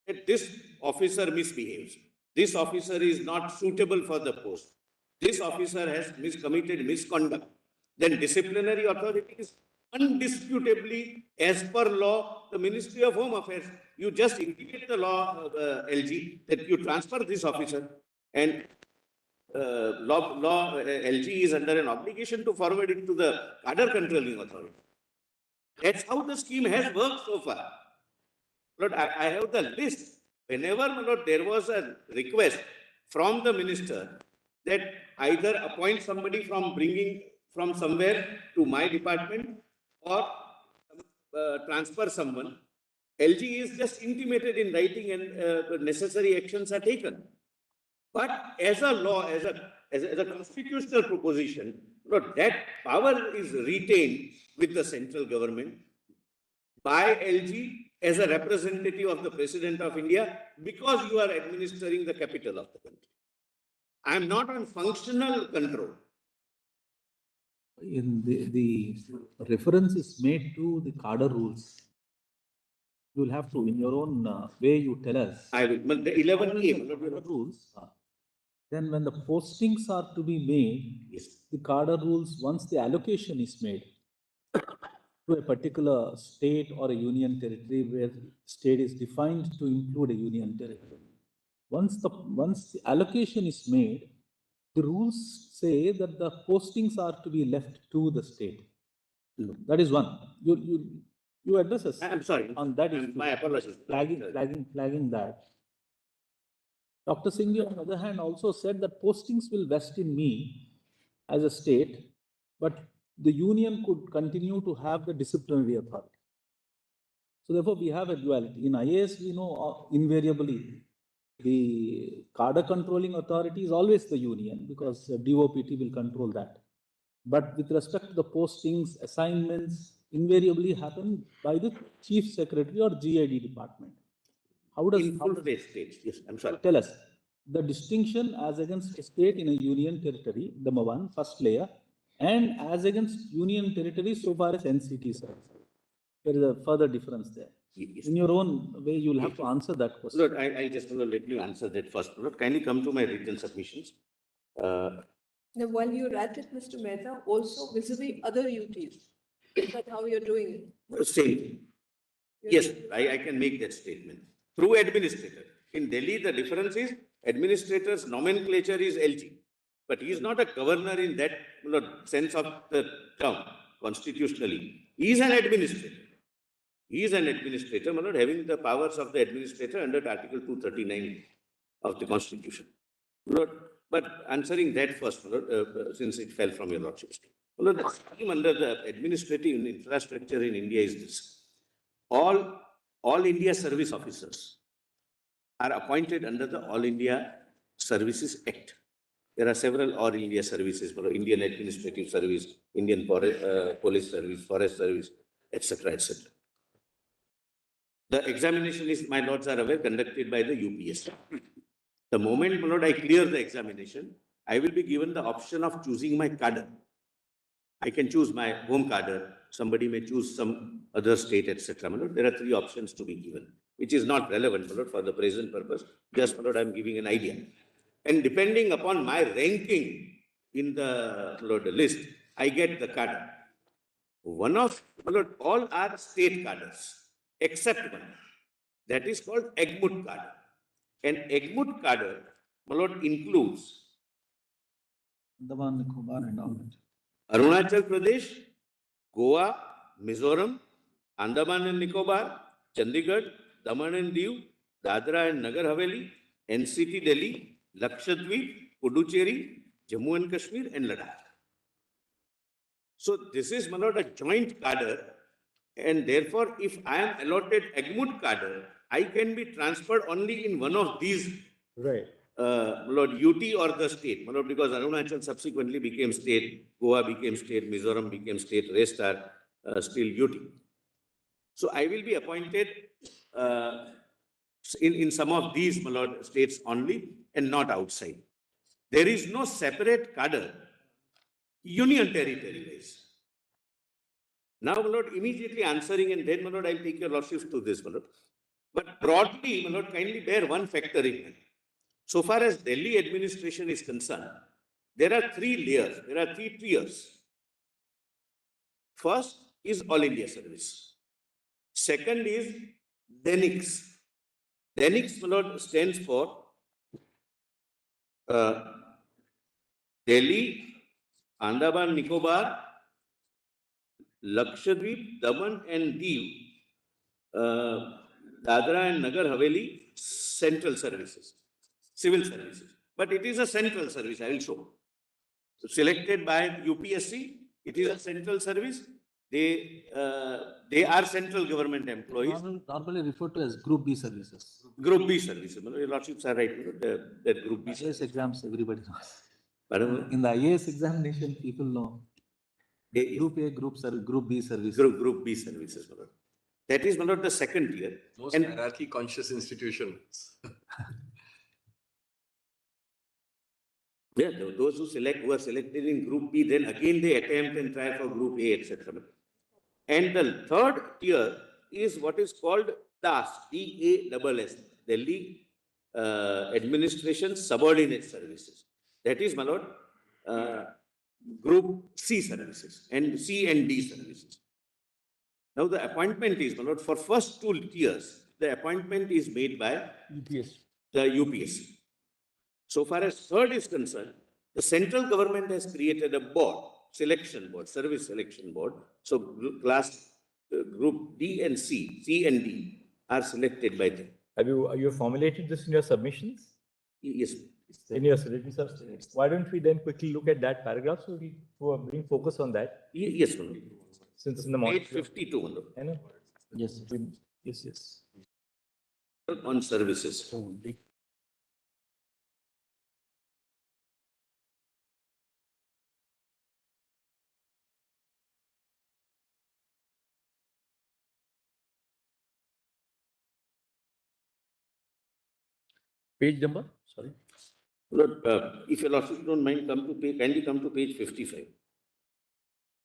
that this officer misbehaves, this officer is not suitable for the post, this officer has committed misconduct, then disciplinary authority is undisputably, as per law, the Ministry of Home Affairs. You just indicate the law, LG, that you transfer this officer, and LG is under an obligation to forward it to the cadre controlling authority. That's how the scheme has worked so far. Lord, I have the list. Whenever, Lord, there was a request from the minister that either appoint somebody from bringing from somewhere to my department or transfer someone, LG is just intimated in writing and necessary actions are taken. But as a law, as a constitutional proposition, Lord, that power is retained with the central government by LG as a representative of the President of India because you are administering the capital of the country. I am not on functional control. In the reference is made to the cadre rules. You will have to, in your own way, you tell us. I will. The 11A rules. Then when the postings are to be made, yes, the cadre rules, once the allocation is made to a particular state or a union territory where state is defined to include a union territory. Once the allocation is made, the rules say that the postings are to be left to the state. That is one. You address us. I'm sorry. On that issue. My apologies. Flagging that. Dr. Singh, on the other hand, also said that postings will vest in me as a state, but the union could continue to have the disciplinary authority. So therefore, we have a duality. In IAS, we know invariably the cadre controlling authority is always the union because DOPT will control that. But with respect to the postings, assignments, invariably happen by the chief secretary or GID department. How does states? Yes, I'm sorry. Tell us the distinction as against a state in a union territory, number one, first layer, and as against union territory so far as NCT is concerned. There is a further difference there. Yes. In your own way, you'll have to answer that question. Lord, I just let me answer that first. Lord, kindly come to my written submissions. Now, while you're at it, Mr. Mehta, also vis-a-vis other UTs, is that how you're doing it? Same thing. Yes, I can make that statement. Through administrator. In Delhi, the difference is administrator's nomenclature is LG. But he is not a governor in that sense of the term constitutionally. He is an administrator. He is an administrator, having the powers of the administrator under Article 239 of the Constitution. But answering that first, since it fell from your lordship's. The scheme under the administrative infrastructure in India is this. All India service officers are appointed under the All India Services Act. There are several All India services, Indian Administrative Service, Indian Police Service, Forest Service, etc., etc. The examination is, my lords are aware, conducted by the UPS. The moment, my lord, I clear the examination, I will be given the option of choosing my cadre. I can choose my home cadre. Somebody may choose some other state, etc. There are three options to be given, which is not relevant, my lord, for the present purpose. Just, my lord, I am giving an idea. And depending upon my ranking in the list, I get the cadre. One of, my lord, all are state cadres, except one. That is called Egmut cadre. And Egmut cadre, my lord, includes Andaman, Nicobar and all that. Arunachal Pradesh, Goa, Mizoram, Andaman and Nicobar, Chandigarh, Daman and Diu, Dadra and Nagar Haveli, NCT Delhi, Lakshadweep, Puducherry, Jammu and Kashmir and Ladakh. So this is, my lord, a joint cadre, and therefore if I am allotted Egmut cadre, I can be transferred only in one of these. Right. Lord, UT or the state, Lord, because Arunachal subsequently became state, Goa became state, Mizoram became state, rest are still UT. So I will be appointed in some of these, my lord, states only and not outside. There is no separate cadre, union territory wise. Now, my lord, immediately answering, and then, my lord, I'll take your lordships to this, my lord. But broadly, my lord, kindly bear one factor in mind. So far as Delhi administration is concerned, there are three layers, there are three tiers. First is All India Service. Second is DENIX. DENIX, my lord, stands for Delhi, Andaman, Nicobar, Lakshadweep, Daman and Diu, Dadra and Nagar Haveli, central services, civil services. But it is a central service, I will show. So selected by UPSC, it is a central service. They are central government employees. Normally referred to as Group B services. Group B services. Your lordships are right. That Group B IAS service. exams, everybody knows. Pardon? In the IAS examination, people know. A- Group A, Group B service. Group B services. My lord. That is, my lord, the second tier. Most And hierarchy conscious institutions. yeah, those who are selected in Group B, then again they attempt and try for Group A, etc. And the third tier is what is called DAS, DASS, Delhi Administration Subordinate Services. That is, my lord, Group C services and C and D services. Now the appointment is, my lord, for first two tiers, the appointment is made by UPS. the UPSC. So far as third is concerned, the central government has created a board, selection board, service selection board. So class group D and C and D are selected by them. Have you formulated this in your submissions? Yes. In your submissions? Why don't we then quickly look at that paragraph so we bring focus on that? Yes, Manoj. Since in the morning. Page 52, Manoj. I know. Yes. Yes. On services. Page number, sorry. Lord, if your lordship don't mind, kindly come to page 55.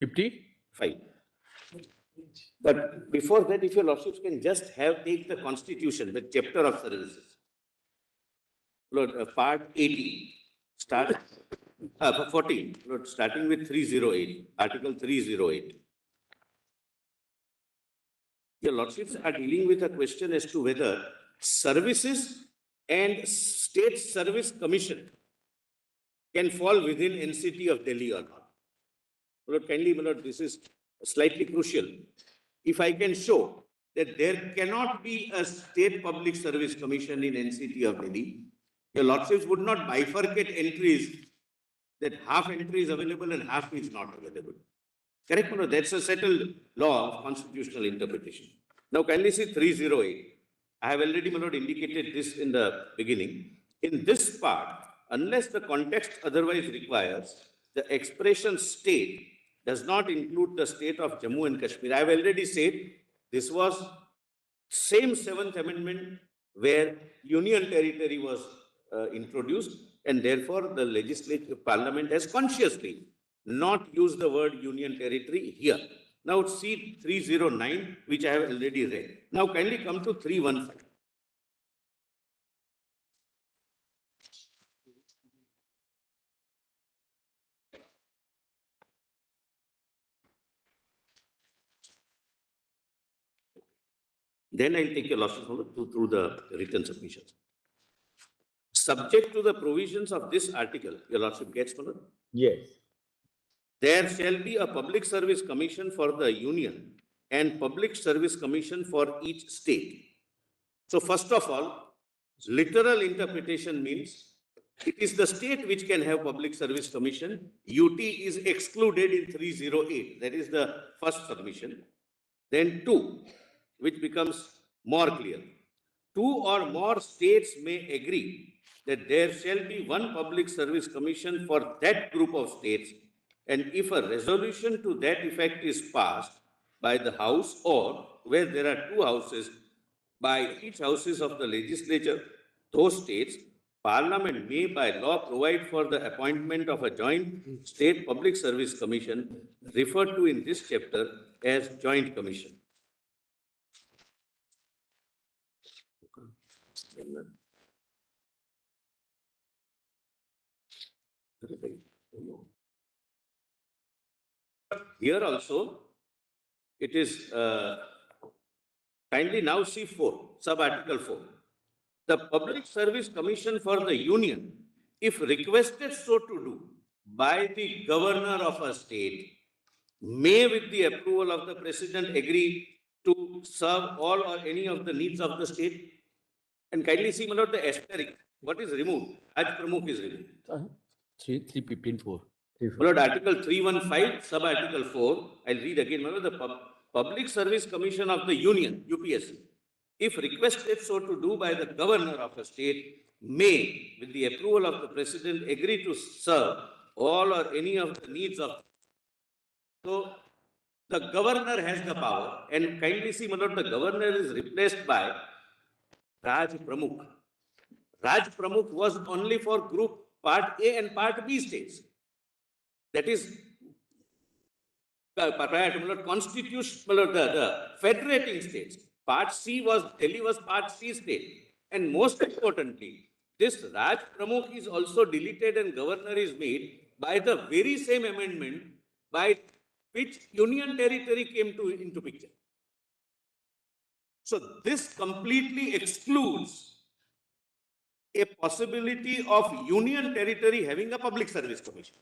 50? 5. But before that, if your lordships can just take the constitution, the chapter of services. Lord, part 18, start, 14, Lord, starting with 308, article 308. Your lordships are dealing with a question as to whether services and state service commission can fall within NCT of Delhi or not. Lord, kindly, my Lord, this is slightly crucial. If I can show that there cannot be a state public service commission in NCT of Delhi, your lordships would not bifurcate entries that half entry is available and half is not available. Correct? No, that's a settled law of constitutional interpretation. Now, kindly see 308. I have already, my Lord, indicated this in the beginning. In this part, unless the context otherwise requires, the expression state does not include the state of Jammu and Kashmir. I have already said this was same 7th Amendment where union territory was introduced, and therefore the legislative parliament has consciously not used the word union territory here. Now see 309, which I have already read. Now kindly come to 315. Then I'll take your losses through the written submissions. Subject to the provisions of this article, your lordship gets, my lord? Yes. There shall be a public service commission for the union and public service commission for each state. So first of all, literal interpretation means it is the state which can have public service commission. UT is excluded in 308. That is the first submission. Then 2, which becomes more clear. 2 or more states may agree that there shall be one public service commission for that group of states, and if a resolution to that effect is passed by the House, or where there are 2 houses, by each houses of the legislature, those states, Parliament may by law provide for the appointment of a joint state public service commission referred to in this chapter as joint commission. Here also, it is kindly now see 4, sub-article 4. The Public Service Commission for the Union, if requested so to do by the governor of a state, may with the approval of the president agree to serve all or any of the needs of the state. And kindly see, my lord, the asterisk, what is removed? Raj Pramukh is removed. 315.4. My lord, article 315, sub-article 4, I'll read again, my lord, the Public Service Commission of the Union, UPSC, if requested so to do by the governor of a state, may, with the approval of the president, agree to serve all or any of the needs of. So, the governor has the power, and kindly see, my lord, the governor is replaced by Raj Pramukh. Raj Pramukh was only for group part A and part B states. That is, constitutional, the federating states. Part C was, Delhi was part C state. And most importantly, this Raj Pramukh is also deleted and governor is made by the very same amendment by which union territory came into picture. So this completely excludes a possibility of union territory having a public service commission.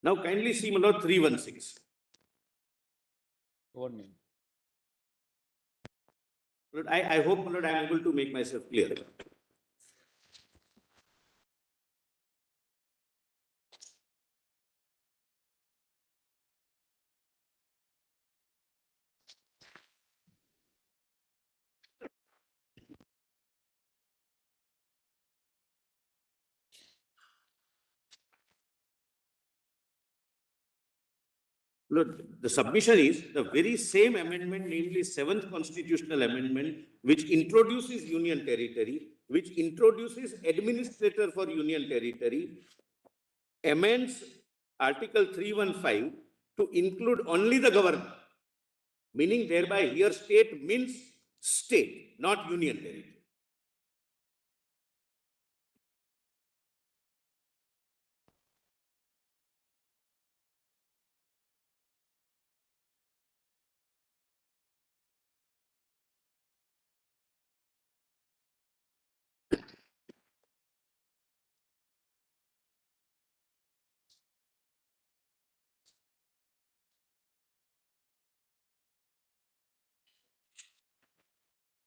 Now kindly see, my lord, 316. 1 minute. Lord, I hope, my lord, I am able to make myself clear. Look, the submission is the very same amendment, namely 7th constitutional amendment, which introduces union territory, which introduces administrator for union territory, amends Article 315 to include only the governor, meaning thereby here state means state, not union territory.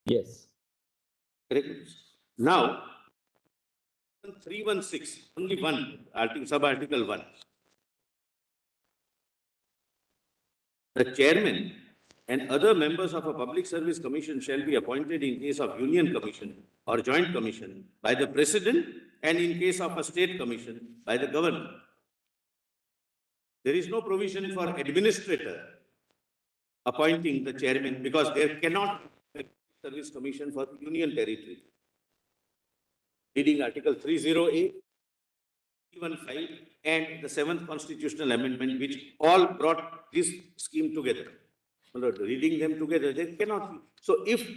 Yes. Correct? Now, 316, only one, sub-article 1. The chairman and other members of a public service commission shall be appointed in case of union commission or joint commission by the president and in case of a state commission by the governor. There is no provision for administrator appointing the chairman because there cannot be a service commission for the union territory. Reading Article 30A, 315 and the 7th constitutional amendment, which all brought this scheme together. Reading them together, they cannot be. So if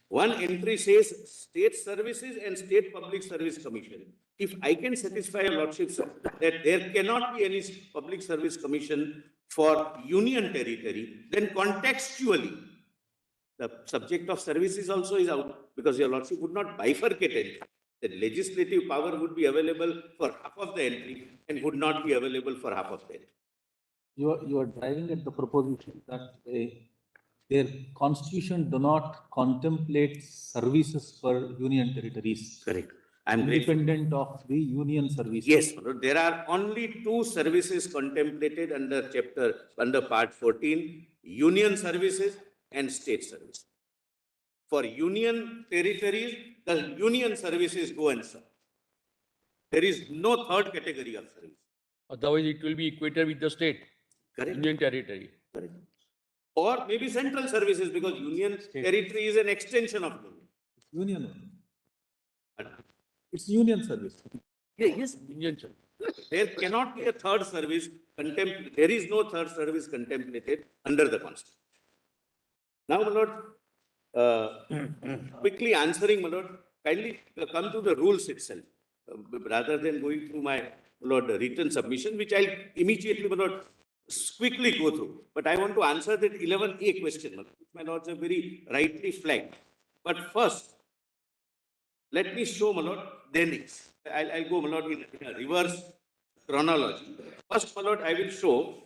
one entry says state services and state public service commission, if I can satisfy your lordship that there cannot be any public service commission for union territory, then contextually the subject of services also is out, because your lordship would not bifurcate it. The legislative power would be available for half of the entry and would not be available for half of the entry. You are driving at the proposition that their constitution do not contemplate services for union territories. Correct. I'm grateful. Independent of the union services. Yes, there are only two services contemplated under part 14, union services and state services. For union territories, the union services go and serve. There is no third category of service. Otherwise, it will be equated with the state, Correct. union territory. Correct. Or maybe central services, because union territory is an extension of union. Union. It's union service. Yes. Union service. There cannot be a third service there is no third service contemplated under the Constitution. Now, my lord, quickly answering, my lord, kindly come to the rules itself, rather than going through my, lord, written submission, which I'll immediately, my lord, quickly go through. But I want to answer that 11A question, my lord, which my lords have very rightly flagged. But first, let me show, my lord, then I'll go, my lord, in a reverse chronology. First, my lord, I will show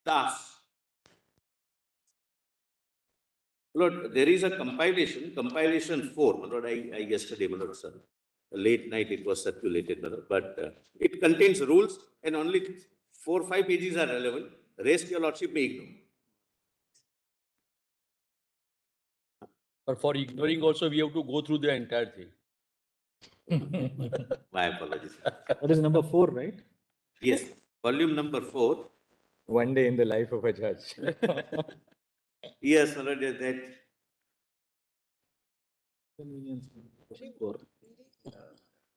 Das. Lord, there is a compilation 4, my lord, I yesterday, my lord, sir, late night it was circulated, my lord, but it contains rules and only 4 or 5 pages are relevant. Rest your lordship may ignore. But for ignoring also, we have to go through the entire thing. My apologies. That is number 4, right? Yes, volume number 4. One day in the life of a judge. Yes, my lord, that.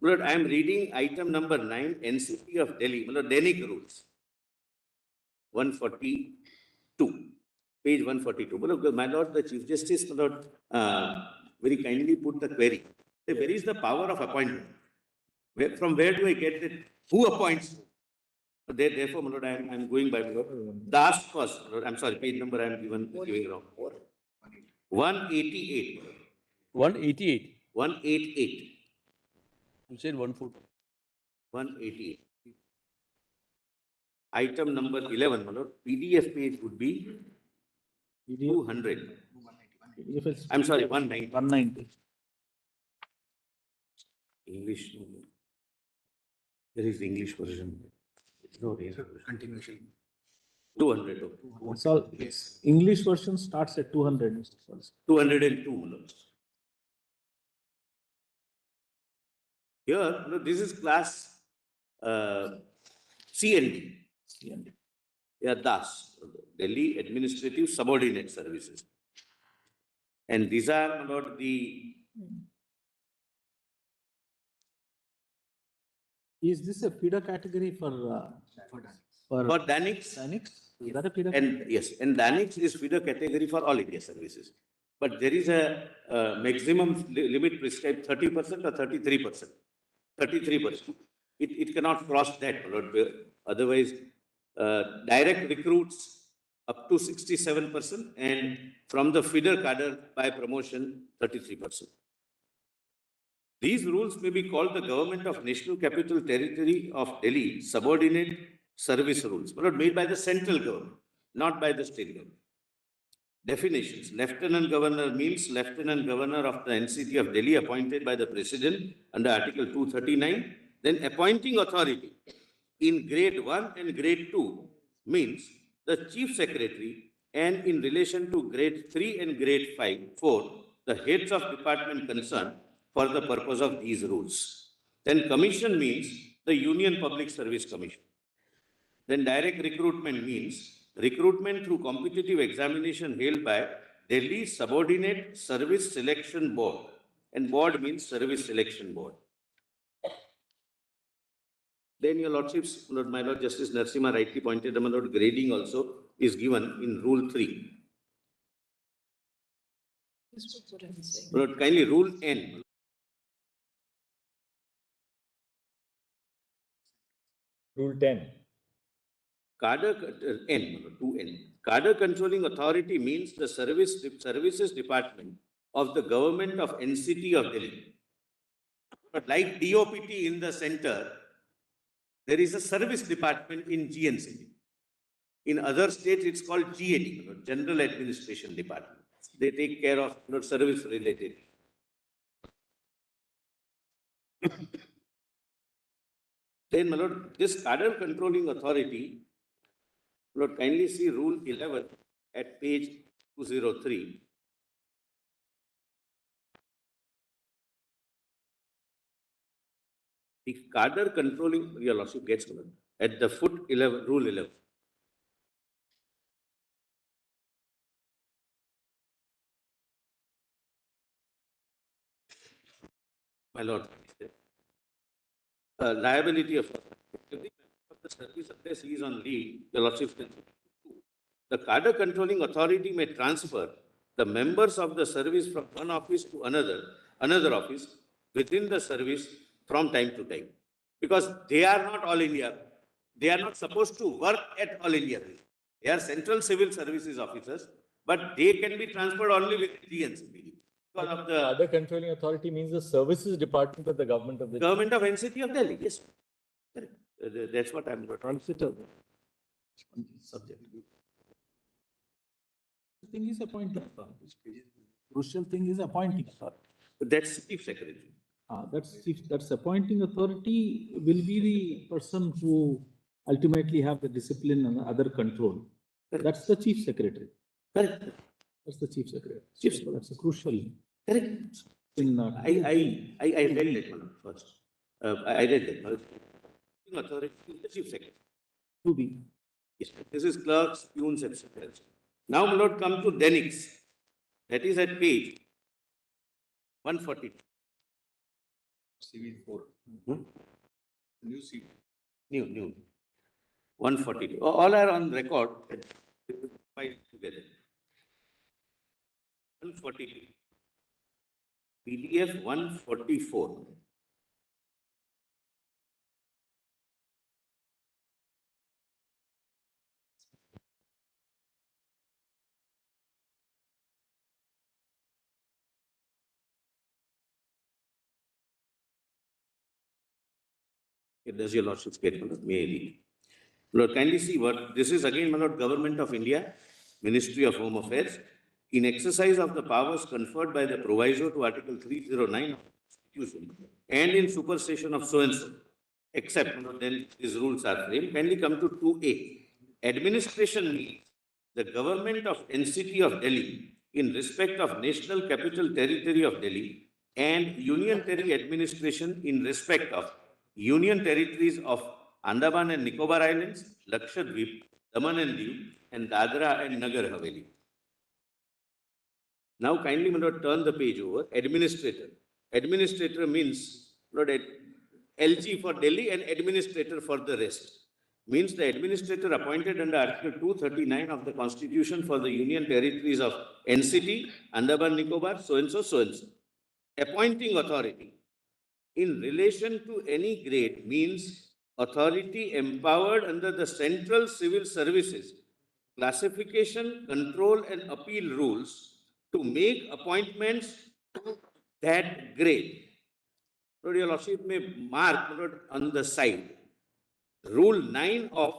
Lord, I am reading item number 9, NCP of Delhi, Dainik rules. 142, page 142. My lord, the Chief Justice, my lord, very kindly put the query. Where is the power of appointment? From where do I get it? Who appoints? Therefore, my lord, I am going by, my lord. Das first, my lord, I'm sorry, page number I am giving wrong. 188. 188. 188. You said 140. 188. Item number 11, my lord, PDF page would be 200. I'm sorry, 190. 190. English. There is the English version. No, continuation. 200. Okay. It's all, English version starts at 200, Mr. Solicitor. 202, my lord. Here, look, this is class CND. Yeah, Das, Delhi Administrative Subordinate Services. And these are, my lord, the Is this a feeder category for For Danix, Is that a feeder? and yes, and Danix is feeder category for all India services. But there is a maximum limit prescribed 30% or 33%. 33%. It cannot cross that, Lord. Otherwise, direct recruits up to 67% and from the feeder cadre by promotion 33%. These rules may be called the Government of National Capital Territory of Delhi subordinate service rules, but made by the central government, not by the state government. Definitions. Lieutenant Governor means Lieutenant Governor of the NCT of Delhi appointed by the President under Article 239. Then appointing authority in grade 1 and grade 2 means the Chief Secretary, and in relation to grade 3 and grade 4, the heads of department concerned for the purpose of these rules. Then commission means the Union Public Service Commission. Then direct recruitment means recruitment through competitive examination held by Delhi Subordinate Service Selection Board. And board means Service Selection Board. Then your lordships, my Lord Justice Narasimha rightly pointed out, my Lord, grading also is given in Rule 3. This was what I was saying. My Lord, kindly Rule N. Rule 10. Cadre N, 2N. Cadre controlling authority means the services department of the government of NCT of Delhi. But like DOPT in the center, there is a service department in GNCT. In other states, it's called GAD, General Administration Department. They take care of service related. Then, my Lord, this cadre controlling authority, Lord, kindly see Rule 11 at page 203. The cadre controlling, your lordship gets at the foot 11, Rule 11. My Lord, liability of the service unless he is on leave, the lordship can. The cadre controlling authority may transfer the members of the service from one office to another office within the service from time to time. Because they are not all India. They are not supposed to work at all India. They are central civil services officers, but they can be transferred only with GNCP. Because of the Other controlling authority means the services department of the government of the government of NCT of Delhi. Yes. Correct. That's what I'm Solicitor. Subject. Thing is appointing. Crucial thing is appointing. That's chief secretary. That's appointing authority will be the person who ultimately have the discipline and other control. That's the chief secretary. Correct. That's the chief secretary. Chief secretary. That's a crucial. Correct. In I read that one first. I read that. Authority is the chief secretary. to be. Yes. This is clerks, peons, etc. Now, my Lord, come to Denix. That is at page 140. CV 4. New CV. New. 142. All are on record. File together. 142. PDF 144. Does your lordship get may read? Lord, kindly see what this is again, my Lord, Government of India, Ministry of Home Affairs, in exercise of the powers conferred by the proviso to Article 309 of the Constitution and in supersession of so and so, except then these rules are framed. Kindly come to 2A. Administration means the government of NCT of Delhi in respect of National Capital Territory of Delhi and Union Territory Administration in respect of Union Territories of Andaman and Nicobar Islands, Lakshadweep, Daman and Diu, and Dadra and Nagar Haveli. Now kindly, my Lord, turn the page over. Administrator. Administrator means, Lord, LG for Delhi and administrator for the rest. Means the administrator appointed under Article 239 of the Constitution for the Union Territories of NCT, Andaman Nicobar, so and so, so and so. Appointing authority in relation to any grade means authority empowered under the Central Civil Services classification, control and appeal rules to make appointments to that grade. So your lordship may mark on the side Rule 9 of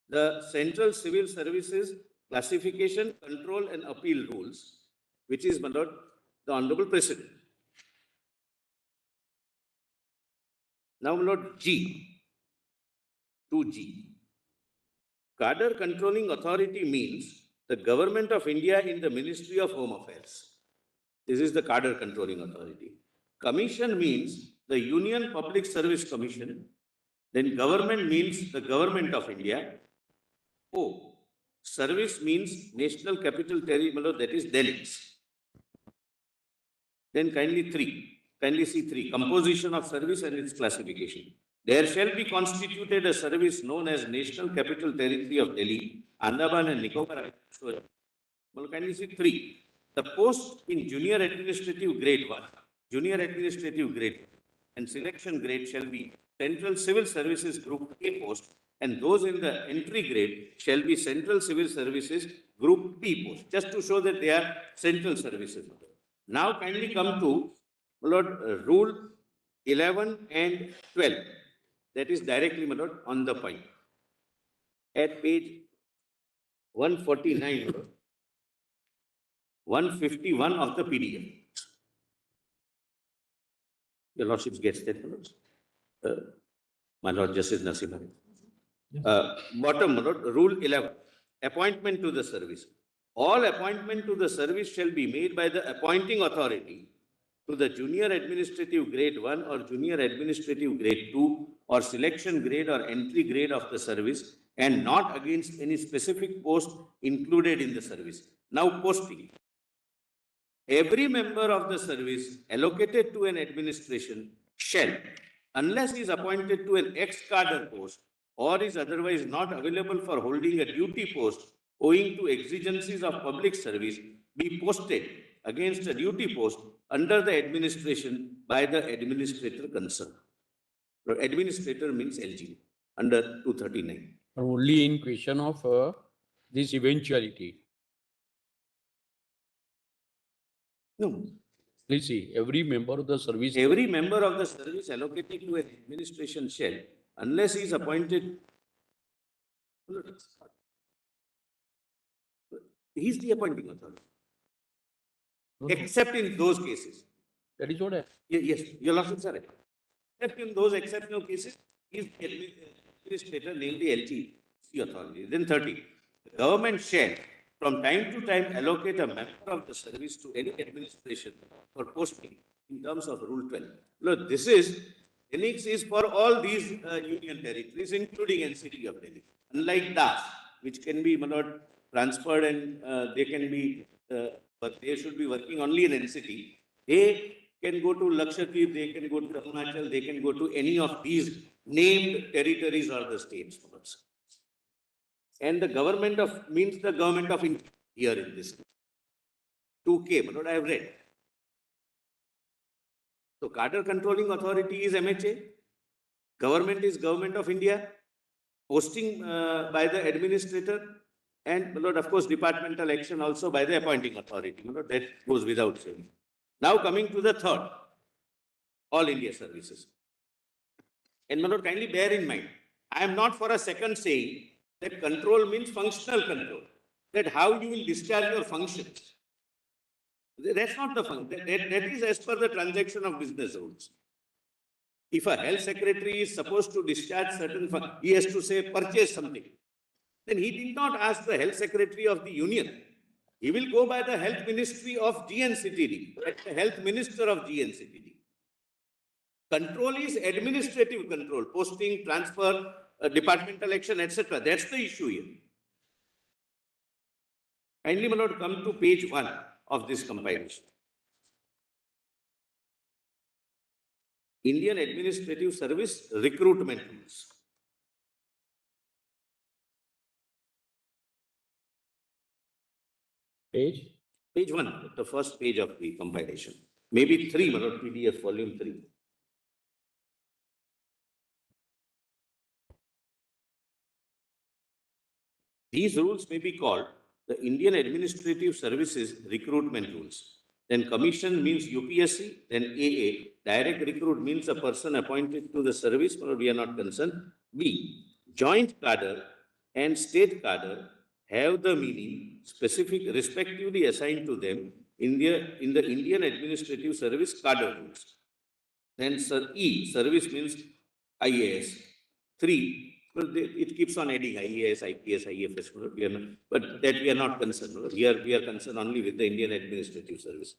the Central Civil Services Classification, Control and Appeal Rules, which is, my lord, the Honorable President. Now, my lord, G, 2G. Cadre Controlling Authority means the Government of India in the Ministry of Home Affairs. This is the Cadre Controlling Authority. Commission means the Union Public Service Commission. Then government means the Government of India. O, service means National Capital Territory, that is Delhi. Then kindly see 3, composition of service and its classification. There shall be constituted a service known as National Capital Territory of Delhi, Andaman and Nicobar. Well, kindly see 3. The post in junior administrative grade 1, and selection grade shall be Central Civil Services Group A post, and those in the entry grade shall be Central Civil Services Group B post, just to show that they are central services. Now kindly come to Lord, Rule 11 and 12. That is directly, my lord, on the point. At page 149, 151 of the PDF. Your lordships gets that, my lord Justice Nasimha. Bottom, my lord, Rule 11. Appointment to the service. All appointment to the service shall be made by the appointing authority to the junior administrative grade 1 or junior administrative grade 2 or selection grade or entry grade of the service and not against any specific post included in the service. Now posting. Every member of the service allocated to an administration shall, unless he is appointed to an ex-cadre post or is otherwise not available for holding a duty post owing to exigencies of public service, be posted against a duty post under the administration by the administrator concerned. Administrator means LG under 239. Only in question of this eventuality. No. Please see, every member of the service. Every member of the service allocated to an administration shall, unless he is appointed, he is the appointing authority. Except in those cases. That is what I. Yes, your lordships are right. Except in those exceptional cases, is the administrator, namely LG authority. Then 30. The government shall, from time to time, allocate a member of the service to any administration for posting in terms of Rule 12. Look, this is, NX is for all these union territories, including NCT of Delhi. Unlike DAS, which can be transferred and they can be, but they should be working only in NCT. They can go to Lakshadweep, they can go to Arunachal, they can go to any of these named territories or the states. And the government of, means the government of India here in this. 2K, but what I have read. So, cadre controlling authority is MHA, government is Government of India, posting by the administrator, and of course, departmental action also by the appointing authority. That goes without saying. Now, coming to the third, all India services. And kindly bear in mind, I am not for a second saying that control means functional control, that how you will discharge your functions. That's not the function. That is as per the transaction of business rules. If a health secretary is supposed to discharge certain functions, he has to say purchase something. Then he did not ask the health secretary of the union. He will go by the health ministry of GNCTD, the health minister of GNCTD. Control is administrative control, posting, transfer, departmental action, etc. That's the issue here. Kindly, my lord, come to page 1 of this compilation. Indian Administrative Service recruitment rules. Page? Page 1, the first page of the compilation. Maybe 3, not PDF, volume 3. These rules may be called the Indian Administrative Services Recruitment Rules. Then commission means UPSC, then AA. Direct recruit means a person appointed to the service, but we are not concerned. B. Joint cadre and state cadre have the meaning specific respectively assigned to them in the Indian Administrative Service cadre rules. Then E, service means IAS. 3, well, it keeps on adding IAS, IPS, IFS, but that we are not concerned. Here we are concerned only with the Indian Administrative Service.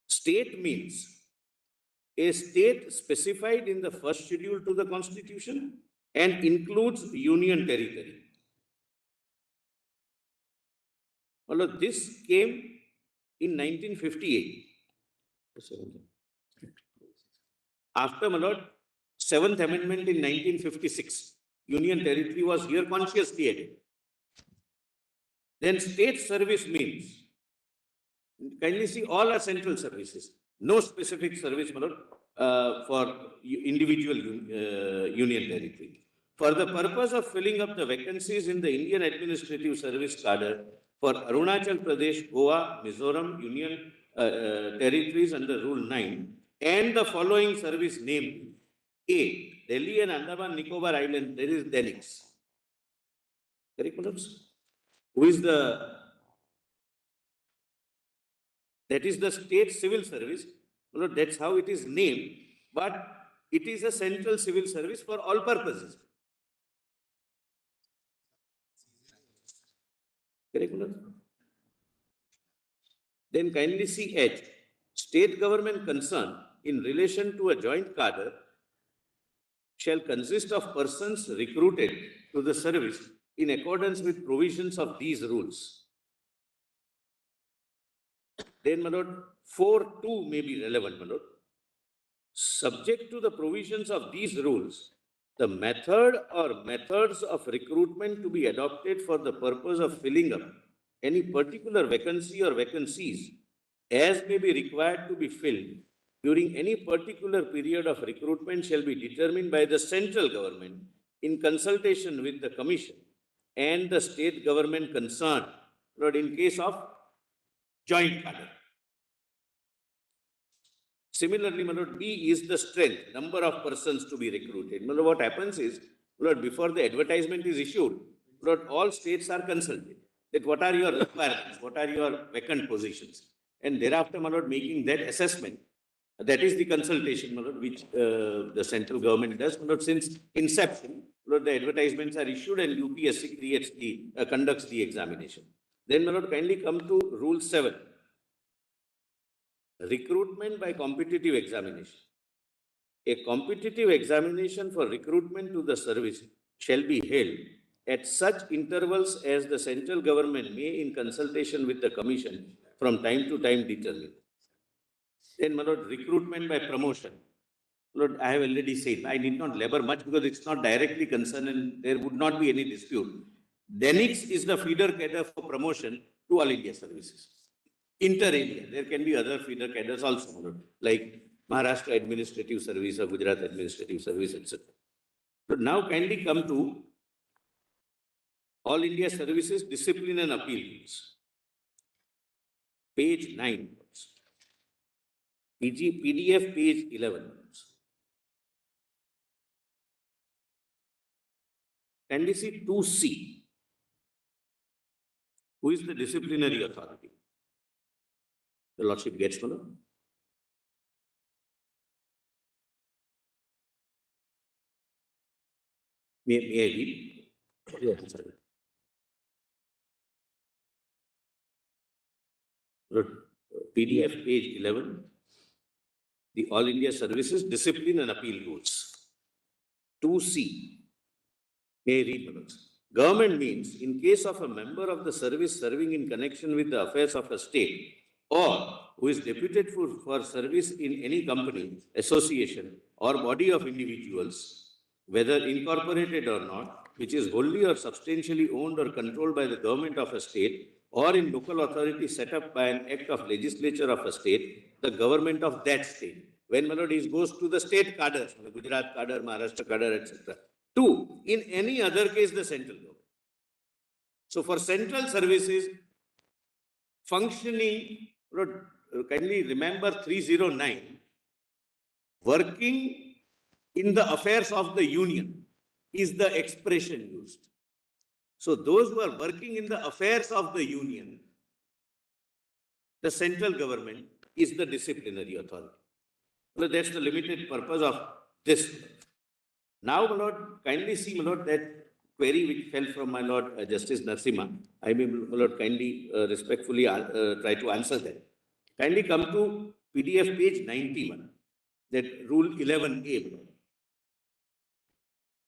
State means a state specified in the first schedule to the Constitution and includes union territory. Well, this came in 1958. After, my lord, 7th Amendment in 1956, Union territory was here consciously added. Then state service means, kindly see, all are central services, no specific service, my lord, for individual union territory. For the purpose of filling up the vacancies in the Indian Administrative Service cadre for Arunachal Pradesh, Goa, Mizoram, Union territories under Rule 9, and the following service named: A. Delhi and Andaman Nicobar Island, there is DENIX. Correct, madams? Who is that is the state civil service. That's how it is named, but it is a central civil service for all purposes. Correct, madam? Then kindly see H. State government concerned in relation to a joint cadre shall consist of persons recruited to the service in accordance with provisions of these rules. Then, my lord, 4.2 may be relevant, my lord. Subject to the provisions of these rules, the method or methods of recruitment to be adopted for the purpose of filling up any particular vacancy or vacancies as may be required to be filled during any particular period of recruitment shall be determined by the central government in consultation with the commission and the state government concerned, but in case of joint cadre. Similarly, my lord, B is the strength, number of persons to be recruited. My lord, what happens is, my lord, before the advertisement is issued, my lord, all states are consulted that what are your requirements, what are your vacant positions, and thereafter, my lord, making that assessment. That is the consultation, my lord, which the central government does. My lord, since inception, my lord, the advertisements are issued and UPSC creates conducts the examination. Then, my lord, kindly come to Rule 7. Recruitment by competitive examination. A competitive examination for recruitment to the service shall be held at such intervals as the central government may, in consultation with the commission, from time to time determine. Then, my lord, recruitment by promotion. Lord, I have already said, I need not labor much because it's not directly concerned and there would not be any dispute. DENIX is the feeder cadre for promotion to all India services. Inter area, there can be other feeder cadres also, like Maharashtra Administrative Service or Gujarat Administrative Service, etc. But now kindly come to All India Services Discipline and Appeal Rules. Page 9. PDF page 11. Kindly see 2C. Who is the disciplinary authority? The Lordship gets, no? May I read? Yes. PDF page 11. The All India Services Discipline and Appeal Rules. 2C. May I read, madams? Government means in case of a member of the service serving in connection with the affairs of a state or who is deputed for service in any company, association, or body of individuals, whether incorporated or not, which is wholly or substantially owned or controlled by the government of a state or in local authority set up by an act of legislature of a state, the government of that state. When melodies goes to the state cadres, Gujarat cadre, Maharashtra cadre, etc. Two, in any other case, the central government. So for central services, functioning, kindly remember 309, working in the affairs of the union is the expression used. So those who are working in the affairs of the union, the central government is the disciplinary authority. So that's the limited purpose of this. Now, my lord, kindly see, my lord, that query which fell from my lord Justice Narasimha. I may, my lord, kindly respectfully try to answer that. Kindly come to PDF page 91, that rule 11A.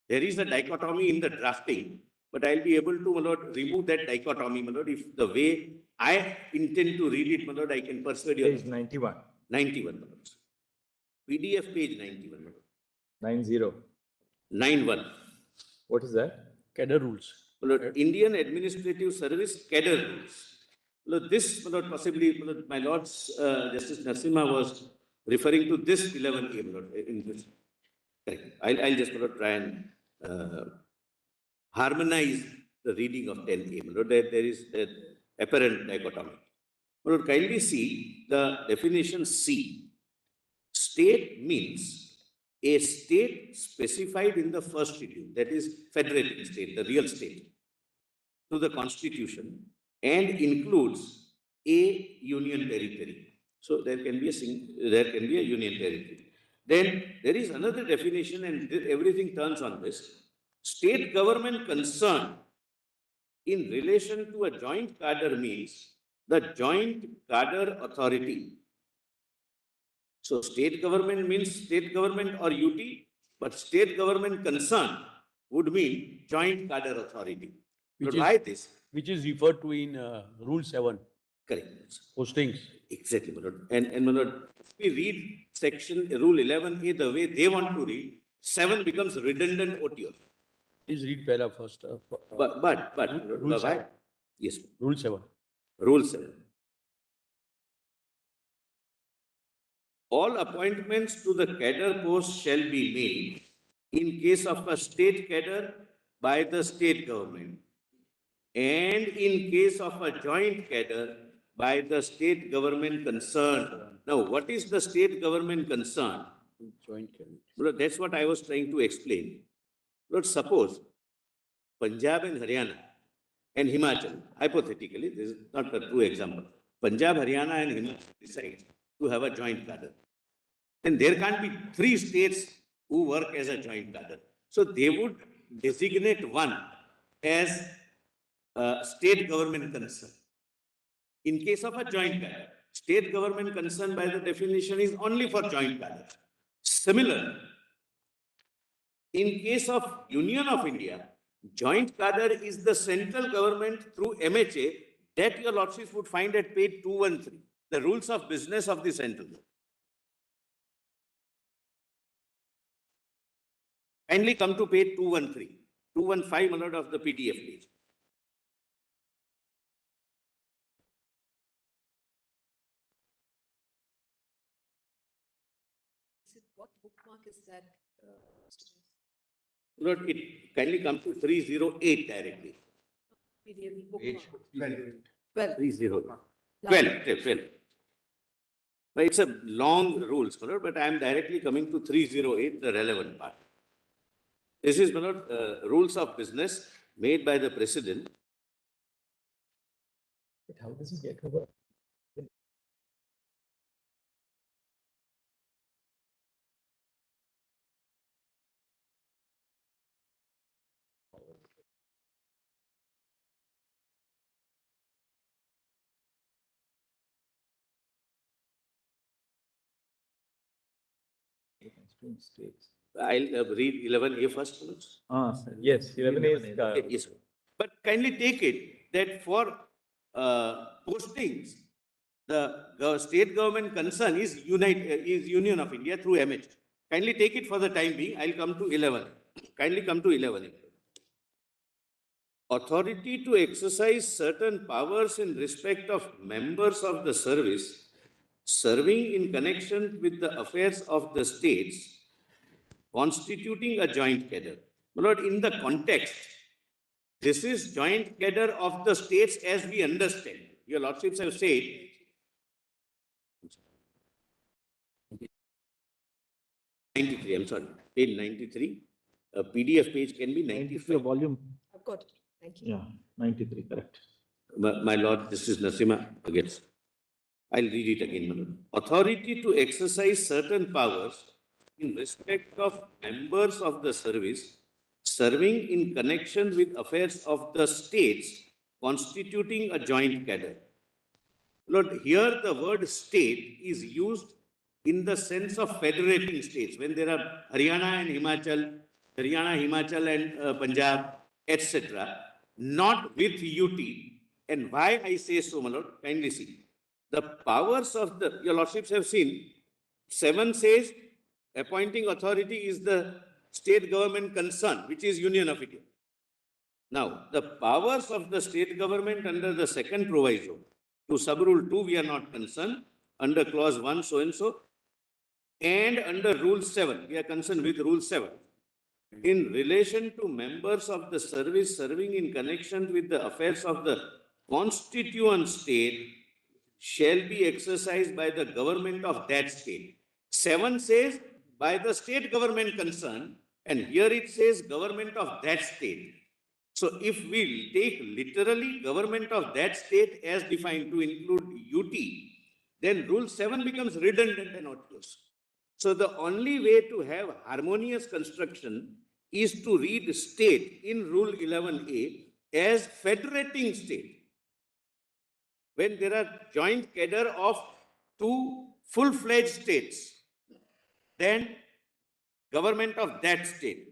There is a dichotomy in the drafting, but I'll be able to, my lord, remove that dichotomy, my lord, if the way I intend to read it, my lord, I can persuade you. Page 91. 91, my lord. PDF page 91, my lord. 90. 91. What is that? Cadre rules. My lord, Indian Administrative Service cadre rules. My lord, this, my lord, possibly, my lord, my lord's Justice Narasimha was referring to this 11A, my lord, in this. Correct. I'll just, my lord, try and harmonize the reading of 10A. My lord, there is an apparent dichotomy. My lord, kindly see the definition C. State means a state specified in the first schedule, that is federated state, the real state, to the constitution and includes a union territory. So there can be a union territory. Then there is another definition, and everything turns on this. State government concerned in relation to a joint cadre means the joint cadre authority. So state government means state government or UT, but state government concern would mean joint cadre authority. Which Why this? Which is referred to in Rule 7, Correct. postings. Exactly, my lord. And my lord, if we read section Rule 11A the way they want to read, 7 becomes redundant OTO. Please read para first. But Rule 7. Yes. Rule 7. Rule 7. All appointments to the cadre post shall be made in case of a state cadre by the state government and in case of a joint cadre by the state government concerned. Now, what is the state government concerned? Joint cabinet. Well, that's what I was trying to explain. But suppose Punjab and Haryana and Himachal, hypothetically, this is not a true example. Punjab, Haryana and Himachal decide to have a joint cadre. And there can't be 3 states who work as a joint cadre. So they would designate one as state government concern. In case of a joint cadre, state government concern by the definition is only for joint cadre. Similarly, in case of Union of India, joint cadre is the central government through MHA that your lordships would find at page 213, the rules of business of the central government. Kindly come to page 213, 215, my lord, of the PDF page. What bookmark is that? Mr. Lord, it kindly come to 308 directly. PDF bookmark. Well, 12. But it's a long rule, scholar, but I am directly coming to 308, the relevant part. This is, my lord, rules of business made by the president. But how does he get over? States. I'll read 11A first. Sir. Yes, 11A is, Yes, sir. But kindly take it that for postings, the state government concern is Union of India through MH. Kindly take it for the time being. I'll come to 11. Kindly come to 11. Authority to exercise certain powers in respect of members of the service serving in connection with the affairs of the states constituting a joint cadre. My Lord, in the context, this is joint cadre of the states as we understand. Your Lordships have said, I'm sorry, page 93. A PDF page can be 95. Volume, I've got it. Thank you. yeah, 93, correct. My Lord, this is Nasima again. I'll read it again, my Lord. Authority to exercise certain powers in respect of members of the service serving in connection with affairs of the states constituting a joint cadre. Lord, here the word state is used in the sense of federating states. When there are Haryana and Himachal and Punjab, etc., not with UT. And why I say so, my Lord, kindly see. The powers of your Lordships have seen, 7 says appointing authority is the state government concern, which is Union of India. Now, the powers of the state government under the second proviso, to sub-rule 2, we are not concerned, under clause 1, so and so, and under rule 7, we are concerned with rule 7. In relation to members of the service serving in connection with the affairs of the constituent state shall be exercised by the government of that state. 7 says by the state government concerned, and here it says government of that state. So if we take literally government of that state as defined to include UT, then rule 7 becomes redundant and odious. So the only way to have harmonious construction is to read state in rule 11A as federating state. When there are joint cadre of 2 full-fledged states, then government of that state.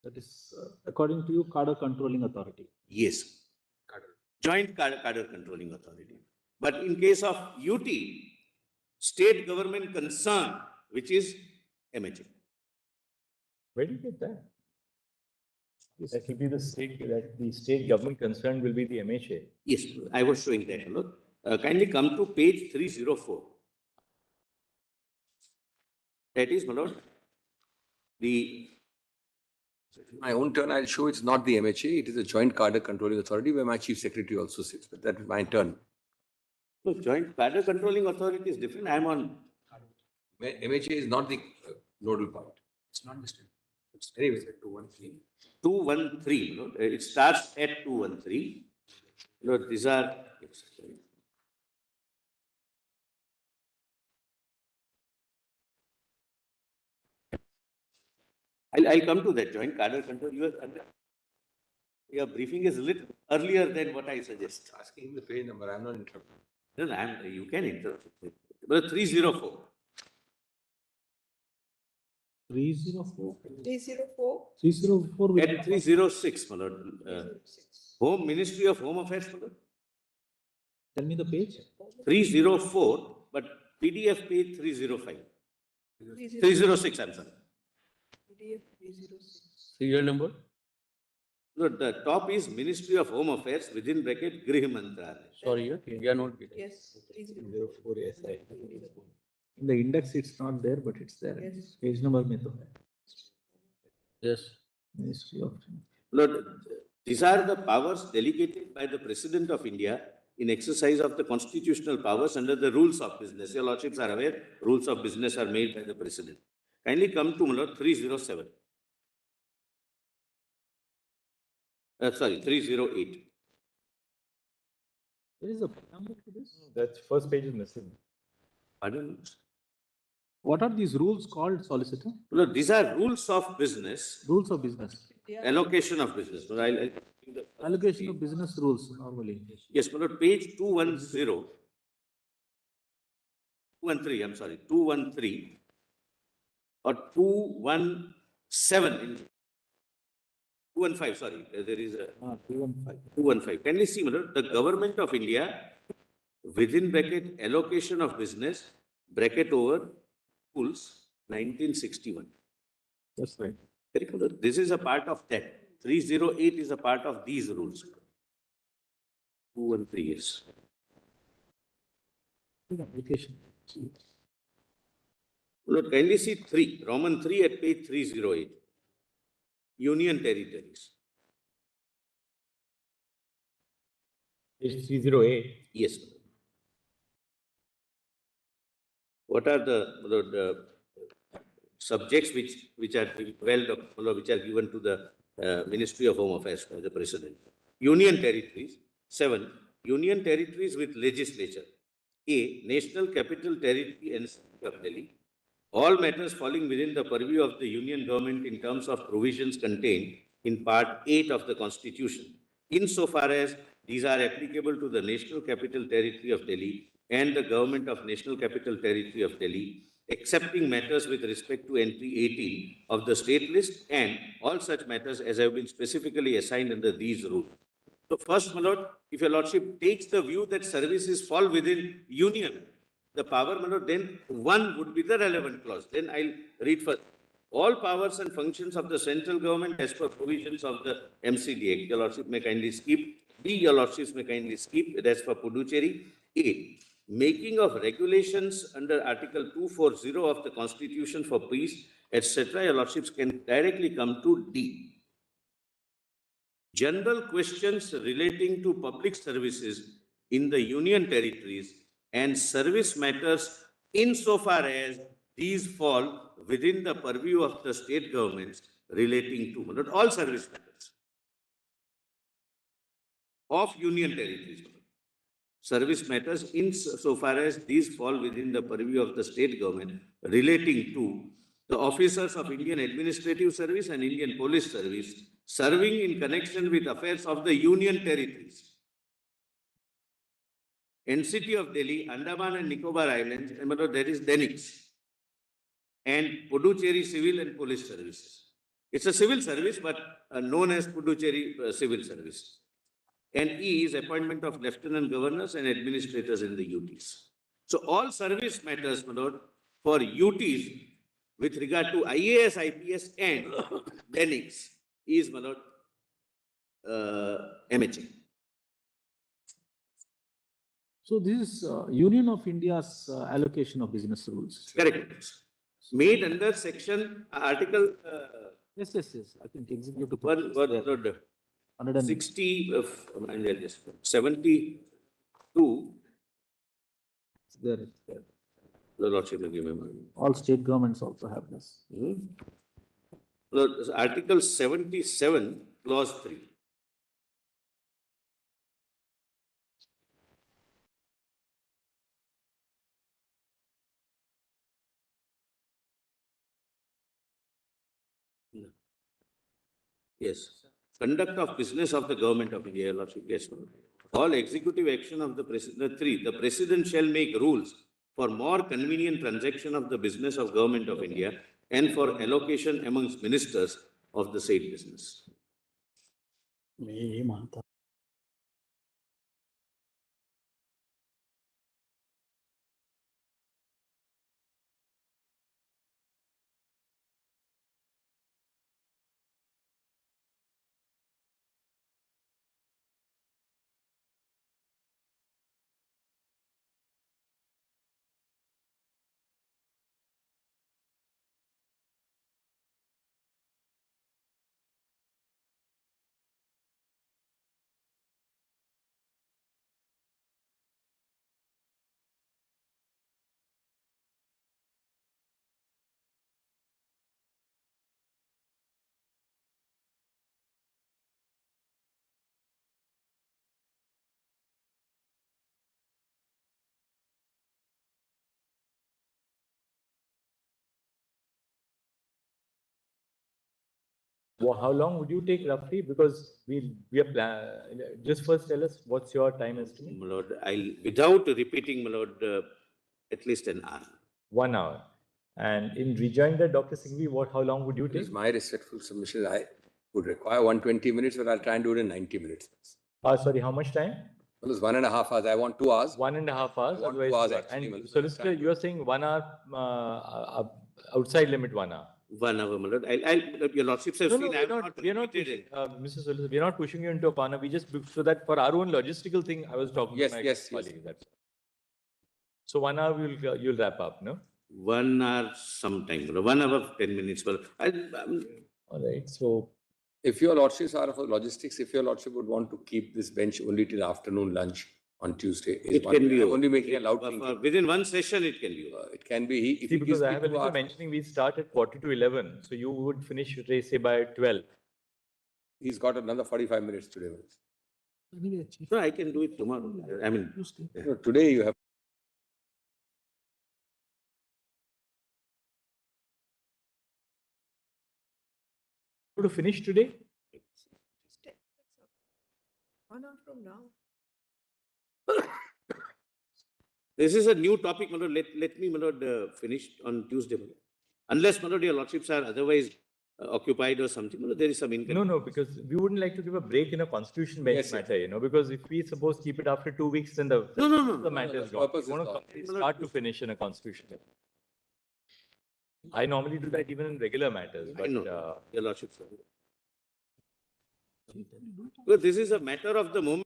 That is, according to you, cadre controlling authority. Yes. Joint cadre controlling authority. But in case of UT, state government concern, which is MHA. Where do you get that? That will be that the state government concerned will be the MHA. Yes, I was showing that. Kindly come to page 304. That is, my lord, My own turn, I'll show it's not the MHA, it is a joint cadre controlling authority where my chief secretary also sits, but that is my turn. So joint cadre controlling authority is different. I am on. MHA is not the nodal point. It's not the state. Anyway, 213. 213. No? It starts at 213. No, these are. I'll come to that joint cadre control. Your briefing is a little earlier than what I suggest. Asking the page number, I'm not interrupting. No, you can interrupt. But 304. 304. 304. 304. At 306, my lord. Home Ministry of Home Affairs, my lord. Tell me the page. 304, but PDF page 305. 306, I'm sorry. PDF 306. Serial number? No, the top is Ministry of Home Affairs within bracket Grih Mantralaya. Sorry, India not. Yes, 304. In the index, it's not there, but it's there. Yes. Page number mein to hai. Yes. Ministry of. Lord, these are the powers delegated by the President of India in exercise of the constitutional powers under the rules of business. Your Lordships are aware, rules of business are made by the President. Kindly come to, my lord, 307. 308. There is a number to this. That first page is missing. Pardon? What are these rules called, solicitor? Look, these are rules of business, Rules of business. allocation of business. So Allocation of business rules normally. Yes, my lord, page 210. 213, I'm sorry, 213 or 217. 215, sorry, there is a 215. 215. Can you see, my lord, the government of India within bracket allocation of business, bracket over rules, 1961. That's right. Correct, my lord? This is a part of that. 308 is a part of these rules. 2 and 3 years. Application. Lord, kindly see 3, Roman 3 at page 308. Union territories. Page 308. Yes. What are the subjects which are which are given to the Ministry of Home Affairs by the President? Union territories. 7. Union territories with legislature. A. National Capital Territory and City of Delhi. All matters falling within the purview of the Union government in terms of provisions contained in Part 8 of the Constitution, insofar as these are applicable to the National Capital Territory of Delhi and the Government of National Capital Territory of Delhi, excepting matters with respect to entry 18 of the state list and all such matters as have been specifically assigned under these rules. So first, my lord, if your lordship takes the view that services fall within union, the power, my lord, then 1 would be the relevant clause. Then I'll read first. All powers and functions of the central government as per provisions of the MCD Act. Your lordship may kindly skip. B, your lordships may kindly skip. That's for Puducherry. A, making of regulations under Article 240 of the Constitution for peace, etc. Your lordships can directly come to D. General questions relating to public services in the union territories and service matters insofar as these fall within the purview of the state governments relating to not all service matters of union territories. Service matters insofar as these fall within the purview of the state government relating to the officers of Indian Administrative Service and Indian Police Service serving in connection with affairs of the Union territories. NCT of Delhi, Andaman and Nicobar Islands, and that is DENIX, and Puducherry Civil and Police Services. It's a civil service, but known as Puducherry Civil Service. And E is appointment of lieutenant governors and administrators in the UTs. So all service matters, my lord, for UTs with regard to IAS, IPS and DENIX is, my lord, MHA. So this is Union of India's allocation of business rules. Correct. Made under section article Yes. I think executive. 60 of 72. There. The lordship will give me money. All state governments also have this. Article 77, clause 3. Yes. Conduct of business of the government of India, lordship. Yes. All executive action of the president. 3. The president shall make rules for more convenient transaction of the business of government of India and for allocation amongst ministers of the said business. Well, how long would you take roughly? Because we are just first tell us what's your time estimate? My lord, without repeating, my lord, at least an hour. 1 hour. And in rejoining that, Dr. Singhvi, how long would you It is take? my respectful submission. I would require 120 minutes, but I'll try and do it in 90 minutes. Sorry, how much time? Well, it's 1.5 hours. I want 2 hours. 1.5 hours. I want 2 Otherwise, hours what? actually, And Malad. solicitor, you are saying 1 hour, outside limit 1 hour. 1 hour, my lord. Your lordships have No, seen, no, I have we're not repeated pushing, it. Mr. Solicitor, we're not pushing you into a corner. We just, so that for our own logistical thing, I was talking Yes, to my yes, yes. colleague. That's all. So 1 hour, you'll wrap up, no? 1 hour sometime, my lord. 1 hour, 10 minutes. Well, All right, so If your lordships are for logistics, if your lordship would want to keep this bench only till afternoon lunch on Tuesday, is it one can way. be. I'm only making a loud over. thinking. Within one session, it can be. It can be, if see, he gives because I me have a 2 little hours, mentioning we start at 11, so you would finish, say, by 12. he's got another 45 minutes today. So I can do it tomorrow. I mean, No, today you have. To finish today? Just 10 minutes. 1 hour from now. this is a new topic, my lord. Let me, my lord, finish on Tuesday, my lord. Unless, my lord, your lordships are otherwise occupied or something, my lord, there is some inconvenience. No, because we wouldn't like to give a break in a constitution bench Yes, yes. matter, because if we suppose keep it after 2 weeks, then the matter is the gone. purpose We want is to gone. complete start to finish in a constitution bench. I normally do that even in regular matters, I but know, your lordships. Because this is a matter of the moment.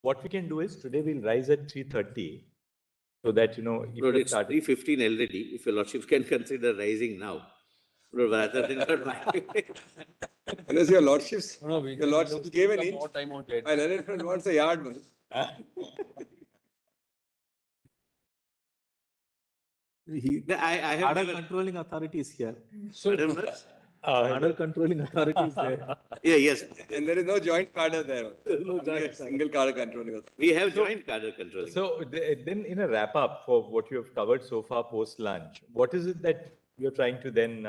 what we can do is today we'll rise at 3:30 so that, if Lord, you're it's starting. 3:15 already. If your lordship can consider rising now, Lord, rather than Unless your lordships, No, we your can lordships gave an some inch. more time on that. My learned friend wants a yard, man. I have Order never. controlling authority is here. Madam, Order controlling authority is there. yeah, yes. And there is no joint cadre there. No joint Single cadre controlling. We have joint cadre controlling. So then in a wrap up for what you have covered so far post lunch, what is it that you're trying to then,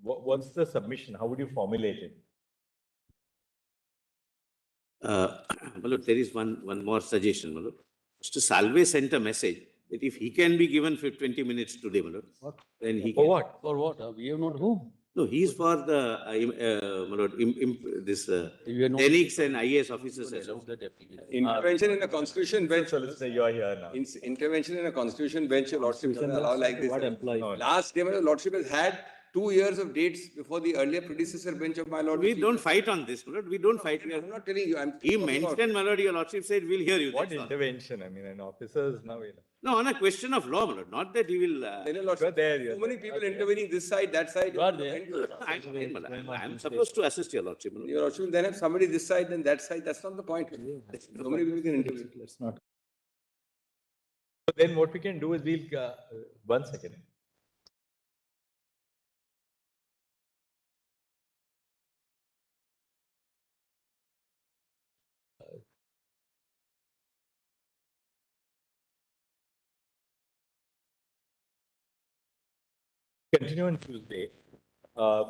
what's the submission? How would you formulate it? Malud, there is one more suggestion, Malud. Mr. Salve sent a message that if he can be given for 20 minutes today, Malud, then he For can. what? For what? We have not who? No, he is for the, Malud, this We are not- Denics and IAS officers as well. That application. Intervention in a constitution bench. Solicitor, you are here now. Intervention in a constitution bench, your lordship doesn't allow like this. What employee? No, Last day, my lordship has had 2 years of dates before the earlier predecessor bench of my lord. We don't fight on this, Malud. We don't fight. I'm not telling you. I'm He talking about- mentioned, Malud, your lordship said, we'll hear you. What that's all. intervention? I mean, an officers now, No, on a question of law, Malud, not that he will. Then your lordship, You're there, you're so many people intervening this side, that side. You are there. I'm supposed to assist your lordship. Malud. Your lordship will then have somebody this side, then that side. That's not the point. So many people can intervene. Let's not. So then what we can do is we'll, 1 second. Continue on Tuesday.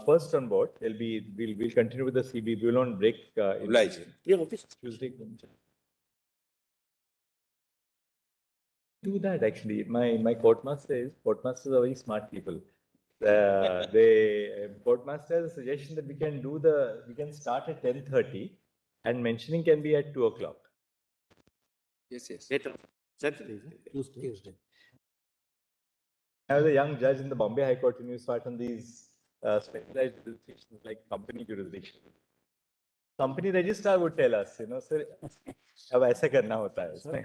First on board, we'll continue with the CB. We'll on break. Obliged. Yeah, office. Tuesday. Do that actually. My courtmasters are very smart people. Courtmaster has a suggestion that we can start at 10:30 and mentioning can be at 2:00. Yes, yes. Later. Certainly. Tuesday. I was a young judge in the Bombay High Court and you start on these specialized jurisdictions like company jurisdiction. Company registrar would tell us, sir, अब ऐसा करना होता है इसमें.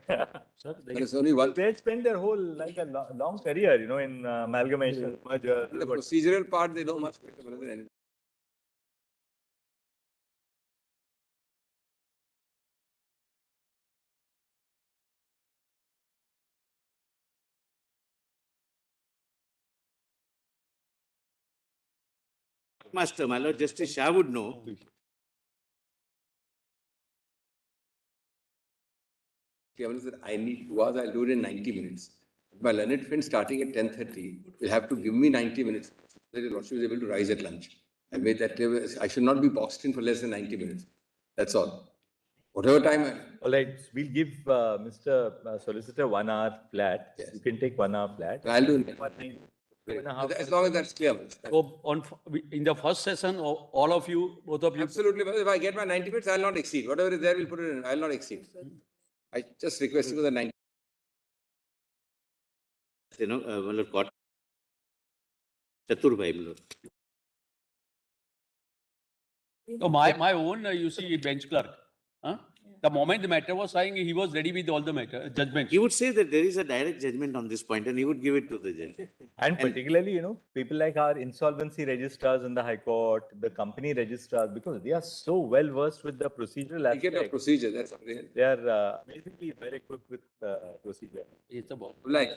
There's only one. They spend their whole like a long career, in amalgamation, merger. The procedural part, they know much better than anything. Master, my lord, Justice Shah would know. I need 2 hours, I'll do it in 90 minutes. My learned friend starting at 10:30 will have to give me 90 minutes. That your lordship is able to rise at lunch. I made that, I should not be boxed in for less than 90 minutes. That's all. Whatever time I. All right, we'll give Mr. Solicitor 1 hour flat. Yes. You can take 1 hour flat. I'll do it. 2.5 As long as that's clear. So in the first session, all of you, both of you. Absolutely. If I get my 90 minutes, I'll not exceed. Whatever is there, we'll put it in. I'll not exceed. I just request you for the 90. मतलब court Chatur bhai मतलब. So my own, you see, bench clerk. Huh? The moment the matter was signed, he was ready with all the matter, judgments. He would say that there is a direct judgment on this point and he would give it to the judge. And particularly, people like our insolvency registrars in the High Court, the company registrars, because they are so well versed with the procedural I get a aspect. procedure. That's something. They are amazingly well equipped with procedure. It's about. Like.